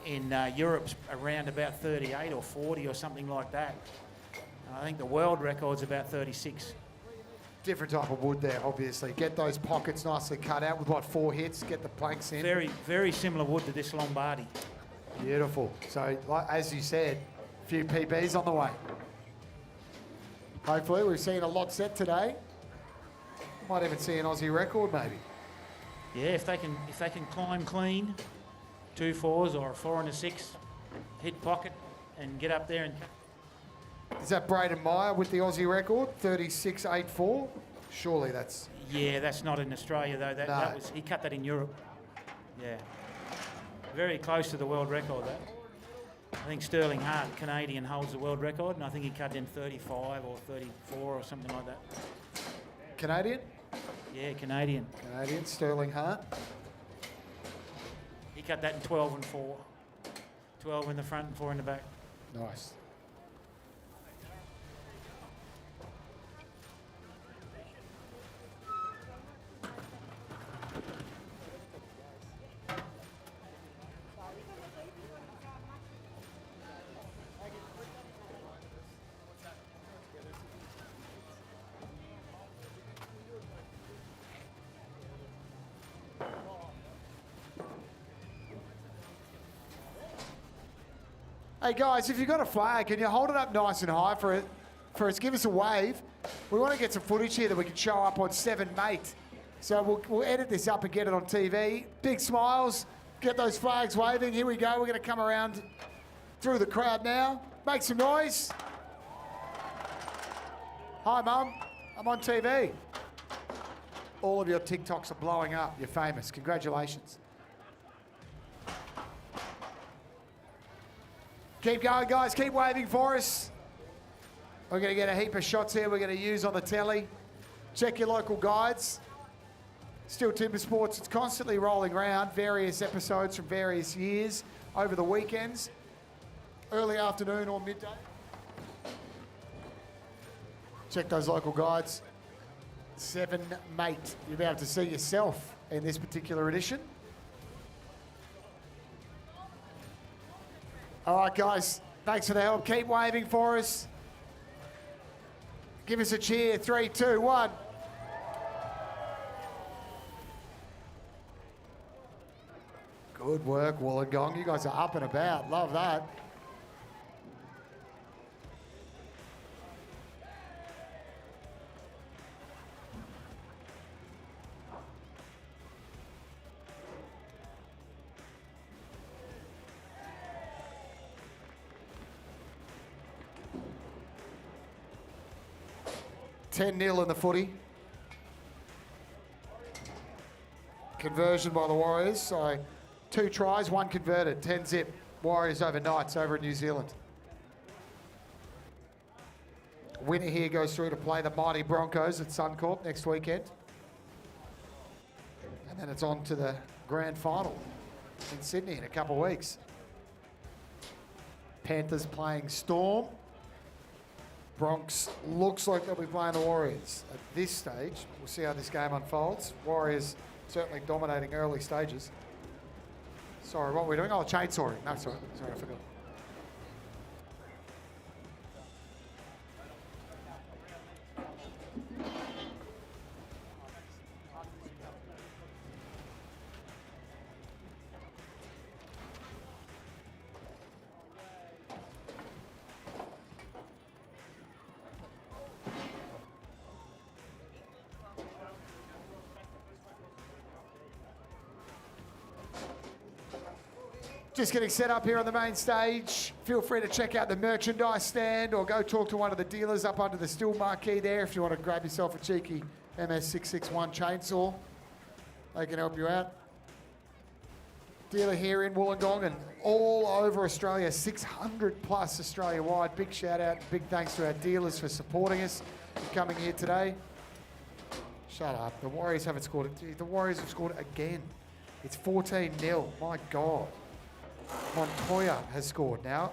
in Europe's around about 38 or 40 or something like that. I think the world record's about 36. Different type of wood there, obviously. Get those pockets nicely cut out with, what, 4 hits? Get the planks in. Very, very similar wood to this Lombardi. Beautiful. So, as you said, a few PBs on the way. Hopefully, we've seen a lot set today. Might even see an Aussie record, maybe. Yeah, if they can climb clean, 2 4s or a 4 and a 6, hit pocket and get up there and. Is that Braden Meyer with the Aussie record, 36.84? Surely that's... Yeah, that's not in Australia, though. That was, he cut that in Europe. Yeah. Very close to the world record, that. I think Sterling Hart, Canadian, holds the world record, and I think he cut in 35 or 34 or something like that. Canadian? Yeah, Canadian. Canadian, Sterling Hart. He cut that in 12 and 4. 12 in the front and 4 in the back. Nice. Hey guys, if you've got a flag, can you hold it up nice and high for us? Give us a wave. We want to get some footage here that we can show up on 7 Mate. So we'll edit this up and get it on TV. Big smiles, get those flags waving. Here we go. We're going to come around through the crowd now. Make some noise. Hi, Mum. I'm on TV. All of your TikToks are blowing up. You're famous. Congratulations. Keep going, guys. Keep waving for us. We're going to get a heap of shots here we're going to use on the telly. Check your local guides. Still Timbersports. It's constantly rolling around. Various episodes from various years over the weekends. Early afternoon or midday. Check those local guides. 7 Mate. You'll be able to see yourself in this particular edition. All right, guys, thanks for the help. Keep waving for us. Give us a cheer. 3, 2, 1. Good work, Wollongong. You guys are up and about. Love that. $10-0 in the footy. Conversion by the Warriors. So 2 tries, 1 converted. 10-zip. Warriors over Knights over in New Zealand. Winner here goes through to play the mighty Broncos at Suncorp next weekend. And then it's on to the grand final in Sydney in a couple of weeks. Panthers playing Storm. Bronx looks like they'll be playing the Warriors at this stage. We'll see how this game unfolds. Warriors certainly dominating early stages. Sorry, what are we doing? Oh, chainsawing. No, sorry, I forgot. Just getting set up here on the main stage. Feel free to check out the merchandise stand or go talk to one of the dealers up under the Stihl marquee there if you want to grab yourself a cheeky MS661 chainsaw. They can help you out. Dealer here in Wollongong and all over Australia, 600 plus Australia-wide. Big shout out, big thanks to our dealers for supporting us, coming here today. Shut up, the Warriors haven't scored. The Warriors have scored again. It's 14-0, my God. Montoya has scored now.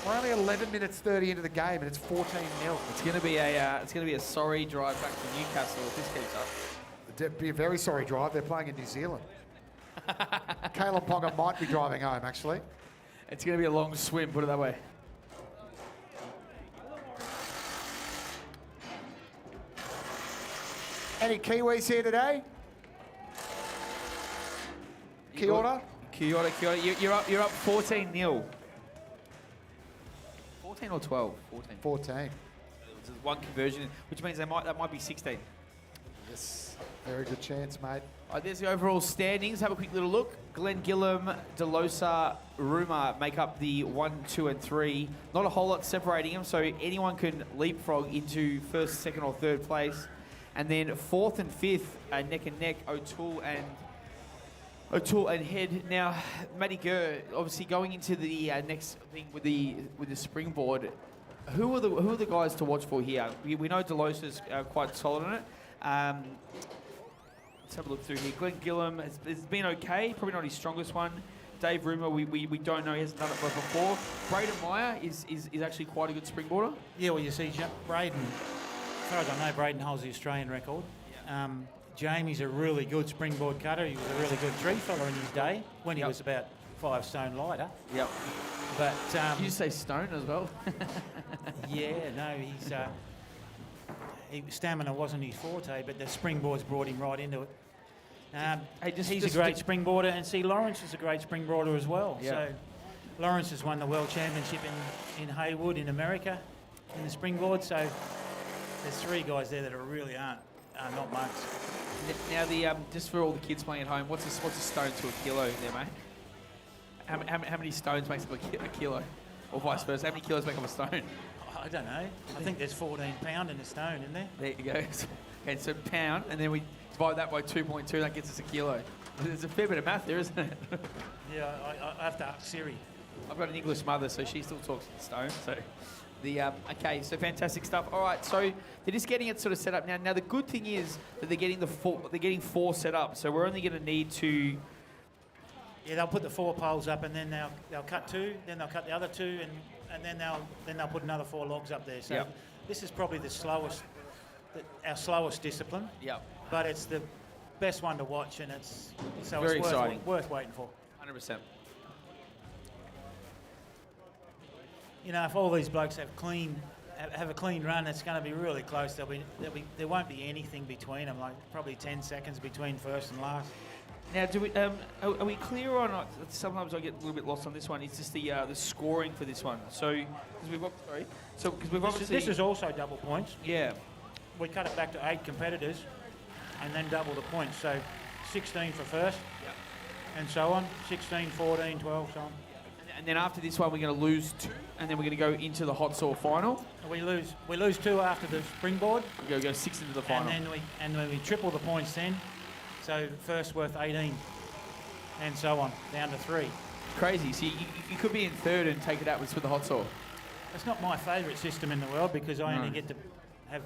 We're only 11 minutes 30 into the game and it's 14-0. It's going to be a sorry drive back to Newcastle if this keeps up. It'd be a very sorry drive. They're playing in New Zealand. Kalen Ponga might be driving home, actually. It's going to be a long swim, put it that way. Any Kiwis here today? Kia ora? Kia ora, kia ora. You're up 14-0. 14 or 12? 14. 14. There's one conversion, which means that might be 16. Yes, very good chance, mate. All right, there's the overall standings. Have a quick little look. Glenn Gillam, Delosa, Ruma make up the 1, 2, and 3. Not a whole lot separating them, so anyone can leapfrog into first, second, or third place. And then fourth and fifth are neck and neck, O'Toole and Head. Now, Matty Gurr, obviously going into the next thing with the Springboard. Who are the guys to watch for here? We know Delosa's quite solid on it. Let's have a look through here. Glenn Gillam has been okay, probably not his strongest one. Dave Rumer, we don't know, he hasn't done it before. Braden Meyer is actually quite a good springboarder. Yeah, well, you see, Braden, as far as I know, Braden holds the Australian record. Yeah. Jamie's a really good springboard cutter. He was a really good tree fella in his day when he was about 5 stone lighter. Yep. But you say stone as well? Yeah, no, stamina wasn't his forte, but the springboards brought him right into it. He's a great springboarder, and see, Lawrence is a great springboarder as well. Yep. So Lawrence has won the World Championship in Haywood in America in the springboard. So there's 3 guys there that really aren't not much. Now, just for all the kids playing at home, what's a stone to a kilo there, mate? How many stones makes up a kilo? Or vice versa, how many kilos make up a stone? I don't know. I think there's 14 pound in a stone, isn't there? There you go. Okay, so pound, and then we divide that by 2.2, that gets us a kilo. There's a fair bit of math there, isn't it? Yeah, I have to ask Siri. I've got an English mother, so she still talks in stone. So, okay, so fantastic stuff. All right, so they're just getting it sort of set up now. Now the good thing is that they're getting 4 set up. So we're only going to need to. Yeah, they'll put the 4 poles up, and then they'll cut 2, then they'll cut the other 2, and then they'll put another 4 logs up there. So this is probably our slowest discipline. Yep. But it's the best one to watch, and it's very exciting. Worth waiting for. 100%. You know, if all these blokes have a clean run, it's going to be really close. There won't be anything between them, like probably 10 seconds between first and last. Now, are we clear on? Sometimes I get a little bit lost on this one. It's just the scoring for this one. So, because we've obviously this is also double points. Yeah. We cut it back to 8 competitors, and then double the points. So, 16 for first, and so on. 16, 14, 12, so on. And then after this one, we're going to lose 2, and then we're going to go into the hot saw final. We lose 2 after the springboard. We go 6 into the final. And then we triple the points then. So first worth 18, and so on, down to 3. Crazy. So you could be in third and take it out with the hot saw. It's not my favourite system in the world because I only get to have,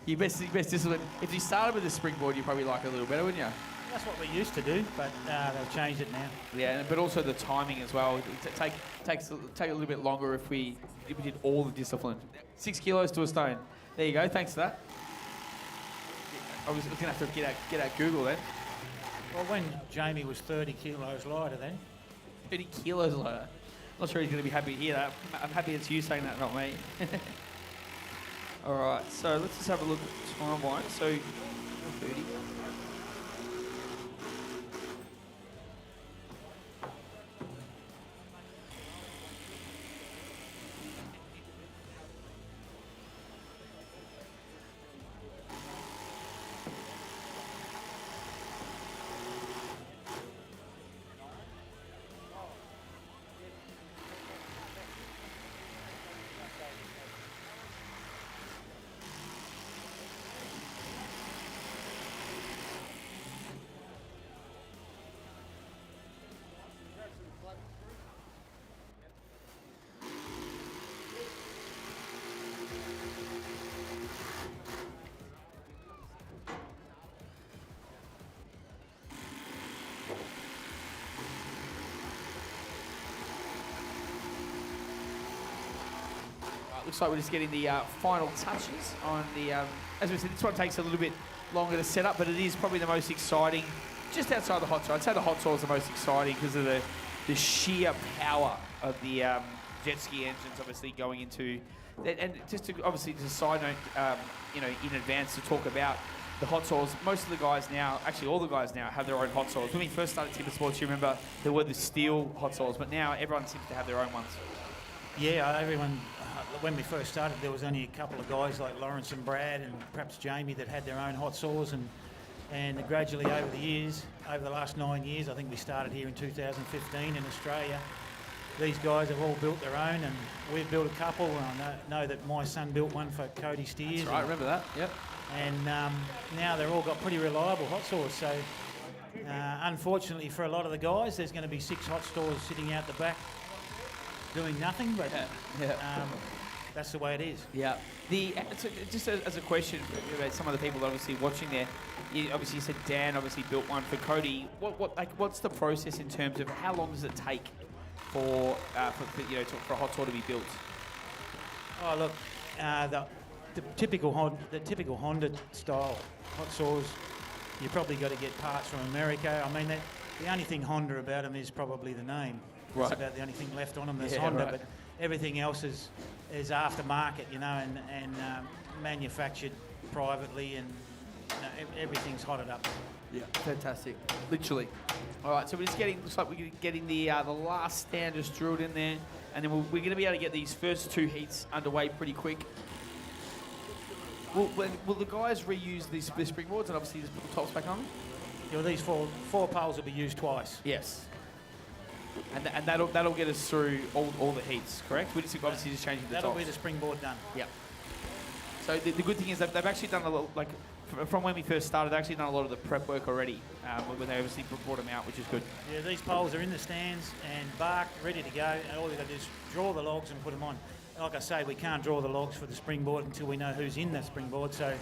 Your best discipline. If you started with the springboard, you'd probably like it a little better, wouldn't you? That's what we used to do, but they've changed it now. Yeah, but also the timing as well. It takes a little bit longer if we did all the discipline. 6 kilos to a stone. There you go. Thanks for that. I was going to have to get out Google then. Well, when Jamie was 30 kilos lighter then. 30 kilos lighter. Not sure he's going to be happy to hear that. I'm happy it's you saying that, not me. All right, so let's just have a look at time-wise. So, 30. looks like we're just getting the final touches on the, as we said, this one takes a little bit longer to set up, but it is probably the most exciting, just outside the hot saw. I'd say the hot saw is the most exciting because of the sheer power of the jet ski engines obviously going into, and just to, obviously just a side note, you know, in advance to talk about the hot saws. Most of the guys now, actually all the guys now, have their own hot saws. When we first started TIMBERSPORTS, you remember there were the STIHL hot saws, but now everyone seems to have their own ones. Yeah, everyone, when we first started, there was only a couple of guys like Lawrence and Brad and perhaps Jamie that had their own hot saws, and gradually over the years, over the last 9 years, I think we started here in 2015 in Australia, these guys have all built their own, and we've built a couple. I know that my son built one for Cody Steers. That's right, I remember that, yep. And now they're all got pretty reliable hot saws, so unfortunately for a lot of the guys, there's going to be 6 hot saws sitting out the back doing nothing, but that's the way it is. Yeah. So just as a question about some of the people obviously watching there, you said Dan obviously built one for Cody. What's the process in terms of how long does it take for a hot saw to be built? Oh look, the typical Honda style hot saws, you probably got to get parts from America. I mean, the only thing Honda about them is probably the name. Right. That's about the only thing left on them that's Honda, right. but everything else is aftermarket, you know, and manufactured privately, and everything's hotted up. Yeah, fantastic. Literally. All right, so we're just looks like we're getting the last stand just drilled in there, and then we're going to be able to get these first 2 heats underway pretty quick. Will the guys reuse these springboards and obviously just put the tops back on? Yeah, well, these four poles will be used twice. Yes. And that'll get us through all the heats, correct? We're just obviously just changing the tops. That'll be the springboard done. Yeah. So the good thing is that they've actually done a lot, like from when we first started, they've actually done a lot of the prep work already when they obviously brought them out, which is good. Yeah, these poles are in the stands and barked, ready to go, and all you've got to do is draw the logs and put them on. Like I say, we can't draw the logs for the springboard until we know who's in the springboard, so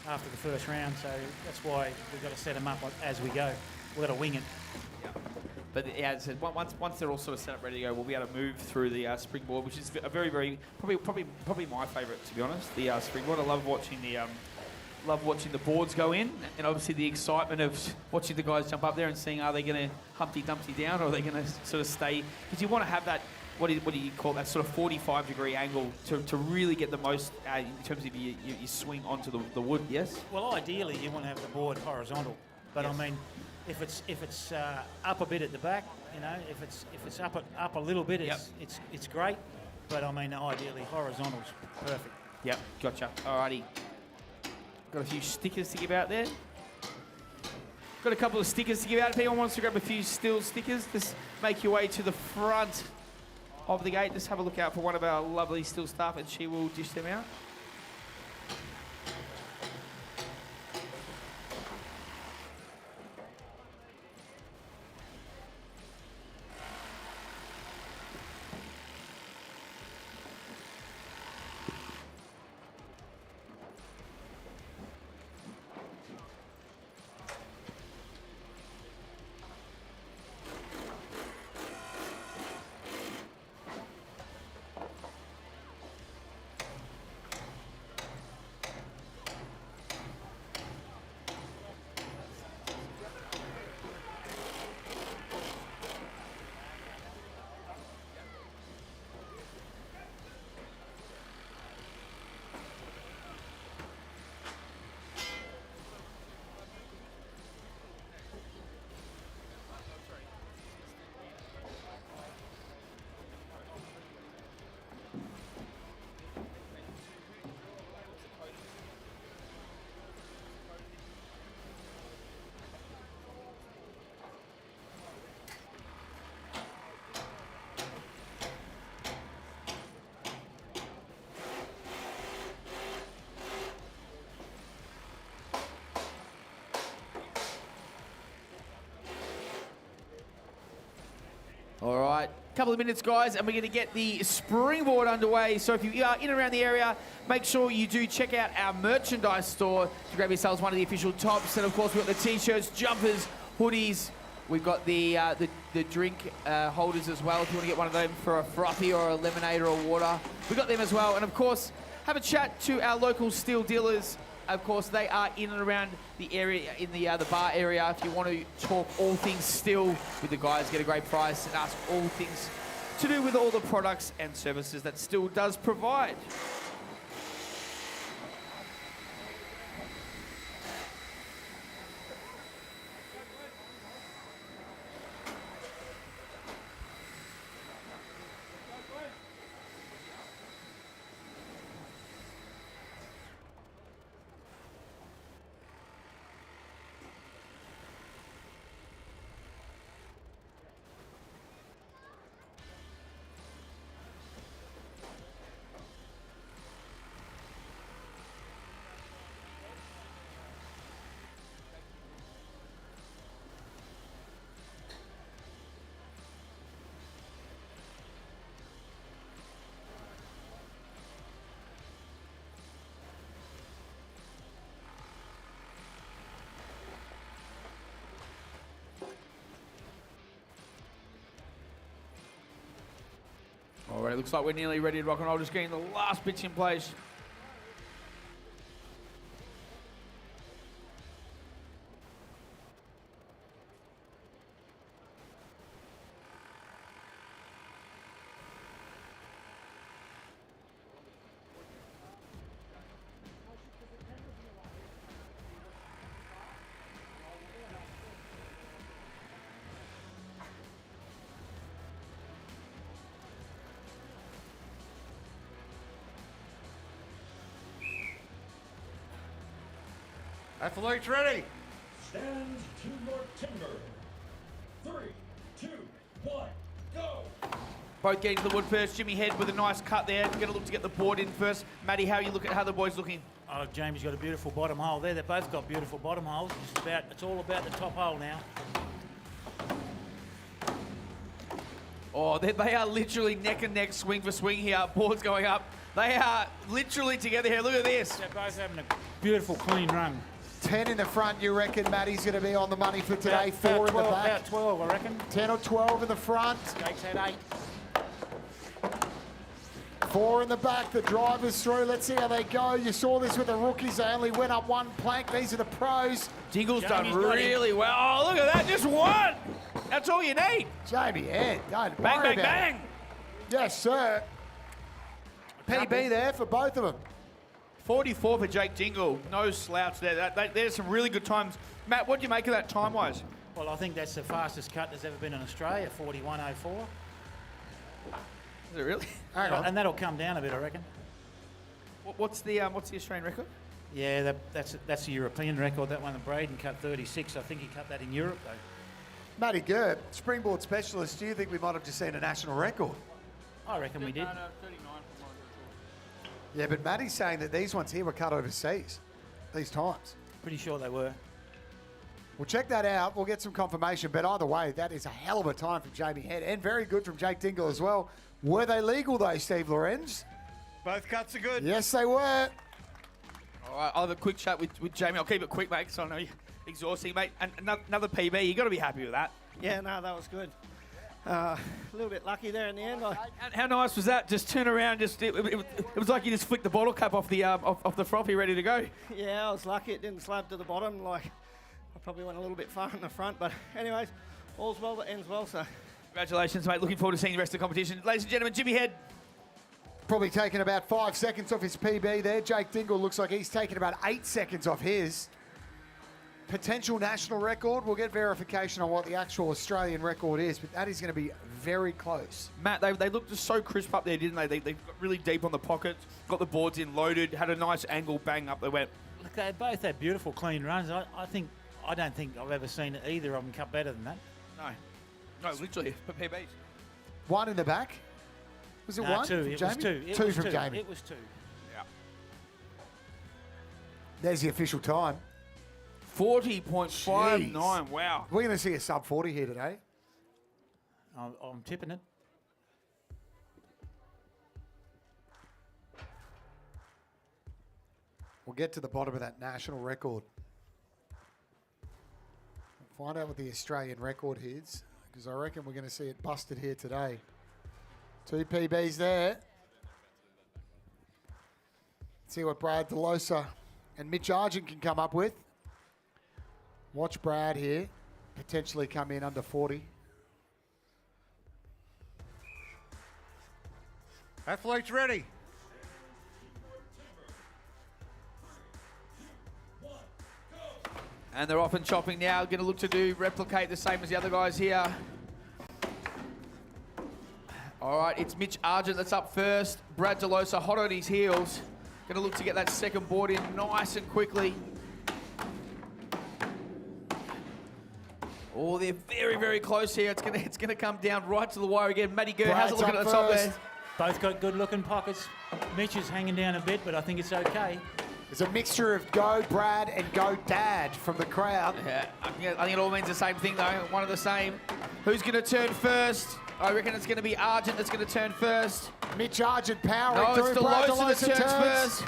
after the first round, so that's why we've got to set them up as we go. We've got to wing it. But yeah, as I said, once they're all sort of set up, ready to go, we'll be able to move through the springboard, which is a very, very probably my favourite, to be honest. The springboard. I love watching the boards go in, and obviously the excitement of watching the guys jump up there and seeing are they going to Humpty Dumpty down, or are they going to sort of stay? Because you want to have that. What do you call that sort of 45-degree angle to really get the most in terms of your swing onto the wood? Yes. Well, ideally you want to have the board horizontal, but I mean, if it's up a bit at the back, you know, if it's up a little bit, it's great. But I mean, ideally horizontal's perfect. Yep, gotcha. Alrighty. Got a few stickers to give out there. Got a couple of stickers to give out. If anyone wants to grab a few STIHL stickers, just make your way to the front of the gate. Just have a look out for one of our lovely STIHL staff, and she will dish them out. All right, couple of minutes, guys, and we're going to get the springboard underway. So if you are in and around the area, make sure you do check out our merchandise store to grab yourselves one of the official tops. And of course, we've got the t-shirts, jumpers, hoodies, We've got the drink holders as well, if you want to get one of them for a frothy or a lemonade or a water. We've got them as well. And of course, have a chat to our local STIHL dealers. Of course, they are in and around the area, in the bar area. If you want to talk all things STIHL with the guys, get a great price and ask all things to do with all the products and services that STIHL does provide. All right, it looks like we're nearly ready to rock and roll. Just getting the last bits in place. Athletes ready. Stand to your timber. 3, 2, 1, go. Both getting to the wood first. Jimmy Head with a nice cut there. Going to look to get the board in first. Matty, how the boys looking? Oh, Jamie's got a beautiful bottom hole there. They've both got beautiful bottom holes. It's all about the top hole now. Oh, they are literally neck and neck, swing for swing here. Boards going up. They are literally together here. Look at this. They're both having a beautiful, clean run. 10 in the front, you reckon Matty's going to be on the money for today? About 4 in the 12, back. About 12, I reckon. 10 or 12 in the front. Gates had 8. 4 in the back, the driver's through. Let's see how they go. You saw this with the rookies. They only went up 1 plank. These are the pros. Dingle's done really well. Oh, look at that, just 1. That's all you need. Jamie Head, don't bang, worry bang, about bang. it. Yes, sir. PB there for both of them. 44 for Jake Dingle. No slouch there. There's some really good times. Matt, what do you make of that time-wise? Well, I think that's the fastest cut there's ever been in Australia, 41.04. Is it really? Hang on. And that'll come down a bit, I reckon. What's the Australian record? Yeah, that's the European record. That one, the Braden cut 36. I think he cut that in Europe, though. Matty Gerb, Springboard specialist. Do you think we might have just seen a national record? I reckon we did. No, 39. Yeah, but Matty's saying that these ones here were cut overseas, these times. Pretty sure they were. We'll check that out. We'll get some confirmation. But either way, that is a hell of a time from Jamie Head and very good from Jake Dingle as well. Were they legal though, Steve Lorenz? Both cuts are good. Yes, they were. All right, I'll have a quick chat with Jamie. I'll keep it quick, mate, because I know you're exhausting, mate. And another PB. You've got to be happy with that. Yeah, no, that was good. A little bit lucky there in the end. How nice was that? Just turn around. It was like you just flicked the bottle cap off the frothy, ready to go. Yeah, I was lucky it didn't slab to the bottom. Like I probably went a little bit far in the front, but anyways, all's well that ends well. So congratulations, mate. Looking forward to seeing the rest of the competition, ladies and gentlemen. Jimmy Head. Probably taking about 5 seconds off his PB there. Jake Dingle looks like he's taken about 8 seconds off his. Potential national record. We'll get verification on what the actual Australian record is, but that is going to be very close. Matt, they looked just so crisp up there, didn't they? They got really deep on the pockets, got the boards in loaded, had a nice angle, bang up they went. Look, they both had beautiful, clean runs. I don't think I've ever seen either of them cut better than that. No, literally for PBs. 1 in the back. Was it 1? 2. It was 2. It 2 was from 2. Jamie. It was 2. Yeah. There's the official time. 40.59. Jeez. Wow. We're going to see a sub 40 here today. I'm tipping it. We'll get to the bottom of that national record. Find out what the Australian record is, because I reckon we're going to see it busted here today. 2 PBs there. See what Brad DeLosa and Mitch Argent can come up with. Watch Brad here potentially come in under 40. Athletes ready. And they're off and chopping now. Going to look to replicate the same as the other guys here. All right, it's Mitch Argent that's up first. Brad DeLosa hot on his heels. Going to look to get that second board in nice and quickly. Oh, they're very, very close here. It's gonna come down right to the wire again. Matty Gurr has a look at the top there. Both got good-looking pockets. Mitch is hanging down a bit, but I think it's okay. There's a mixture of go Brad and go Dad from the crowd. Yeah, I think it all means the same thing though. One of the same. Who's going to turn first? I reckon it's going to be Argent that's going to turn first. Mitch Argent powering through. It's Brad DeLosa that turns first.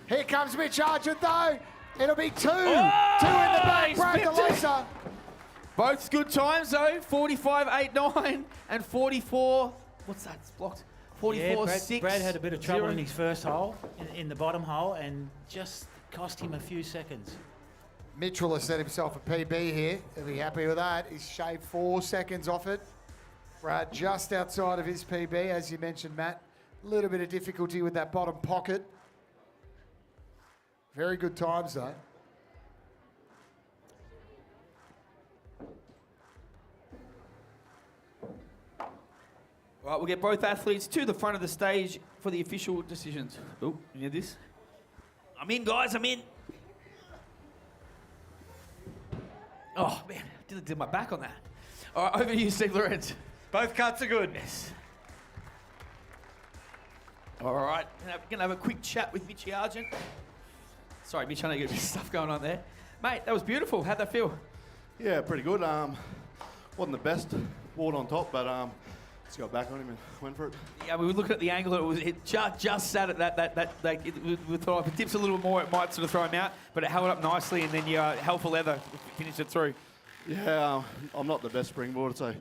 Here comes Mitch Argent though. It'll be 2. 2 in the back. Brad DeLosa. Both good times though. 45.89 and 44. What's that? It's blocked. 44.6. Brad had a bit of trouble in his first hole, in the bottom hole, and just cost him a few seconds. Mitch will have set himself a PB here. He'll be happy with that. He's shaved 4 seconds off it. Brad just outside of his PB, as you mentioned, Matt. A little bit of difficulty with that bottom pocket. Very good times though. Right, we'll get both athletes to the front of the stage for the official decisions. Oh, you hear this? I'm in, guys, I'm in. Oh, man, I did my back on that. All right, over to you, Steve Lorenz. Both cuts are good. Yes. All right, we're going to have a quick chat with Mitchy Argent. Sorry, Mitch, I know you got a bit of stuff going on there. Mate, that was beautiful. How'd that feel? Yeah, pretty good. Wasn't the best board on top, but just got back on him and went for it. Yeah, we were looking at the angle. It just sat at that. We thought if it dips a little more, it might sort of throw him out. But it held up nicely, and then you hell for leather finished it through. Yeah, I'm not the best springboard, so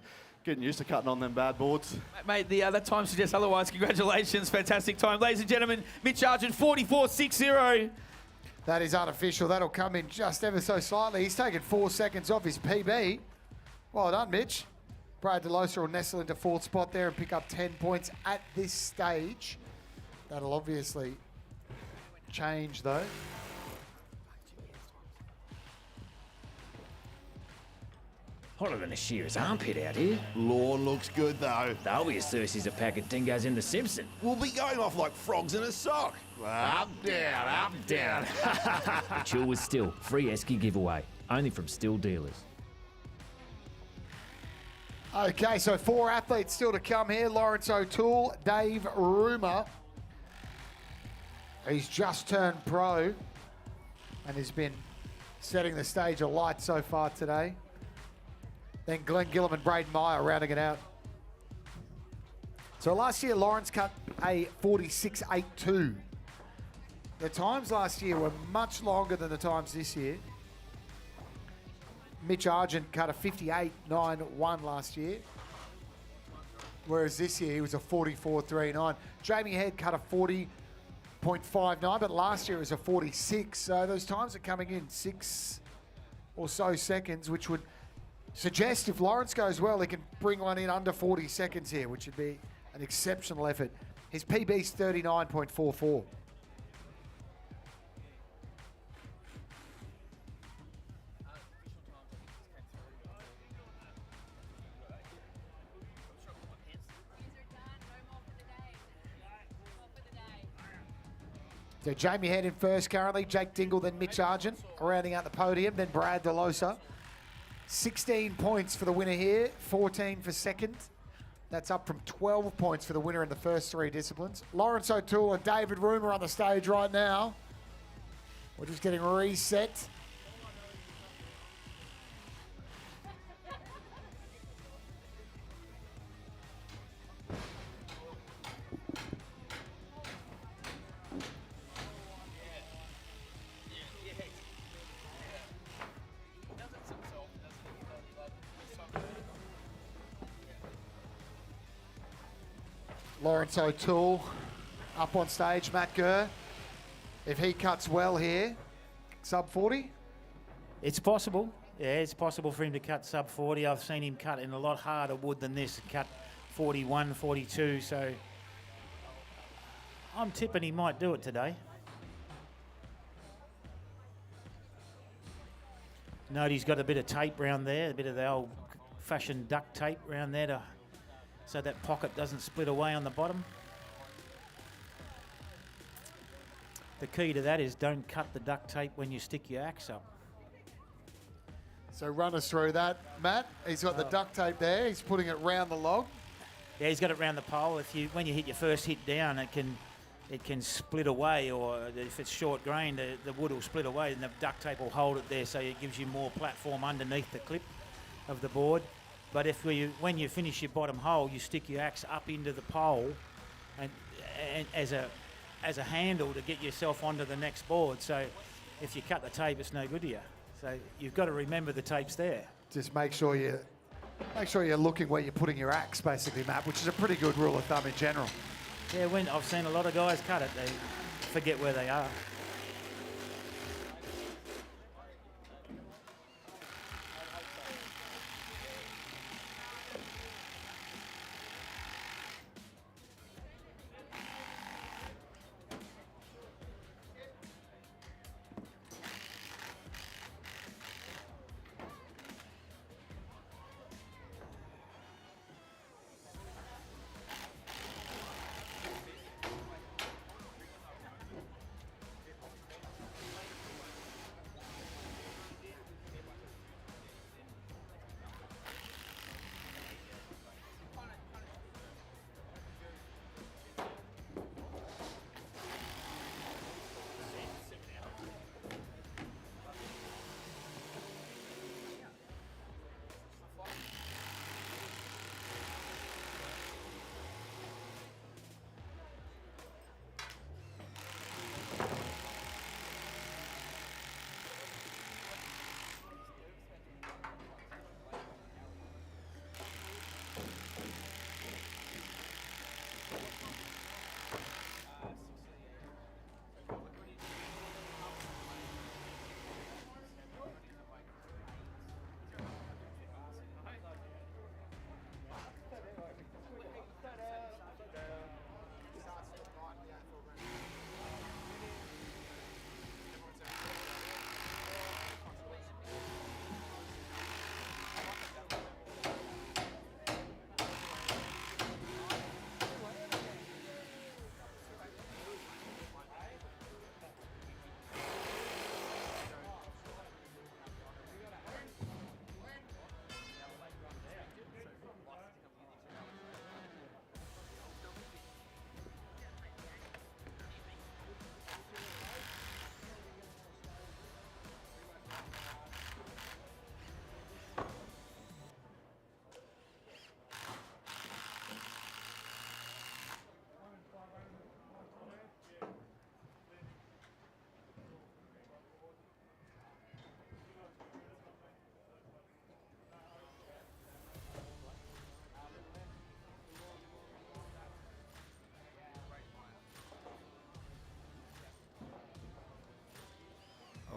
getting used to cutting on them bad boards. Mate, that time suggests otherwise. Congratulations, fantastic time, ladies and gentlemen. Mitch Argent 44.60. That is unofficial. That'll come in just ever so slightly. He's taken 4 seconds off his PB. Well done, Mitch. Brad DeLosa will nestle into 4th spot there and pick up 10 points at this stage. That'll obviously change, though. Hotter than a shearer's armpit out here. Lawn looks good, though. They'll be as thirsty as a pack of dingoes in The Simpsons. We'll be going off like frogs in a sock. Up, down, up, down. The chill was still. Free esky giveaway. Only from STIHL dealers. Okay, so 4 athletes still to come here. Lawrence O'Toole, Dave Rumer. He's just turned pro and has been setting the stage alight so far today. Then Glenn Gillam and Braden Meyer rounding it out. So last year, Lawrence cut a 46.82. The times last year were much longer than the times this year. Mitch Argent cut a 58.91 last year, whereas this year he was a 44.39. Jamie Head cut a 40.59, but last year it was a 46. So those times are coming in 6 or so seconds, which would suggest if Lawrence goes well, he can bring one in under 40 seconds here, which would be an exceptional effort. His PB's 39.44. So Jamie Head in first currently, Jake Dingle, then Mitch Argent, rounding out the podium, then Brad DeLosa. 16 points for the winner here, 14 for second. That's up from 12 points for the winner in the first 3 disciplines. Lawrence O'Toole and David Rumer on the stage right now. We're just getting reset. Lawrence O'Toole up on stage, Matt Gurr. If he cuts well here, sub 40? It's possible. Yeah, it's possible for him to cut sub 40. I've seen him cut in a lot harder wood than this, cut 41, 42, so I'm tipping he might do it today. Note he's got a bit of tape round there, a bit of the old-fashioned duct tape round there so that pocket doesn't split away on the bottom. The key to that is don't cut the duct tape when you stick your axe up. So run us through that, Matt. He's got the duct tape there. He's putting it round the log. Yeah, he's got it round the pole. When you hit your first hit down, it can split away, or if it's short grain, the wood will split away, and the duct tape will hold it there, so it gives you more platform underneath the clip of the board. But when you finish your bottom hole, you stick your axe up into the pole, and as a handle to get yourself onto the next board. So if you cut the tape, it's no good to you. So you've got to remember the tape's there. Just make sure you're looking where you're putting your axe, basically, Matt, which is a pretty good rule of thumb in general. Yeah, when I've seen a lot of guys cut it, they forget where they are.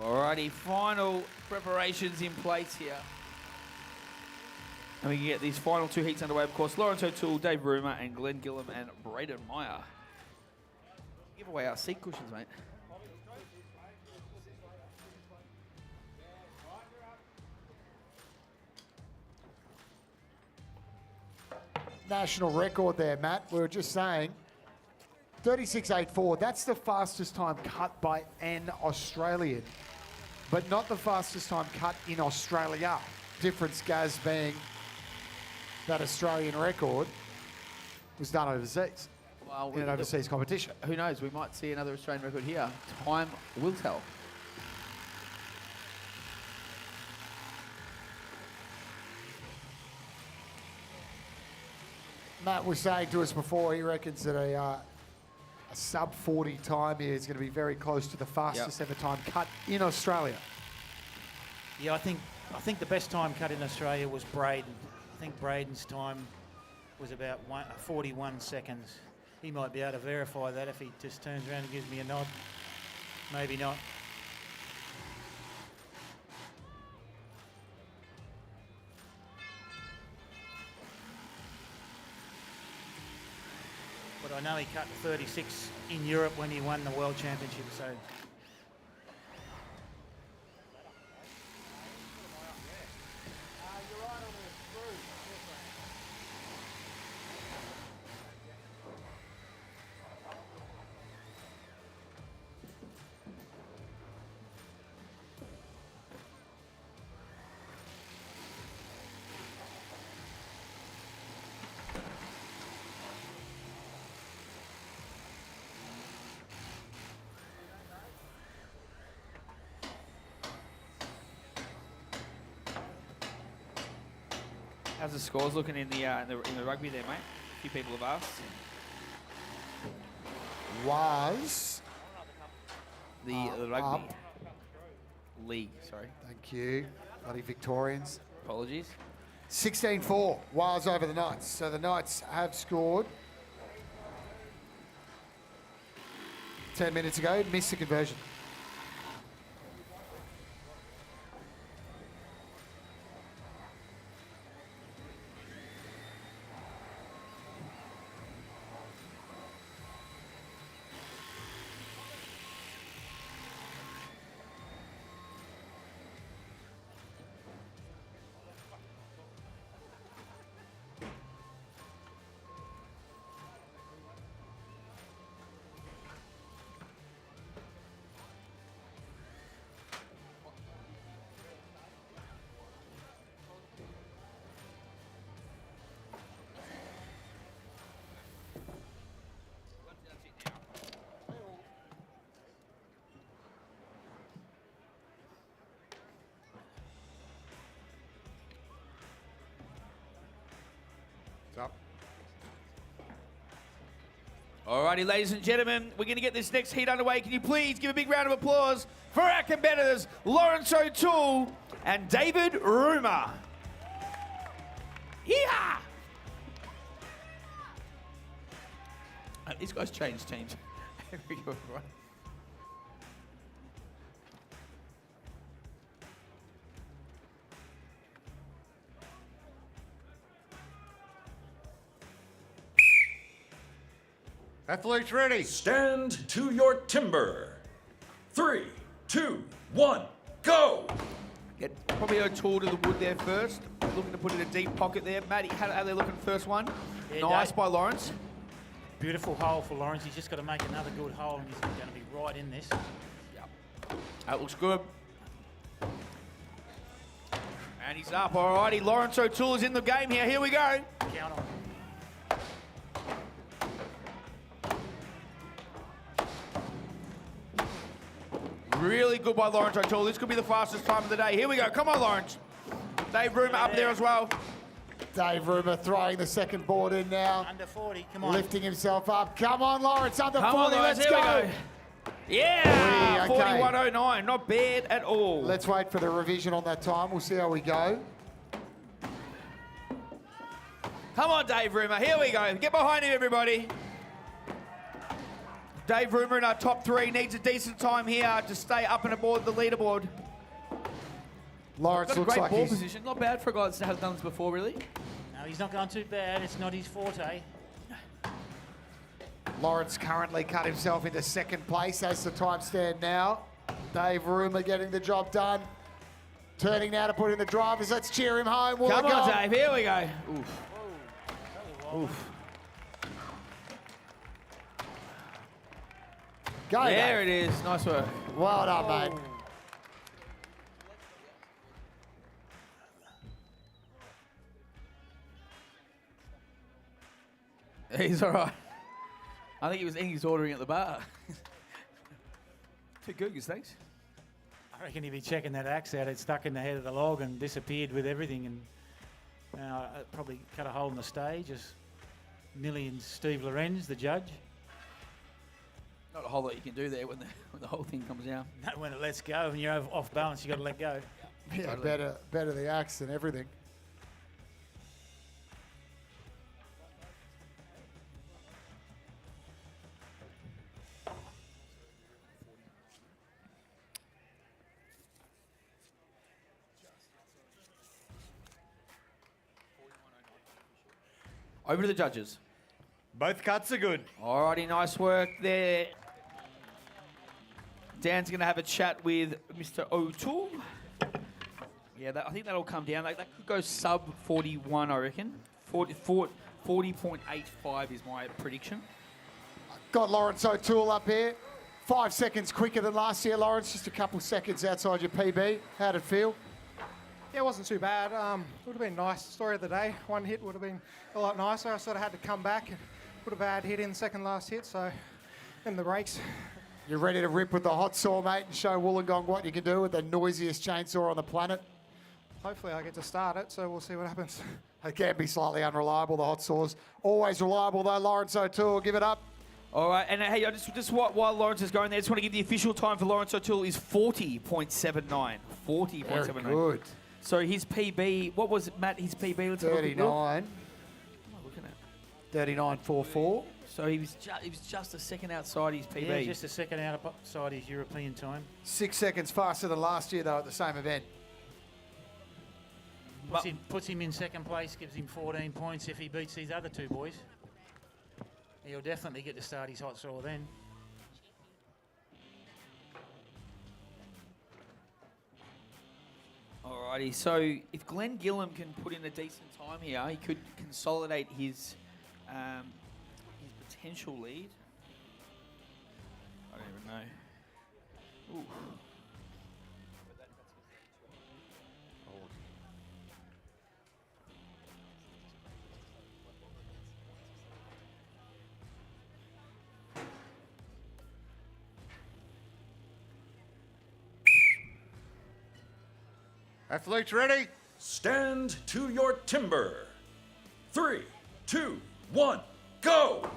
Alrighty, final preparations in place here. And we can get these final two heats underway, of course. Lawrence O'Toole, Dave Rumer, and Glenn Gillum and Braden Meyer. Give away our seat cushions, mate. National record there, Matt. We were just saying, 36.84. That's the fastest time cut by an Australian, but not the fastest time cut in Australia. Difference, Gaz, being that Australian record was done overseas, Well, in an overseas competition. Who knows? We might see another Australian record here. Time will tell. Matt was saying to us before, he reckons that a sub 40 time here is going to be very close to the fastest ever time cut in Australia. Yeah, I think the best time cut in Australia was Braden. I think Braden's time was about 41 seconds. he might be able to verify that if he just turns around and gives me a nod. Maybe not. But I know he cut 36 in Europe when he won the World Championship, so... How's the scores looking in the rugby there, mate? A few people have asked. Was the rugby league, sorry. Thank you. Bloody Victorians. Apologies. 16-4, was over the Knights. So the Knights have scored 10 minutes ago, missed the conversion. Up. Alrighty, ladies and gentlemen, we're going to get this next heat underway. Can you please give a big round of applause for our competitors, Lawrence O'Toole and David Rumer. Yeah. These guys changed teams. Every good one. Athletes ready. Stand to your timber. 3, 2, 1, go! Get probably O'Toole to the wood there first. Looking to put in a deep pocket there. Matty, how are they looking first one? Yeah, nice by Lawrence. Beautiful hole for Lawrence. He's just got to make another good hole and he's going to be right in this. Yep. That looks good. And he's up. Alrighty, Lawrence O'Toole is in the game here. Here we go. Count on. Really good by Lawrence O'Toole. This could be the fastest time of the day. Here we go. Come on, Lawrence. Dave Rumer up there as well. Dave Rumer throwing the second board in now. Under 40, come on. Lifting himself up. Come on, Lawrence, under 40, on, let's here go. We go. Yeah, Okay. 41.09, not bad at all. Let's wait for the revision on that time. We'll see how we go. Come on, Dave Rumer. Here we go. Get behind him, everybody. Dave Rumer in our top three needs a decent time here to stay up and aboard the leaderboard. Lawrence got a looks great like ball he's... position. Not bad for a guy that hasn't done this before, really. No, he's not going too bad. It's not his forte. Lawrence currently cut himself into second place as the time stand now. Dave Rumer getting the job done. Turning now to put in the drivers. Let's cheer him home. Will Come it on, go? Dave. Here we go. Oof. Oof. Go, there Dave. it is. Nice work. Well done, mate. He's all right. I think he was ordering at the bar. 2 Googers, thanks. I reckon he'd be checking that axe out. It stuck in the head of the log and disappeared with everything. And probably cut a hole in the stage as Millie and Steve Lorenz, the judge. Not a whole lot you can do there when the whole thing comes down. No, when it lets go and you're off balance, you got to let go. Yeah, Totally. better the axe than everything. Over to the judges. Both cuts are good. Alrighty, nice work there. Dan's going to have a chat with Mr. O'Toole. Yeah, I think that'll come down. That could go sub 41, I reckon. 40.85 is my prediction. Got Lawrence O'Toole up here. 5 seconds quicker than last year, Lawrence. Just a couple seconds outside your PB. How'd it feel? Yeah, it wasn't too bad. It would have been nice. Story of the day. One hit would have been a lot nicer. I sort of had to come back and put a bad hit in the second last hit, so in the brakes. You're ready to rip with the hot saw, mate, and show Wollongong what you can do with the noisiest chainsaw on the planet? Hopefully I get to start it, so we'll see what happens. It can be slightly unreliable, the hot saws. Always reliable, though, Lawrence O'Toole. Give it up. All right, and hey, just while Lawrence is going there, I just want to give the official time for Lawrence O'Toole is 40.79. 40.79. Very good. So his PB, what was it, Matt? His PB, let's have a quick look. 39. 39.44. So he was just a second outside his PB. Yeah, just a second outside his European time. 6 seconds faster than last year, though, at the same event. Puts him in second place, gives him 14 points if he beats these other two boys. He'll definitely get to start his hot saw then. Alrighty, so if Glenn Gillam can put in a decent time here, he could consolidate his potential lead. I don't even know. Ooh. Athletes ready? Stand to your timber. 3, 2, 1, go!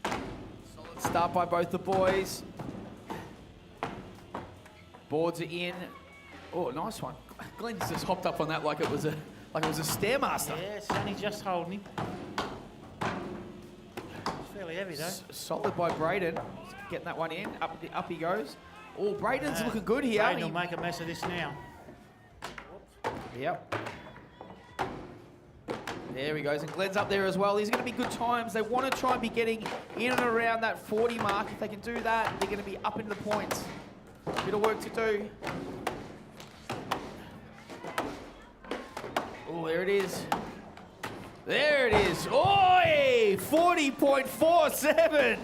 Solid start by both the boys. Boards are in. Oh, nice one. Glenn's just hopped up on that like it was a stairmaster. Yeah, it's only just holding him. It's fairly heavy though. Solid by Braden. Getting that one in. Up he goes. Oh, Braden's looking good here. Braden will make a mess of this now. Yep. There he goes, and Glenn's up there as well. These are going to be good times. They want to try and be getting in and around that 40 mark. If they can do that, they're going to be up into the points. Bit of work to do. Oh, there it is. There it is. Oi! 40.47.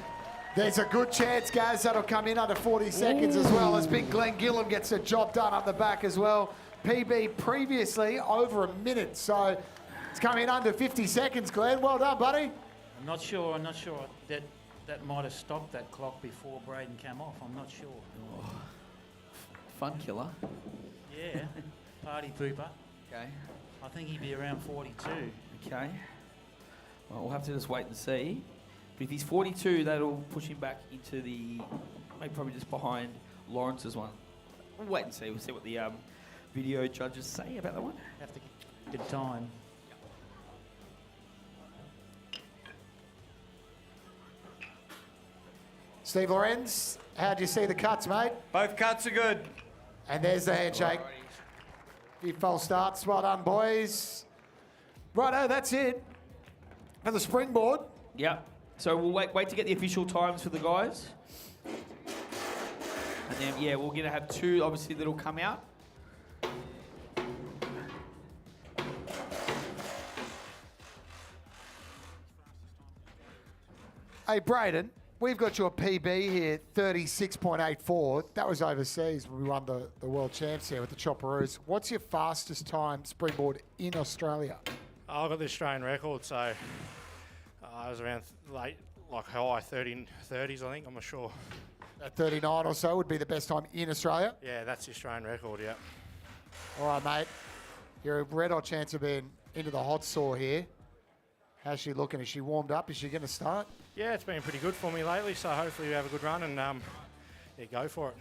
There's a good chance, guys, that'll come in under 40 seconds as well, as big Glenn Gillam gets the job done up the back as well. PB previously over a minute, so it's coming in under 50 seconds, Glenn. Well done, buddy. I'm not sure that might have stopped that clock before Braden came off. I'm not sure. Oh. Fun killer. Yeah, party pooper. Okay. I think he'd be around 42. Okay. Well, we'll have to just wait and see. But if he's 42, that'll push him back into the, maybe probably just behind Lawrence's one. We'll wait and see. We'll see what the video judges say about that one. Have to get time. Steve Lorenz, how'd you see the cuts, mate? Both cuts are good. And there's the handshake. Few false starts. Well done, boys. Righto, that's it for the springboard. Yep. So we'll wait to get the official times for the guys. And then, yeah, we're going to have two, obviously, that'll come out. Hey, Braden, we've got your PB here, 36.84. That was overseas when we won the World Champs here with the Chopperoos. What's your fastest time springboard in Australia? I got the Australian record, so I was around high 30s, I think. I'm not sure. At 39 or so would be the best time in Australia? Yeah, that's the Australian record, yeah. All right, mate. You're a red-hot chance of being into the hot saw here. How's she looking? Is she warmed up? Is she going to start? Yeah, it's been pretty good for me lately, so hopefully we have a good run and yeah, go for it.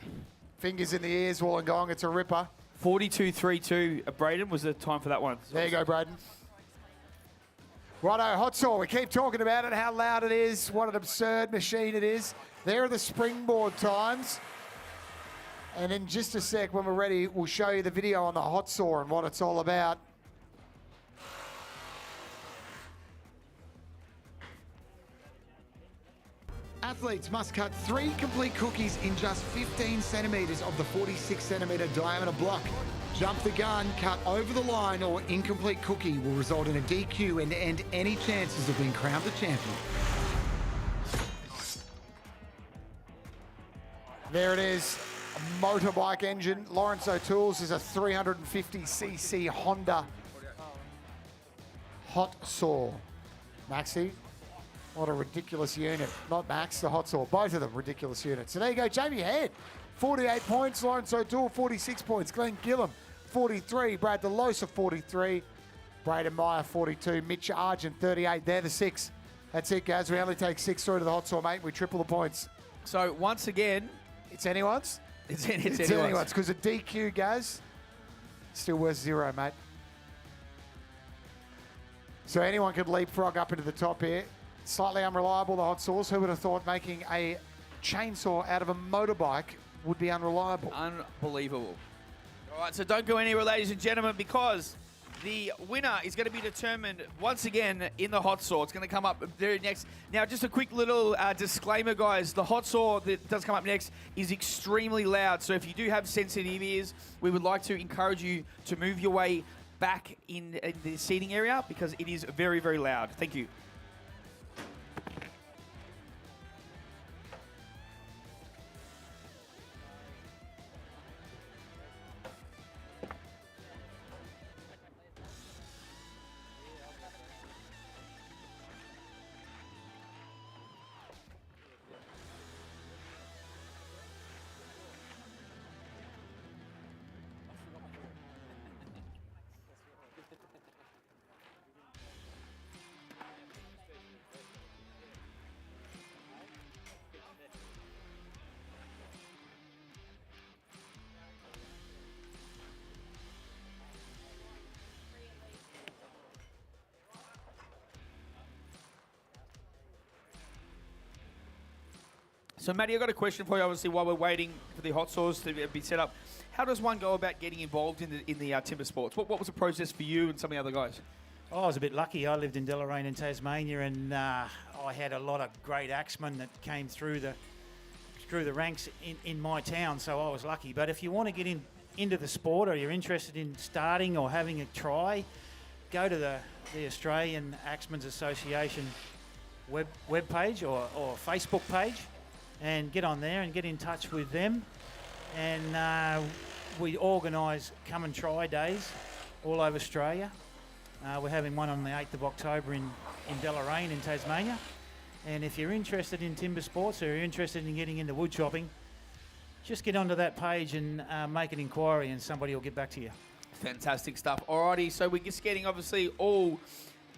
Fingers in the ears, Wollongong. It's a ripper. 42.32. Braden was the time for that one. There you go, Braden. Righto, hot saw. We keep talking about it, how loud it is, what an absurd machine it is. There are the springboard times. And in just a sec, when we're ready, we'll show you the video on the hot saw and what it's all about. Athletes must cut 3 complete cookies in just 15 centimetres of the 46 centimetre diameter block. Jump the gun, cut over the line, or incomplete cookie will result in a DQ and end any chances of being crowned the champion. There it is, a motorbike engine. Lawrence O'Toole's is a 350cc Honda Hot Saw. Maxi, what a ridiculous unit. Not Max, the Hot Saw. Both of them ridiculous units. So there you go, Jamie Head, 48 points. Lawrence O'Toole, 46 points. Glenn Gillam, 43. Brad DeLosa, 43. Braden Meyer, 42. Mitch Argent, 38. They're the 6. That's it, guys. We only take 6 through to the Hot Saw, mate. We triple the points. So once again, it's anyone's. It's anyone's because a DQ, Gaz, still worth 0, mate. So anyone could leapfrog up into the top here. Slightly unreliable, the Hot Saws. Who would have thought making a chainsaw out of a motorbike would be unreliable? Unbelievable. All right, so don't go anywhere, ladies and gentlemen, because the winner is going to be determined once again in the Hot Saw. It's going to come up very next. Now, just a quick little disclaimer, guys. The Hot Saw that does come up next is extremely loud. So if you do have sensitive ears, we would like to encourage you to move your way back in the seating area because it is very, very loud. Thank you. So, Matty, I've got a question for you, obviously, while we're waiting for the Hot Saws to be set up. How does one go about getting involved in the timber sports? What was the process for you and some of the other guys? Oh, I was a bit lucky. I lived in Deloraine in Tasmania, and I had a lot of great axemen that came through the ranks in my town, so I was lucky. But if you want to get into the sport, or you're interested in starting or having a try, go to the Australian Axemen's Association web page or Facebook page, and get on there and get in touch with them. And we organise come and try days all over Australia. We're having one on the 8th of October in Deloraine in Tasmania. And if you're interested in timber sports or you're interested in getting into wood chopping, just get onto that page and make an inquiry and somebody will get back to you. Fantastic stuff. Alrighty, so we're just getting obviously all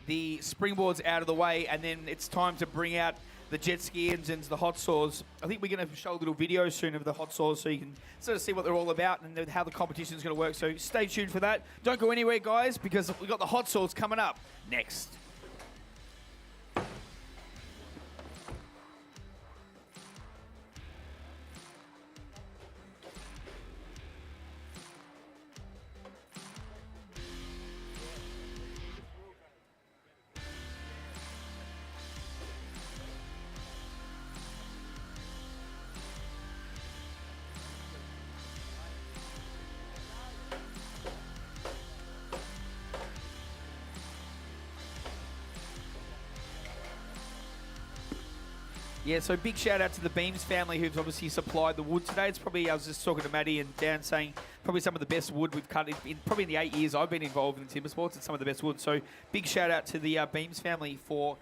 the springboards out of the way, and then it's time to bring out the jet ski engines, the Hot Saws. I think we're going to show a little video soon of the Hot Saws so you can sort of see what they're all about and how the competition is going to work. So stay tuned for that. Don't go anywhere, guys, because we've got the Hot Saws coming up next. Yeah, so big shout out to the Beams family who've obviously supplied the wood today. It's probably, I was just talking to Maddie and Dan saying, probably some of the best wood we've cut in probably in the 8 years I've been involved in timber sports. It's some of the best wood. So big shout out to the Beams family for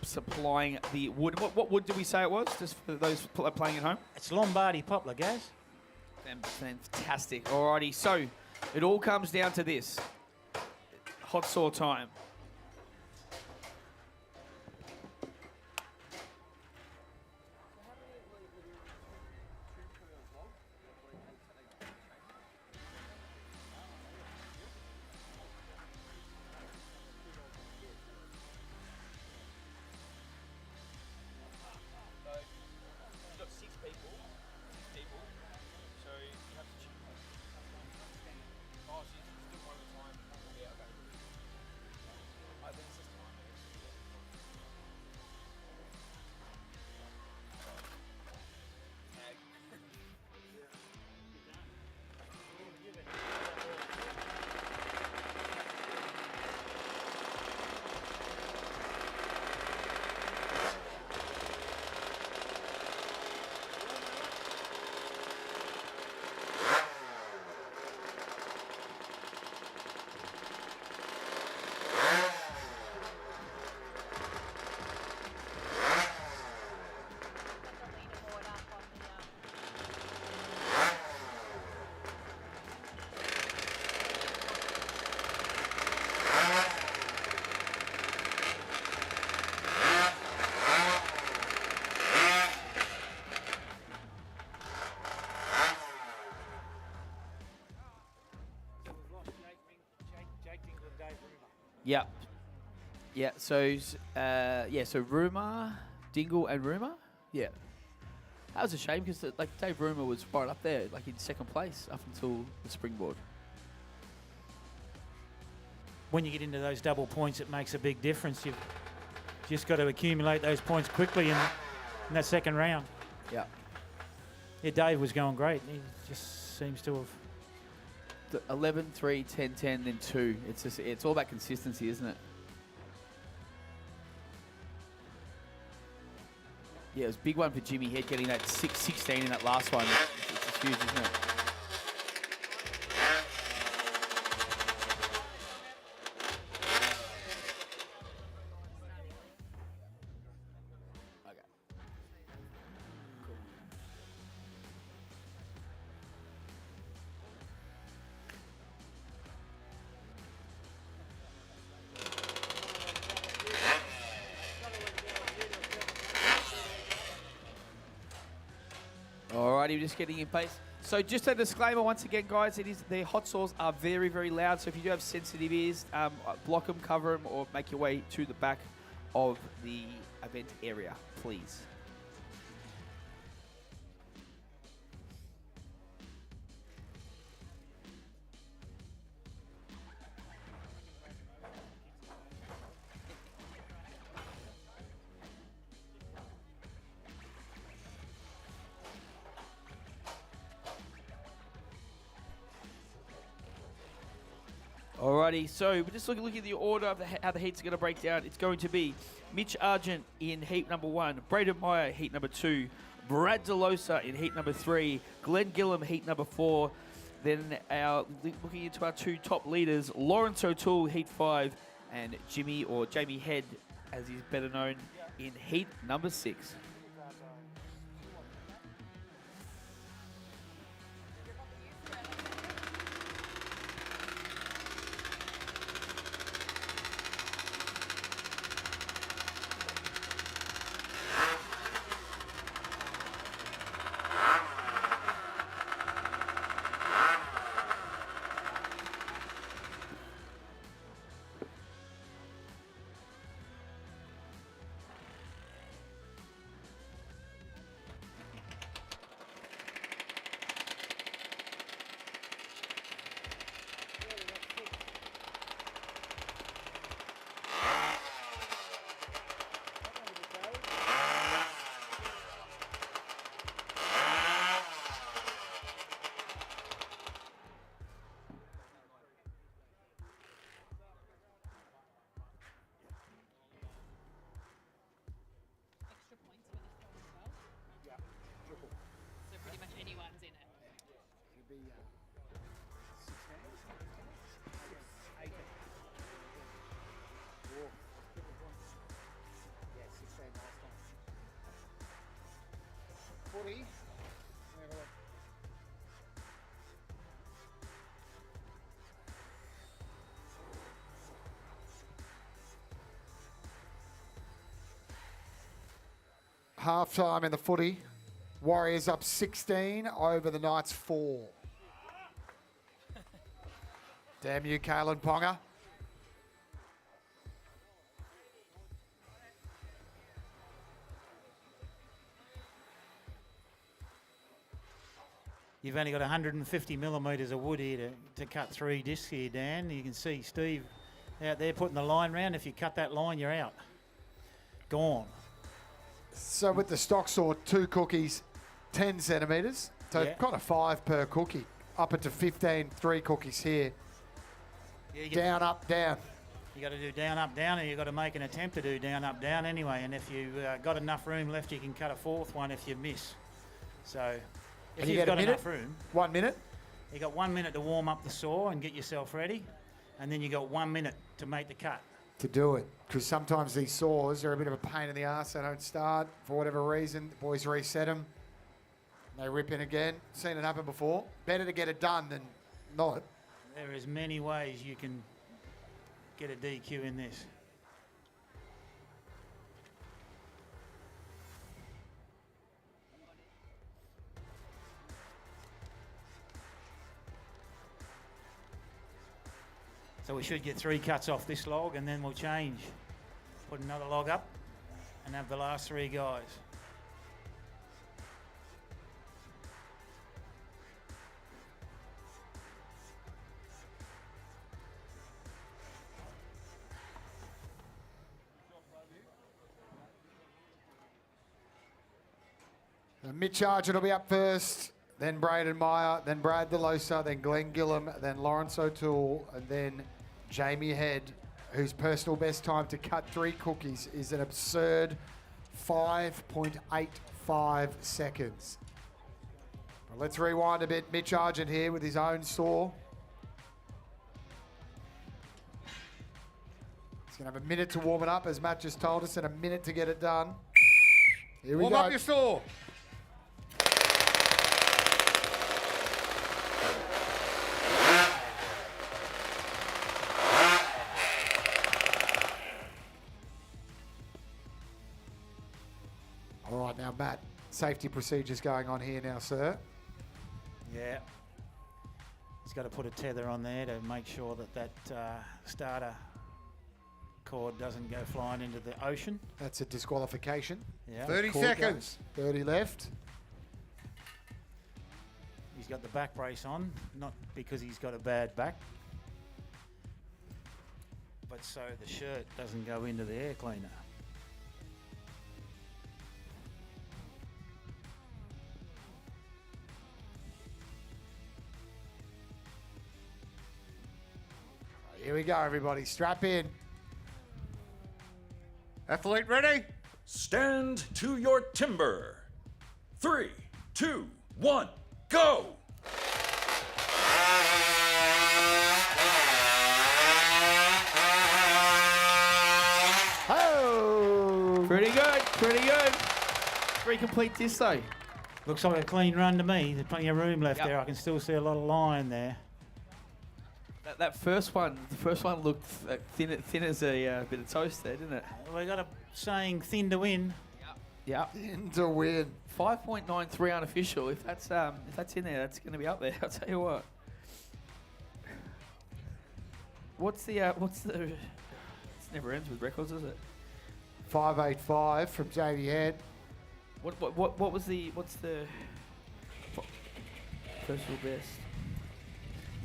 supplying the wood. What wood did we say it was, just for those playing at home? It's Lombardy poplar, guys. Fantastic. Alrighty, so it all comes down to this. Hot saw time. Yep. Yeah. So so Rumour, Dingle, and Rumour. Yeah. That was a shame because like Dave Rumour was right up there, like in second place up until the Springboard. When you get into those double points, it makes a big difference. You've just got to accumulate those points quickly in that second round. Yeah. Yeah, Dave was going great. He just seems to have. 11, 3, 10, 10, then 2. It's all about consistency, isn't it? Yeah, it was a big one for Jimmy Head getting that 16 in that last one. It's huge, isn't it? Alrighty, just getting in place. So just a disclaimer once again, guys, the hot sauce are very, very loud. So if you do have sensitive ears, block them, cover them, or make your way to the back of the event area, please. Alrighty, so we're just looking at the order of how the heats are going to break down. It's going to be Mitch Argent in heat number 1, Braden Meyer heat number 2, Brad DeLosa in heat number 3, Glenn Gillum heat number 4. Then looking into our 2 top leaders, Lawrence O'Toole heat 5, and Jamie Head, as he's better known, in heat number 6. Half time in the footy. Warriors up 16 over the Knights 4. Damn you, Kalen Ponga. You've only got 150 millimetres of wood here to cut 3 discs here, Dan. You can see Steve out there putting the line round. If you cut that line, you're out. Gone. So with the stock saw, 2 cookies, 10 centimetres. So kind of 5 per cookie. Up into 15, 3 cookies here. Yeah, down, up, down. You got to do down, up, down, and you got to make an attempt to do down, up, down anyway. And if you've got enough room left, you can cut a 4th one if you miss. So if you've got enough room. 1 minute? You got 1 minute to warm up the saw and get yourself ready. And then you got 1 minute to make the cut. To do it, because sometimes these saws are a bit of a pain in the ass. They don't start for whatever reason. The boys reset them. They rip in again. Seen it happen before. Better to get it done than not. There is many ways you can get a DQ in this. So we should get 3 cuts off this log, and then we'll change. Put another log up and have the last 3 guys. Mitch Argent will be up first, then Braden Meyer, then Brad DeLosa, then Glenn Gillum, then Lawrence O'Toole, and then Jamie Head, whose personal best time to cut 3 cookies is an absurd 5.85 seconds. Well, let's rewind a bit. Mitch Argent here with his own saw. He's going to have a minute to warm it up, as Matt just told us, and a minute to get it done. Here we go. Warm up your saw. All right, now, Matt, safety procedures going on here now, sir. Yeah. He's got to put a tether on there to make sure that that starter cord doesn't go flying into the ocean. That's a disqualification. Yeah. 30 seconds. 30 left. He's got the back brace on, not because he's got a bad back, but so the shirt doesn't go into the air cleaner. Here we go, everybody. Strap in. Athlete ready? Stand to your timber. 3, 2, 1, go! Oh! Pretty good, pretty good. 3 complete discs though. Looks like a clean run to me. There's plenty of room left Yep. there. I can still see a lot of line there. That first one, the first one looked thin as a bit of toast there, didn't it? We got a saying, thin to win. Yeah. Thin to win. 5.93 unofficial. If that's in there, that's going to be up there. I'll tell you what. What's the? It never ends with records, does it? 5.85 from Jamie Head. What's the personal best?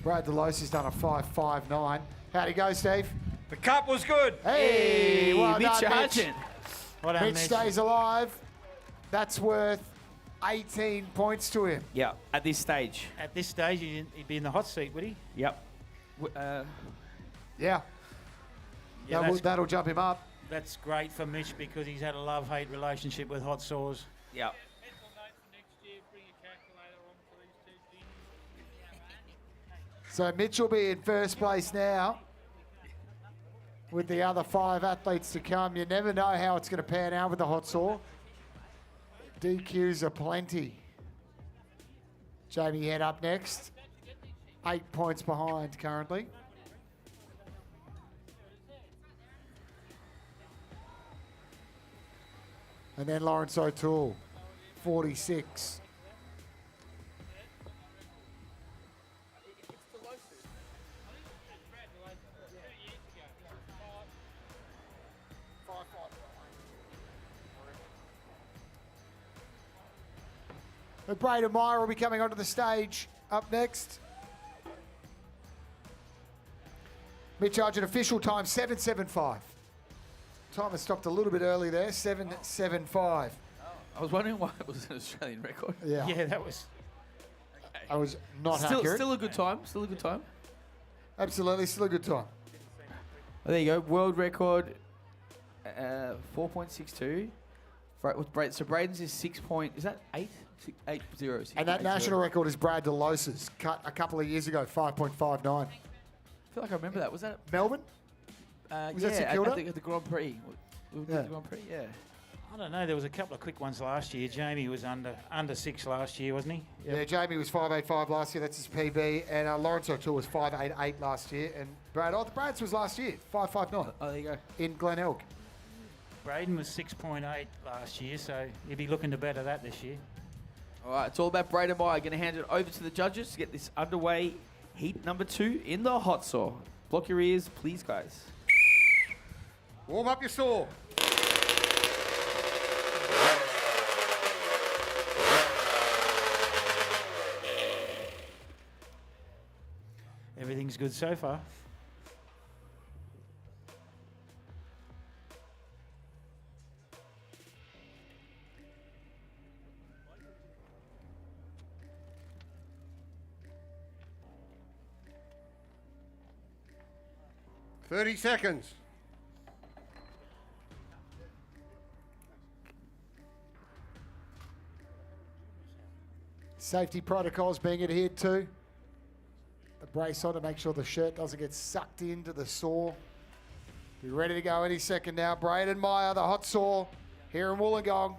Brad DeLosi's done a 5.59. How'd he go, Steve? The cup was good. Hey, well Mitch done, Mitch. Argent. Well done, Mitch Mitch. stays alive. That's worth 18 points to him. Yeah, at this stage. At this stage, he'd be in the hot seat, would he? Yep. Yeah. Yeah, That'll jump him up. That's great for Mitch because he's had a love-hate relationship with hot sauce. Yep. So Mitch will be in first place now with the other 5 athletes to come. You never know how it's going to pan out with the hot saw. DQs are plenty. Jamie Head up next. 8 points behind currently. And then Lawrence O'Toole, 46. But Braden Meyer will be coming onto the stage up next. Mitch Argent official time 7.75. Timer stopped a little bit early there, 7.75. I was wondering why it was an Australian record. Yeah. Yeah, that was. I was not Still accurate. a good time. Still a good time. Absolutely, still a good time. Oh, there you go. World record, 4.62. So Braden's is 6 point. Is that 8? 8.0. And that national record is Brad DeLosa's, cut a couple of years ago, 5.59. I feel like I remember that. Was that Melbourne? Was that St Kilda? at the Grand Prix. Yeah. The Grand Prix, yeah. I don't know. There was a couple of quick ones last year. Jamie was under 6 last year, wasn't he? Yeah, Jamie was 5.85 last year. That's his PB. And Lawrence O'Toole was 5.88 last year. And Brad's was last year, 5.59. Oh, there you go. In Glen Elg. Braden was 6.8 last year, so he'll be looking to better that this year. All right, it's all about Braden Meyer. Going to hand it over to the judges to get this underway. Heat number 2 in the hot saw. Block your ears, please, guys. Warm up your saw. Everything's good so far. $30 seconds. Safety protocols being adhered to. The brace on to make sure the shirt doesn't get sucked into the saw. Be ready to go any second now. Braden Meyer, the hot saw here in Wollongong.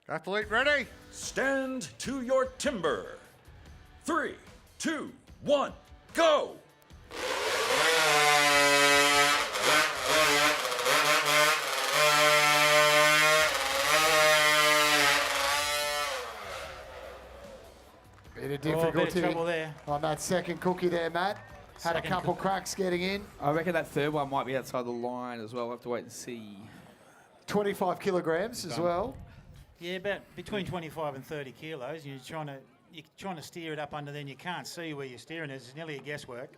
Athlete ready? Stand to your timber. 3, 2, 1, go! Bit of difficulty trouble there. on that second cookie there, Matt. Had a Second couple cracks getting in. I reckon that third one might be outside the line as well. We'll have to wait and see. 25 kilograms as well. Yeah, about between 25 and 30 kilos. You're trying to steer it up under, then you can't see where you're steering it. It's nearly a guesswork.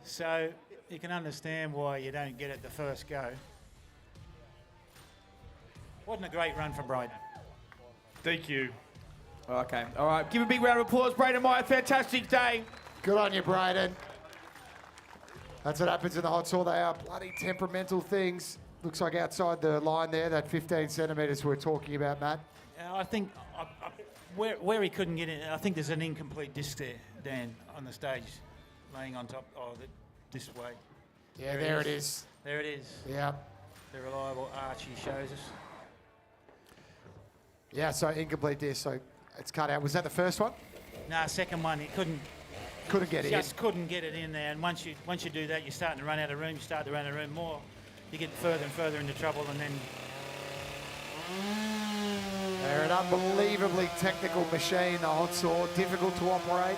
So you can understand why you don't get it the first go. Wasn't a great run for Braden. DQ. Okay. All right. Give a big round of applause, Braden Meyer. Fantastic day. Good on you, Braden. That's what happens in the hot saw. They are bloody temperamental things. Looks like outside the line there, that 15 centimetres we're talking about, Matt. I think where he couldn't get in, I think there's an incomplete disc there, Dan, on the stage, laying on top. Oh, this way. Yeah, there it is. There it is. Yeah. The reliable Archie shows us. Yeah, so incomplete disc, so it's cut out. Was that the first one? No, second one, he couldn't get it just couldn't get it in there. And once you do that, you're starting to run out of room. You start to run out of room more. You get further and further into trouble, and then they're an unbelievably technical machine, the hot saw, difficult to operate.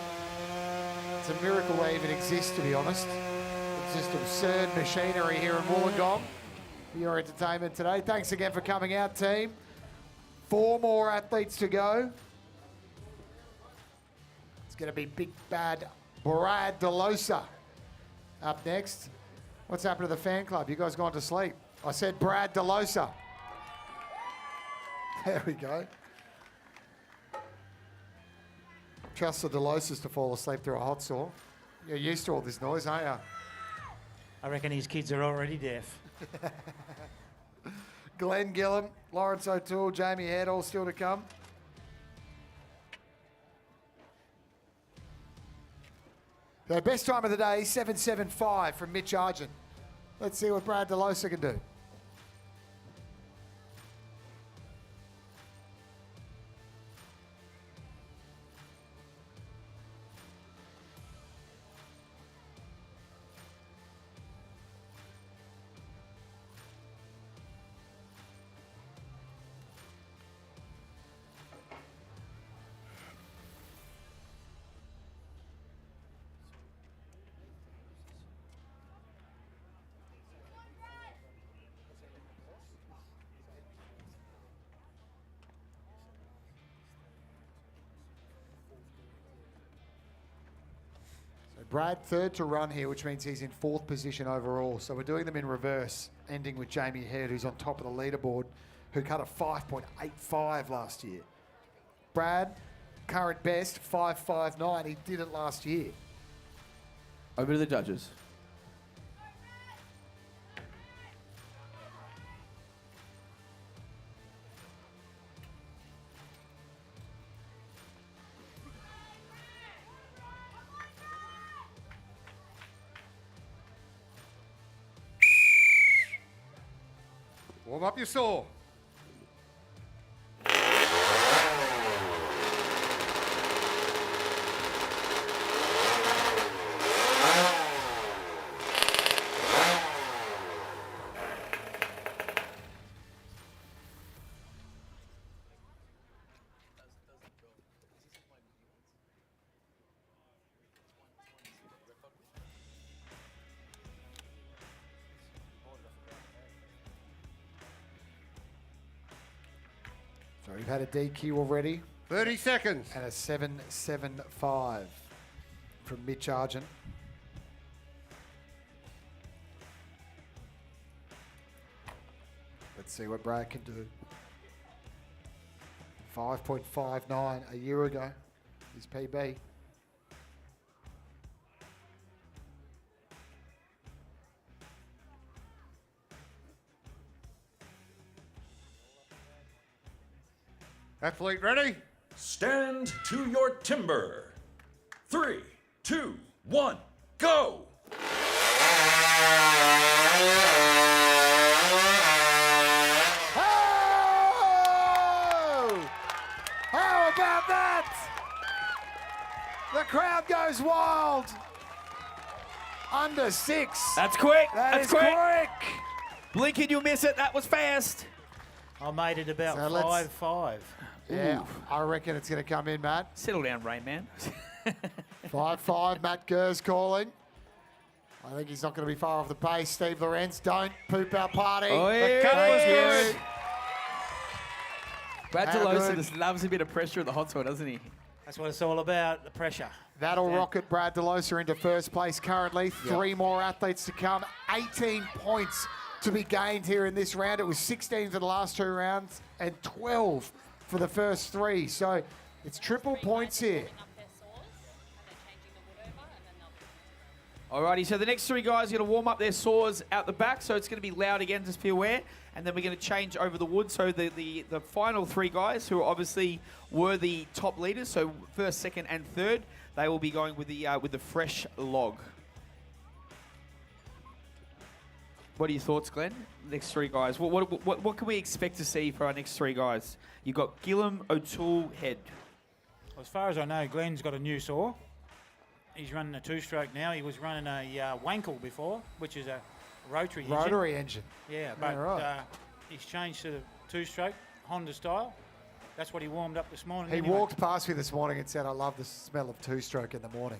It's a miracle they even exist, to be honest. It's just absurd machinery here in Wollongong for your entertainment today. Thanks again for coming out, team. 4 more athletes to go. It's going to be big bad Brad DeLosa up next. What's happened to the fan club? You guys gone to sleep? I said Brad DeLosa. There we go. Trust the DeLosas to fall asleep through a hot saw. You're used to all this noise, aren't you? I reckon his kids are already deaf. Glenn Gillam, Lawrence O'Toole, Jamie Head, all still to come. The best time of the day, 7:75 from Mitch Argent. Let's see what Brad DeLosa can do. Brad, third to run here, which means he's in 4th position overall. So we're doing them in reverse, ending with Jamie Head, who's on top of the leaderboard, who cut a 5.85 last year. Brad, current best, 5.59. He did it last year. Over to the judges. Warm up your saw. So we've had a DQ already. 30 seconds. And a 7.75 from Mitch Argent. Let's see what Brad can do. 5.59 a year ago, his PB. Athlete ready? Stand to your timber. 3, 2, 1, go! Oh! How about that? The crowd goes wild. Under 6. That's quick. That That's is quick. Blink and you'll miss it. That was fast. I made it about So let's- 5-5. Yeah, I reckon it's going to come in, Matt. Settle down, Rain Man. 5-5, Matt Gers calling. I think he's not going to be far off the pace. Steve Lorenz, don't poop our party. Oh, The here cut it was is. good. Brad How DeLosa good. just loves a bit of pressure at the hot spot, doesn't he? That's what it's all about, the pressure. That'll rocket Brad DeLosa into first place currently. 3 more athletes to come. 18 points to be gained here in this round. It was 16 for the last 2 rounds and 12 for the first 3. So it's triple points here. Alrighty, so the next 3 guys are going to warm up their saws out the back, so it's going to be loud again, just be aware. And then we're going to change over the wood. So the final 3 guys, who obviously were the top leaders, so first, second, and third, they will be going with the fresh log. What are your thoughts, Glenn? Next 3 guys. What can we expect to see for our next 3 guys? You've got Gillum, O'Toole, Head. As far as I know, Glenn's got a new saw. He's running a 2-stroke now. He was running a Wankel before, which is a rotary engine. Rotary engine. Yeah, but right. he's changed to the 2-stroke, Honda style. That's what he warmed up this morning. He anyway. walked past me this morning and said, I love the smell of 2-stroke in the morning.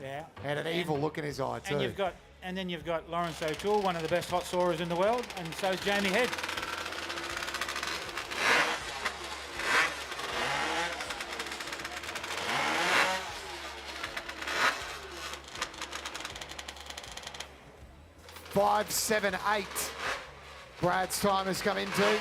Yeah. Had an evil look in his eye too. And then you've got Lawrence O'Toole, one of the best hot sawers in the world, and so is Jamie Head. Five, 7, 8. Brad's time has come into.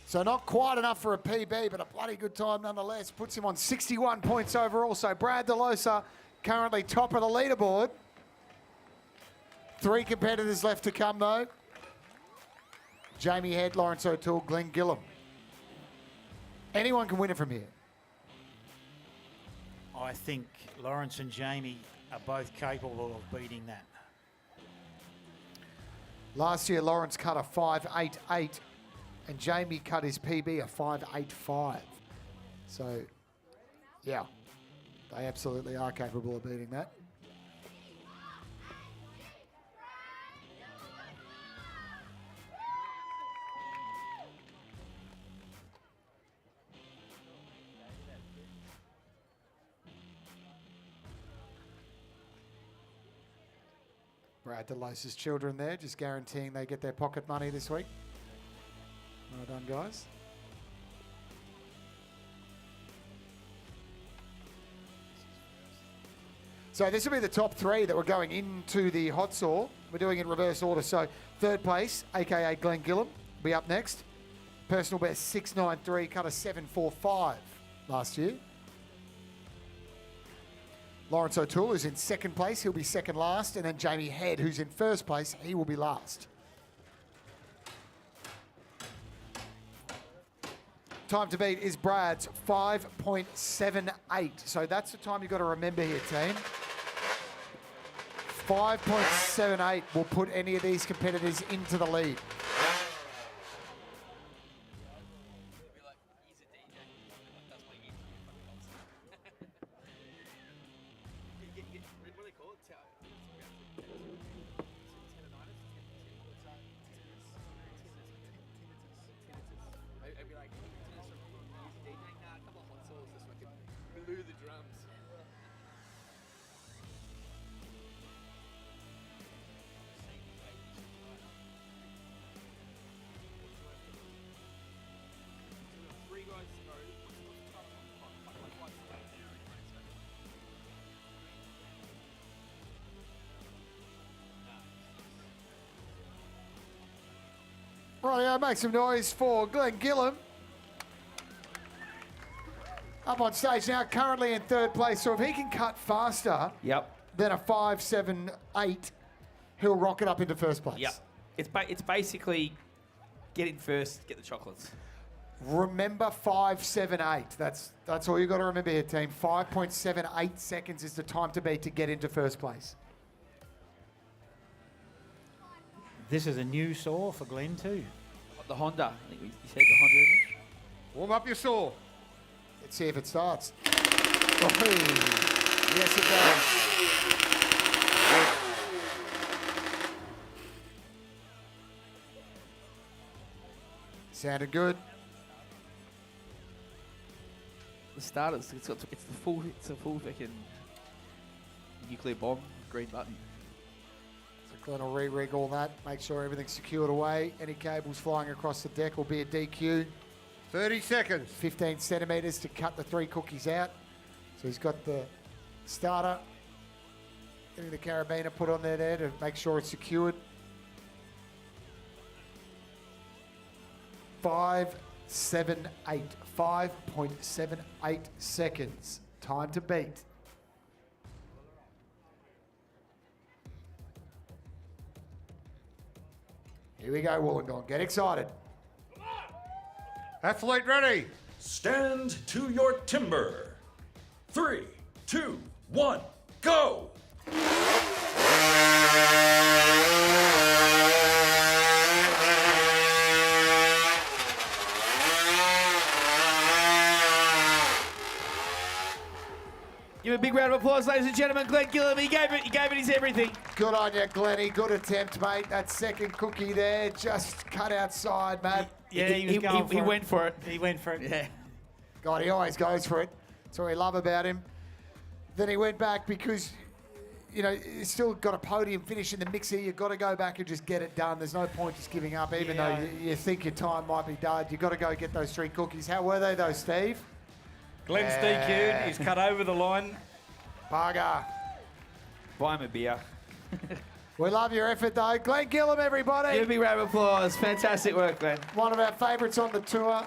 So not quite enough for a PB, but a bloody good time nonetheless. Puts him on 61 points overall. So Brad DeLosa currently top of the leaderboard. 3 competitors left to come though. Jamie Head, Lawrence O'Toole, Glenn Gillum. Anyone can win it from here. I think Lawrence and Jamie are both capable of beating that. Last year, Lawrence cut a 5.88 and Jamie cut his PB a 5.85. So, yeah, they absolutely are capable of beating that. Brad DeLosa's children there, just guaranteeing they get their pocket money this week. Well done, guys. So this will be the top 3 that we're going into the hot saw. We're doing it in reverse order. So third place, aka Glenn Gillum, will be up next. Personal best 6.93, cut a 7.45 last year. Lawrence O'Toole is in second place. He'll be second last. And then Jamie Head, who's in first place, he will be last. Time to beat is Brad's 5.78. So that's the time you've got to remember here, team. 5.78 will put any of these competitors into the lead. Rightio, make some noise for Glenn Gillam. Up on stage now, currently in third place. So if he can cut faster than a 5.78, he'll rocket up into first place. Yep. It's basically get in first, get the chocolates. Remember 5.78. That's all you got to remember here, team. 5.78 seconds is the time to beat to get into first place. This is a new saw for Glenn too. The Honda. I think you said the Honda, isn't it? Warm up your saw. Let's see if it starts. Oh, yes, it does. Sounded good. The starters. It's the full fucking nuclear bomb green button. So Glenn will re-rig all that, make sure everything's secured away. Any cables flying across the deck will be a DQ. 30 seconds. 15 centimetres to cut the 3 cookies out. So he's got the starter, getting the carabiner put on there to make sure it's secured. 5.78. 5.78 seconds. Time to beat. Here we go, Wollongong. Get excited. Athlete ready. Stand to your timber. 3, 2, 1, go! Give a big round of applause, ladies and gentlemen. Glenn Gillam, he gave it his everything. Good on you, Glenny. Good attempt, mate. That second cookie there just cut outside, mate. Yeah, he went for it. He went for it. Yeah. God, he always goes for it. That's what we love about him. Then he went back because, you know, he's still got a podium finish in the mix here. You've got to go back and just get it done. There's no point just giving up, even though you think your time might be done. You've got to go get those 3 cookies. How were they, though, Steve? Glenn's DQ'd. He's cut over the line. Bugger. Buy him a beer. We love your effort, though. Glenn Gillam, everybody. Give a big round of applause. Fantastic work, Glenn. One of our favourites on the tour.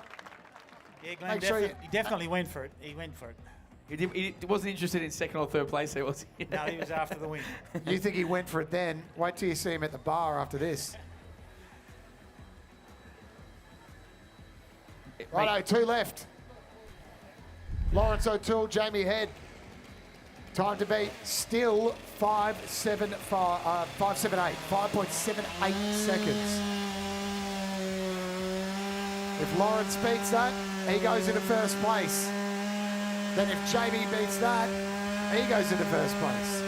Yeah, Glenn he definitely went for it. He went for it. He wasn't interested in second or third place there, was he? No, he was after the win. You think he went for it then? Wait till you see him at the bar after this. Righto, 2 left. Lawrence O'Toole, Jamie Head. Time to beat still 5.78 seconds. If Lawrence beats that, he goes into first place. Then if Jamie beats that, he goes into first place.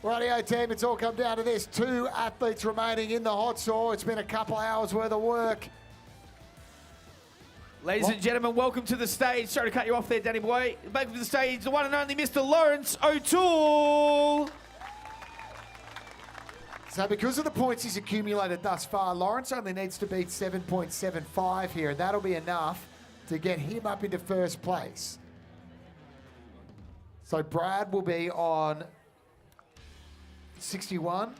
Rightio team, it's all come down to this. 2 athletes remaining in the hot saw. It's been a couple hours worth of work. Ladies and gentlemen, welcome to the stage. Sorry to cut you off there, Danny boy. Welcome to the stage, the one and only Mr. Lawrence O'Toole. So because of the points he's accumulated thus far, Lawrence only needs to beat 7.75 here, and that'll be enough to get him up into first place. So Brad will be on 61.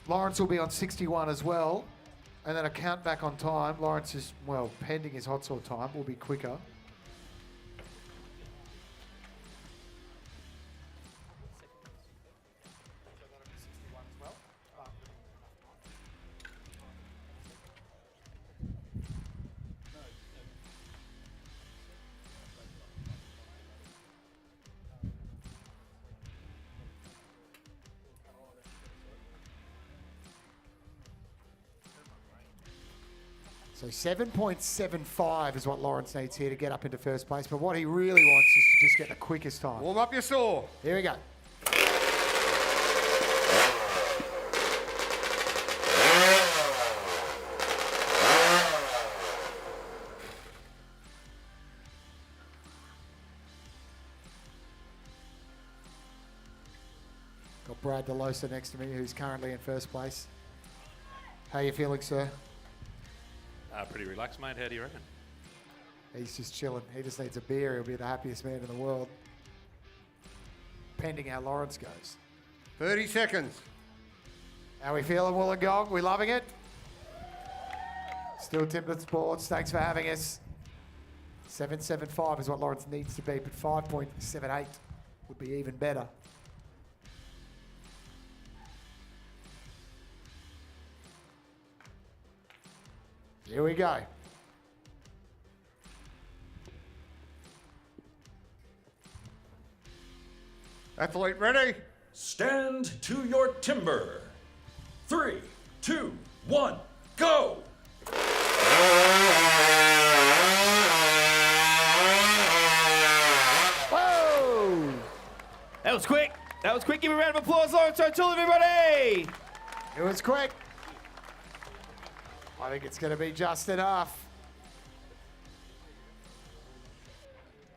Lawrence will be on 61 as well. And then a count back on time. Lawrence is, well, pending his hot saw time, will be quicker. So 7.75 is what Lawrence needs here to get up into first place. But what he really wants is to just get the quickest time. Warm up your saw. Here we go. Got Brad DeLosa next to me, who's currently in first place. How are you feeling, sir? Pretty relaxed, mate. How do you reckon? He's just chilling. He just needs a beer. He'll be the happiest man in the world. Pending how Lawrence goes. 30 seconds. How we feeling, Wollongong? We loving it? Still TIMBERSPORTS. Thanks for having us. 7.75 is what Lawrence needs to be, but 5.78 would be even better. Here we go. Athlete ready? Stand to your timber. 3, 2, 1, go! Whoa! That was quick. That was quick. Give a round of applause, Lawrence O'Toole, everybody. It was quick. I think it's going to be just enough.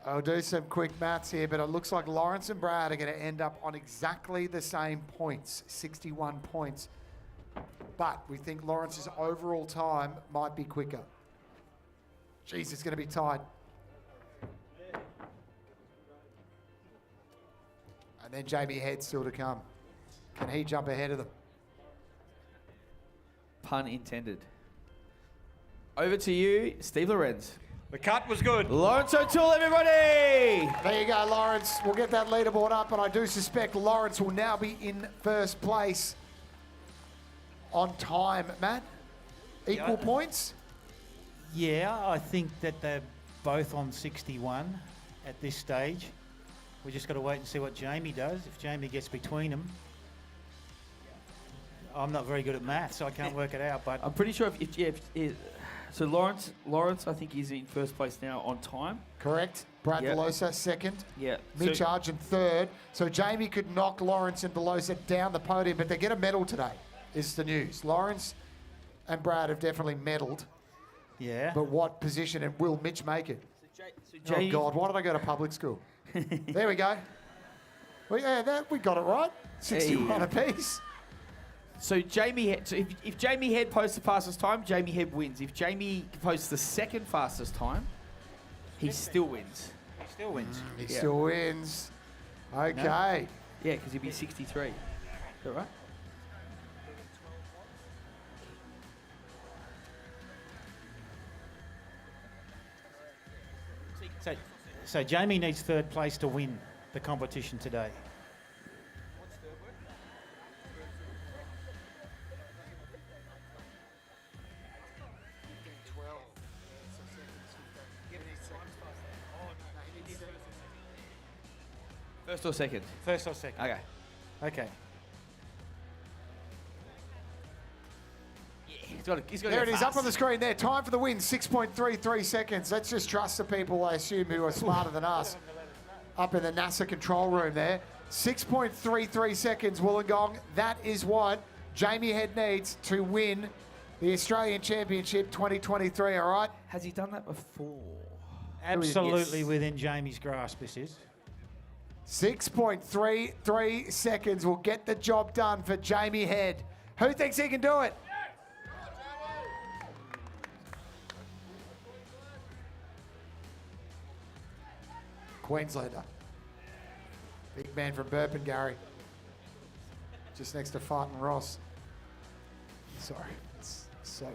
I'll do some quick maths here, but it looks like Lawrence and Brad are going to end up on exactly the same points, 61 points. But we think Lawrence's overall time might be quicker. Jeez, it's going to be tight. And then Jamie Head still to come. Can he jump ahead of them? Pun intended. Over to you, Steve Lorenz. The cut was good. Lawrence O'Toole, everybody! There you go, Lawrence. We'll get that leaderboard up, and I do suspect Lawrence will now be in first place on time. Matt, equal points? Yeah, I think that they're both on 61 at this stage. We just got to wait and see what Jamie does. If Jamie gets between them, I'm not very good at maths, so I can't work it out. But I'm pretty sure so Lawrence, I think he's in first place now on time. Correct. Brad Yep. DeLosa second. Yeah. Mitch So- Argent third. So Jamie could knock Lawrence and DeLosa down the podium, but they get a medal today, is the news. Lawrence and Brad have definitely medalled. Yeah. But what position, and will Mitch make it? Oh, Jay- God, why did I go to public school? There we go. We got it right. 61 apiece. So Jamie Head, so if Jamie Head posts the fastest time, Jamie Head wins. If Jamie posts the second fastest time, he still wins. He still wins. He still wins. Okay. Yeah, because he'd be 63. Is that right? So Jamie needs third place to win the competition today. First or second? First or second. Okay. Okay. He's got to There it is, up on the screen there. Time for the win, 6.33 seconds. Let's just trust the people, I assume, who are smarter than us up in the NASA control room there. 6.33 seconds, Wollongong. That is what Jamie Head needs to win the Australian Championship 2023, all right? Has he done that before? Absolutely Yes. within Jamie's grasp, this is. 6.33 seconds will get the job done for Jamie Head. Who thinks he can do it? Queenslander. Big man from Burpengary. Just next to Farton Ross. Sorry, it's so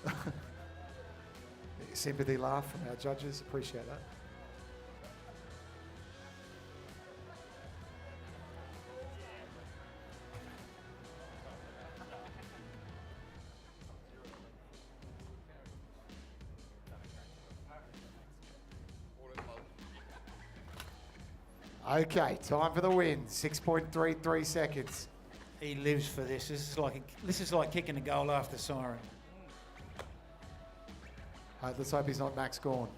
bad. Sympathy laugh from our judges. Appreciate that. Okay, time for the win. 6.33 seconds. He lives for this. This is like kicking a goal after siren. Right, let's hope he's not Max Gorn. Wasn't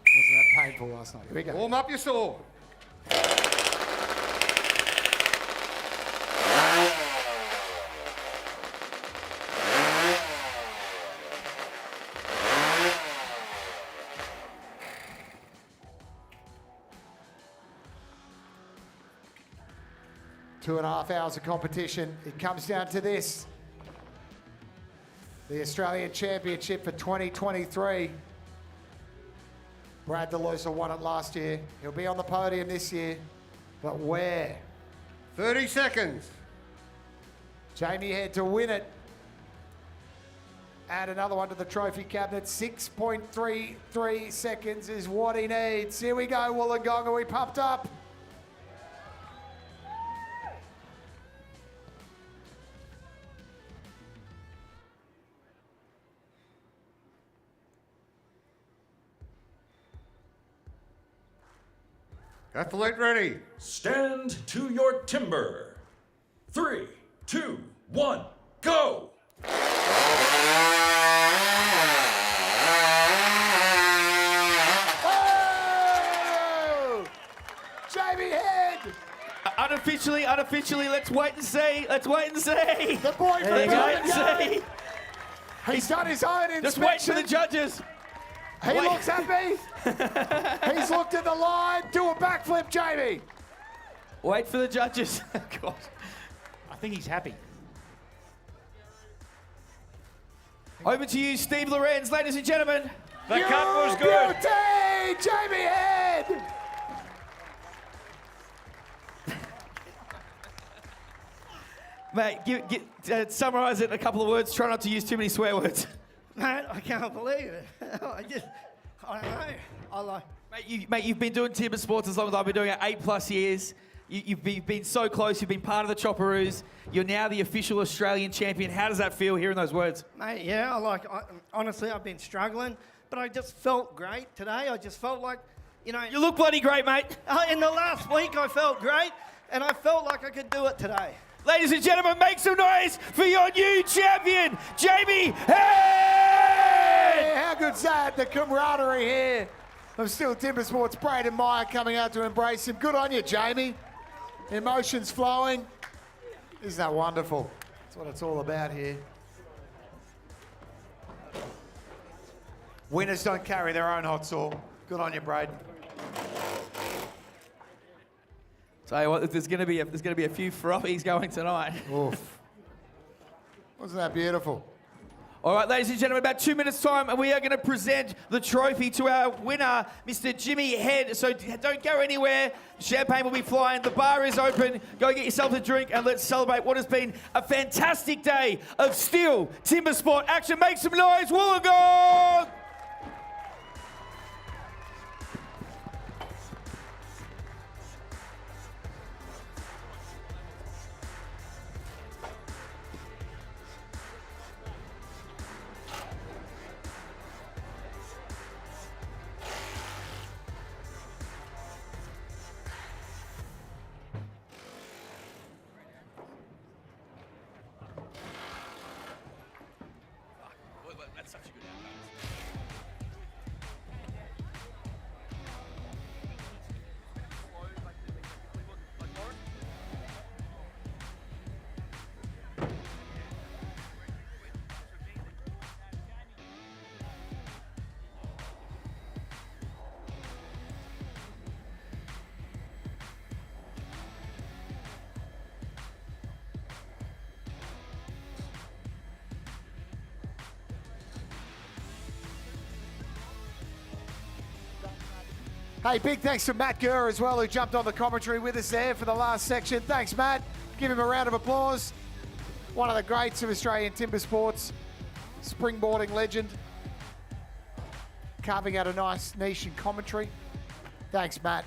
that painful last night? Here we go. Warm up your saw. Two and a half hours of competition. It comes down to this. The Australian Championship for 2023. Brad DeLuca won it last year. He'll be on the podium this year. But where? 30 seconds. Jamie had to win it. Add another one to the trophy cabinet. 6.33 seconds is what he needs. Here we go, Wollongong. Are we pumped up? Athlete ready. Stand to your timber. 3, 2, 1, go! Oh! Jamie Head! Unofficially, let's wait and see. Let's wait and see. The boy from There you go. Underhand. He's done his own inspection. Just wait for the judges. He looks happy. He's looked at the line. Do a backflip, Jamie. Wait for the judges. God. I think he's happy. Over to you, Steve Lorenz, ladies and gentlemen. The cut was good. Beauty, Jamie Head. Mate, summarise it in a couple of words. Try not to use too many swear words. Mate, I can't believe it. I don't know. Mate, you've been doing timber sports as long as I've been doing it, 8+ years. You've been so close. You've been part of the Chopperoos. You're now the official Australian champion. How does that feel, hearing those words? Mate, yeah, honestly, I've been struggling, but I just felt great today. I just felt like, you know... You look bloody great, mate. In the last week, I felt great, and I felt like I could do it today. Ladies and gentlemen, make some noise for your new champion, Jamie Head! Hey, how good's that? The camaraderie here of Still Timber Sports. Braden Meyer coming out to embrace him. Good on you, Jamie. Emotions flowing. Isn't that wonderful? That's what it's all about here. Winners don't carry their own hot saw. Good on you, Braden. Tell you what, there's going to be a few frothies going tonight. Oof. Wasn't that beautiful? All right, ladies and gentlemen, about 2 minutes' time, and we are going to present the trophy to our winner, Mr. Jimmy Head. So don't go anywhere. Champagne will be flying. The bar is open. Go get yourself a drink, and let's celebrate what has been a fantastic day of Still Timber Sport action. Make some noise, Wollongong! That's such a good outcome. Hey, big thanks to Matt Gurr as well, who jumped on the commentary with us there for the last section. Thanks, Matt. Give him a round of applause. One of the greats of Australian timber sports, springboarding legend. Carving out a nice niche in commentary. Thanks, Matt.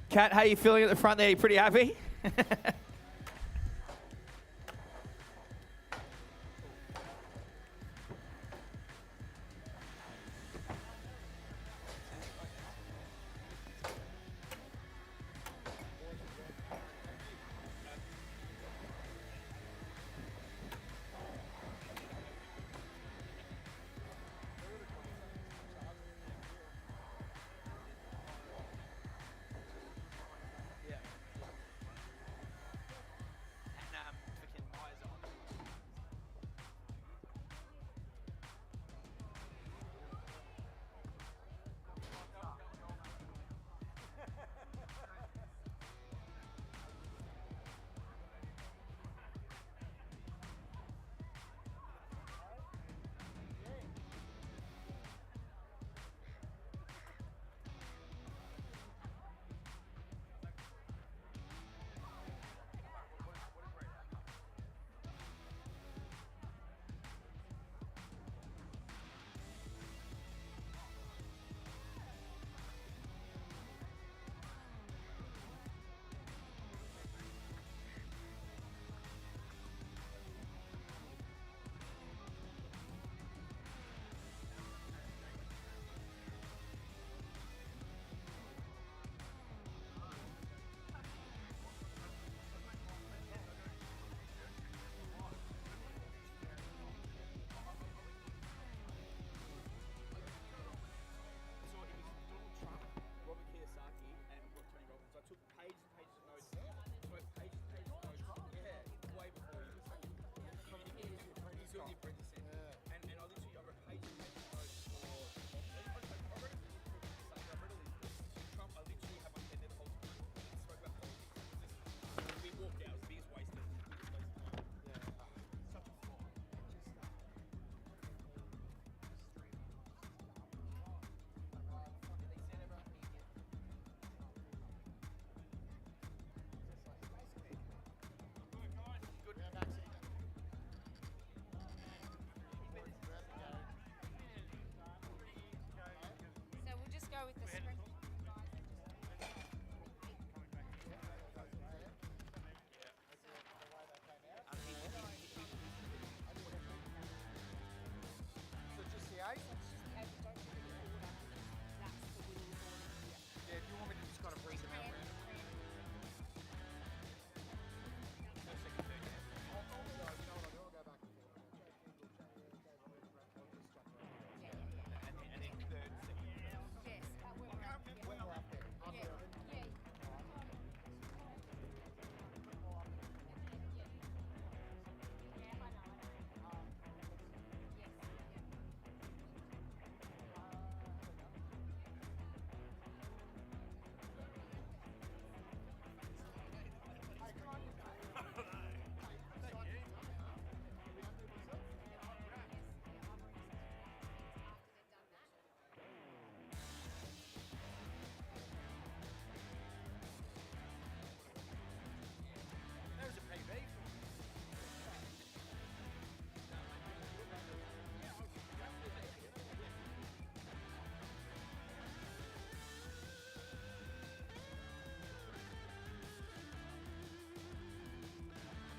Kat, how are you feeling at the front there? You pretty happy?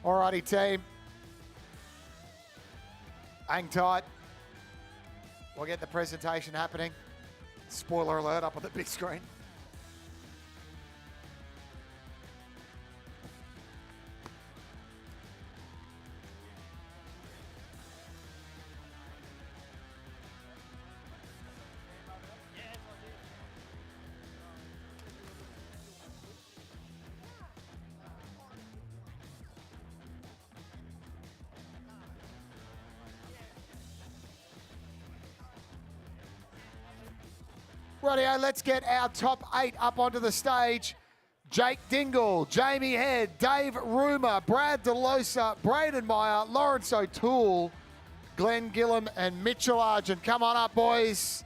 Alrighty, team. Hang tight. We'll get the presentation happening. Spoiler alert up on the big screen. Rightio, let's get our top 8 up onto the stage. Jake Dingle, Jamie Head, Dave Rumer, Brad DeLosa, Braden Meyer, Lawrence O'Toole, Glenn Gillum, and Mitchell Argent. Come on up, boys.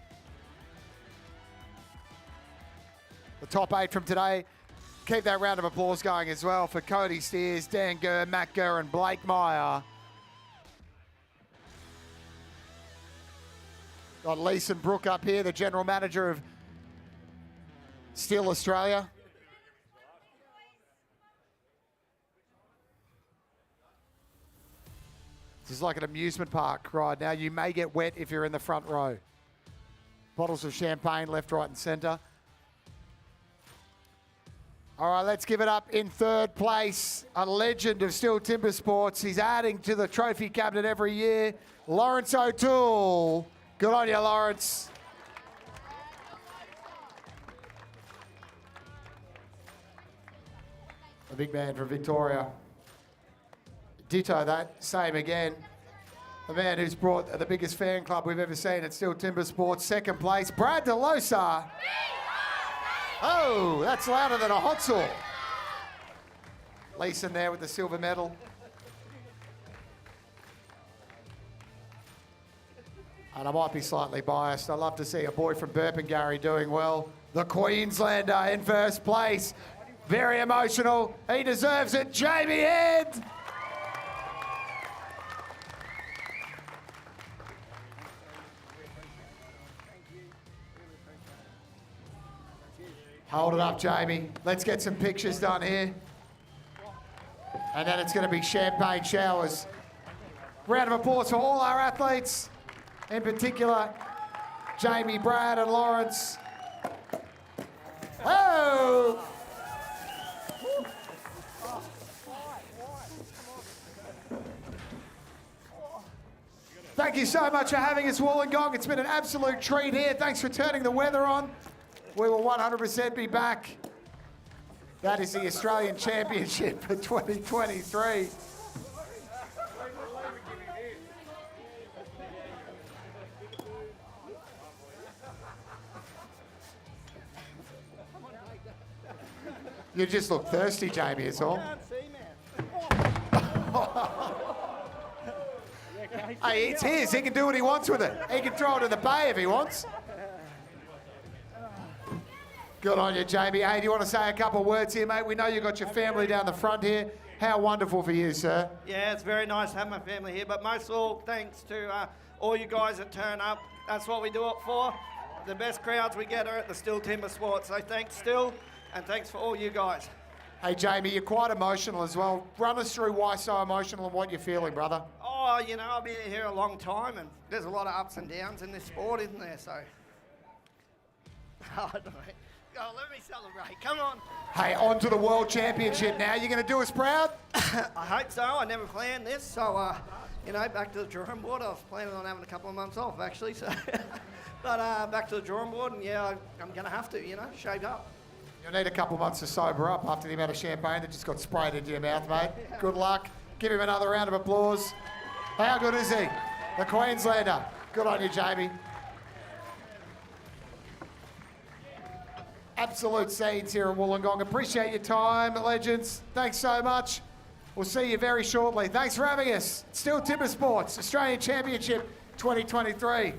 The top 8 from today. Keep that round of applause going as well for Cody Steers, Dan Gurr, Matt Gurr, and Blake Meyer. Got Leeson Brook up here, the general manager of STIHL Australia. This is like an amusement park right now. You may get wet if you're in the front row. Bottles of champagne left, right, and centre. All right, let's give it up in third place. A legend of STIHL Timbersports. He's adding to the trophy cabinet every year. Lawrence O'Toole. Good on you, Lawrence. A big man from Victoria. Ditto that, same again. The man who's brought the biggest fan club we've ever seen at STIHL Timbersports. Second place, Brad DeLosa. Oh, that's louder than a hot saw. Leeson there with the silver medal. And I might be slightly biased. I love to see a boy from Burpengary doing well. The Queenslander in first place. Very emotional. He deserves it. Jamie Head. Hold it up, Jamie. Let's get some pictures done here. And then it's going to be champagne showers. Round of applause for all our athletes. In particular, Jamie, Brad, and Lawrence. Oh! Thank you so much for having us, Wollongong. It's been an absolute treat here. Thanks for turning the weather on. We will 100% be back. That is the Australian Championship for 2023. You just look thirsty, Jamie, is all. Hey, it's his. He can do what he wants with it. He can throw it in the bay if he wants. Good on you, Jamie. Hey, do you want to say a couple of words here, mate? We know you've got your family down the front here. How wonderful for you, sir. Yeah, it's very nice to have my family here, but most of all, thanks to all you guys that turn up. That's what we do it for. The best crowds we get are at the STIHL Timbersports. So thanks, STIHL, and thanks for all you guys. Hey, Jamie, you're quite emotional as well. Run us through why so emotional and what you're feeling, brother. Oh, you know, I've been here a long time, and there's a lot of ups and downs in this sport, isn't there? So, oh, no. Oh, let me celebrate. Come on. Hey, on to the World Championship now. You're going to do us proud? I hope so. I never planned this. So, you know, back to the drawing board. I was planning on having a couple of months off, actually. So, but back to the drawing board, and yeah, I'm going to have to, you know, shake up. You'll need a couple of months to sober up after the amount of champagne that just got sprayed into your mouth, mate. Good luck. Give him another round of applause. How good is he? The Queenslander. Good on you, Jamie. Absolute scenes here at Wollongong. Appreciate your time, legends. Thanks so much. We'll see you very shortly. Thanks for having us. STIHL Timbersports, Australian Championship 2023.